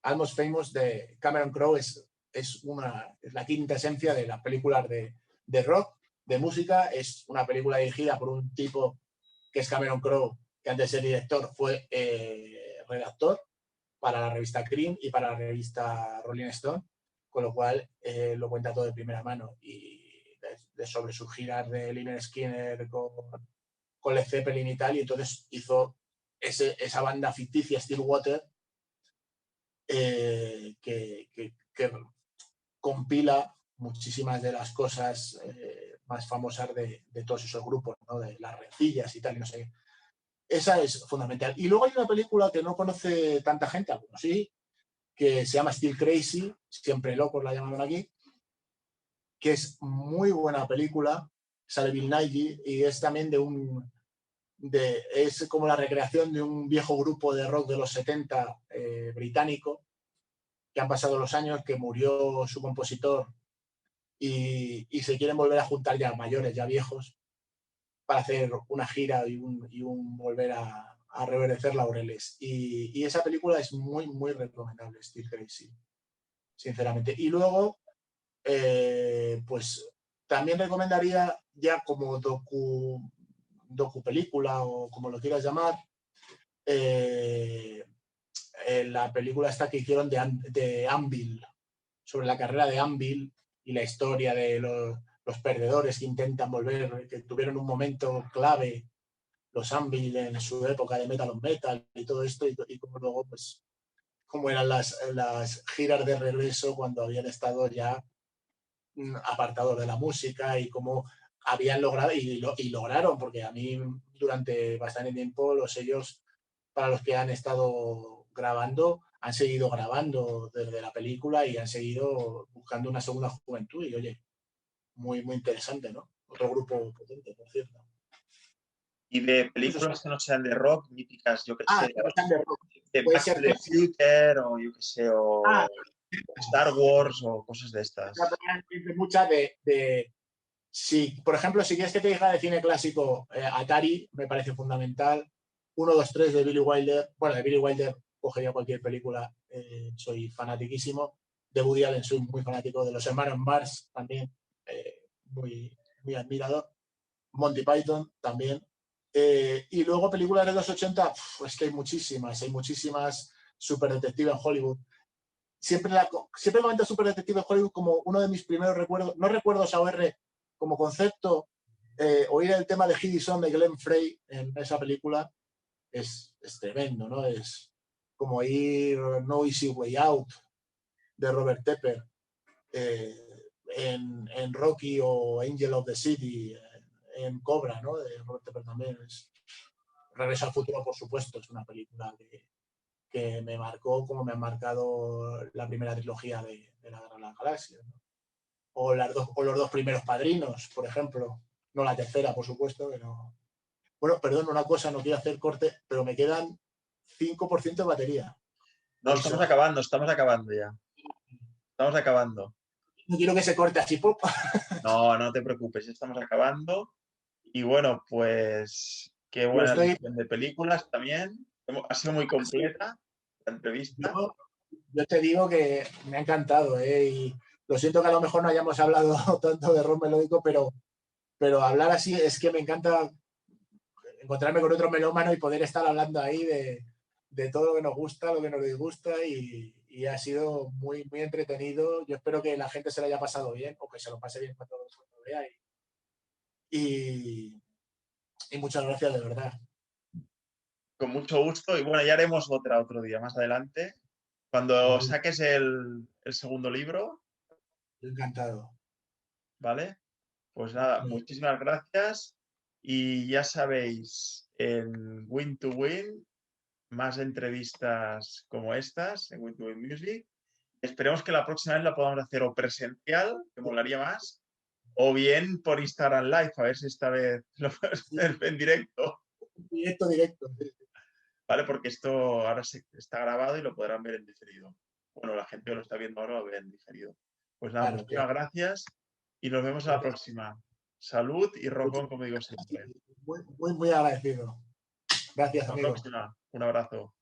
Almost Famous de Cameron Crowe es la quinta esencia de las películas de rock, de música. Es una película dirigida por un tipo que es Cameron Crowe, que antes de ser director fue redactor para la revista Cream y para la revista Rolling Stone, con lo cual lo cuenta todo de primera mano. Y sobre sus giras de Lynyrd Skynyrd con Led Zeppelin y tal, y entonces hizo esa banda ficticia, Stillwater, que compila muchísimas de las cosas más famosas de todos esos grupos, ¿no? De las rencillas y tal, y no sé. Esa es fundamental. Y luego hay una película que no conoce tanta gente, algunos sí, que se llama Still Crazy, siempre locos la llamaron aquí, que es muy buena película, sale Bill Nighy y es también es como la recreación de un viejo grupo de rock de los 70 británico, que han pasado los años, que murió su compositor y se quieren volver a juntar ya mayores, ya viejos, para hacer una gira y un volver a reverdecer laureles. Y esa película es muy, muy recomendable, Still Crazy, sinceramente. Y luego, pues también recomendaría ya como docu película o como lo quieras llamar, la película esta que hicieron de Anvil, sobre la carrera de Anvil y la historia de los perdedores que intentan volver, que tuvieron un momento clave, los Anvil en su época de Metal on Metal y todo esto, y como luego, pues, cómo eran las giras de regreso cuando habían estado ya apartados de la música y cómo habían logrado, y lograron, porque a mí durante bastante tiempo los sellos para los que han estado grabando han seguido grabando desde la película y han seguido buscando una segunda juventud y oye, muy, muy interesante, ¿no? Otro grupo potente, por cierto. Y de películas que no sean de rock, míticas, yo que sé, que no sean de rock. de Puede Back to ser the Future o yo que sé, o Star Wars o cosas de estas. Muchas si, por ejemplo, si quieres que te diga de cine clásico, Atari me parece fundamental. 1, 2, 3 de Billy Wilder. Bueno, de Billy Wilder cogería cualquier película, soy fanatiquísimo. De Woody Allen soy muy fanático. De los hermanos Marx también, muy, muy admirador. Monty Python también. Y luego películas de los 80, es que hay muchísimas. Super Detective en Hollywood. Siempre comento Super Detective en Hollywood como uno de mis primeros recuerdos, no recuerdos AOR como concepto, oír el tema de Hidison de Glenn Frey en esa película es tremendo, ¿no? Es como oír No Easy Way Out de Robert Tepper, en Rocky o Angel of the City, en Cobra, ¿no? De Robert Tepper también. Regreso al futuro, por supuesto, es una película que me marcó como me ha marcado la primera trilogía de la Guerra de las Galaxias, ¿no? O los dos primeros Padrinos, por ejemplo. No la tercera, por supuesto, pero... Bueno, perdón, una cosa, no quiero hacer corte, pero me quedan 5% de batería. No, estamos acabando ya. Estamos acabando. No quiero que se corte así, pop. No, no te preocupes, estamos acabando. Y bueno, pues qué buena elección de películas también. Ha sido muy completa la entrevista. Yo te digo que me ha encantado, ¿eh? Y lo siento que a lo mejor no hayamos hablado tanto de rock melódico, pero hablar así es que me encanta encontrarme con otro melómano y poder estar hablando ahí de todo lo que nos gusta, lo que nos disgusta y ha sido muy, muy entretenido. Yo espero que la gente se lo haya pasado bien o que se lo pase bien cuando lo vea. Y muchas gracias, de verdad. Con mucho gusto. Y bueno, ya haremos otro día más adelante. Cuando saques el segundo libro. Encantado. ¿Vale? Pues nada, muchísimas gracias. Y ya sabéis, en Win to Win, más entrevistas como estas en Win to Win Music. Esperemos que la próxima vez la podamos hacer o presencial, que molaría más, o bien por Instagram Live, a ver si esta vez lo podemos hacer en directo. Directo. ¿Vale? Porque esto ahora está grabado y lo podrán ver en diferido. Bueno, la gente que lo está viendo ahora lo ve en diferido. Pues nada, Claro, muchísimas gracias y nos vemos a la próxima. Salud y rock on, como digo siempre. Muy, muy, muy agradecido. Gracias, Hasta la amigo. próxima. Un abrazo.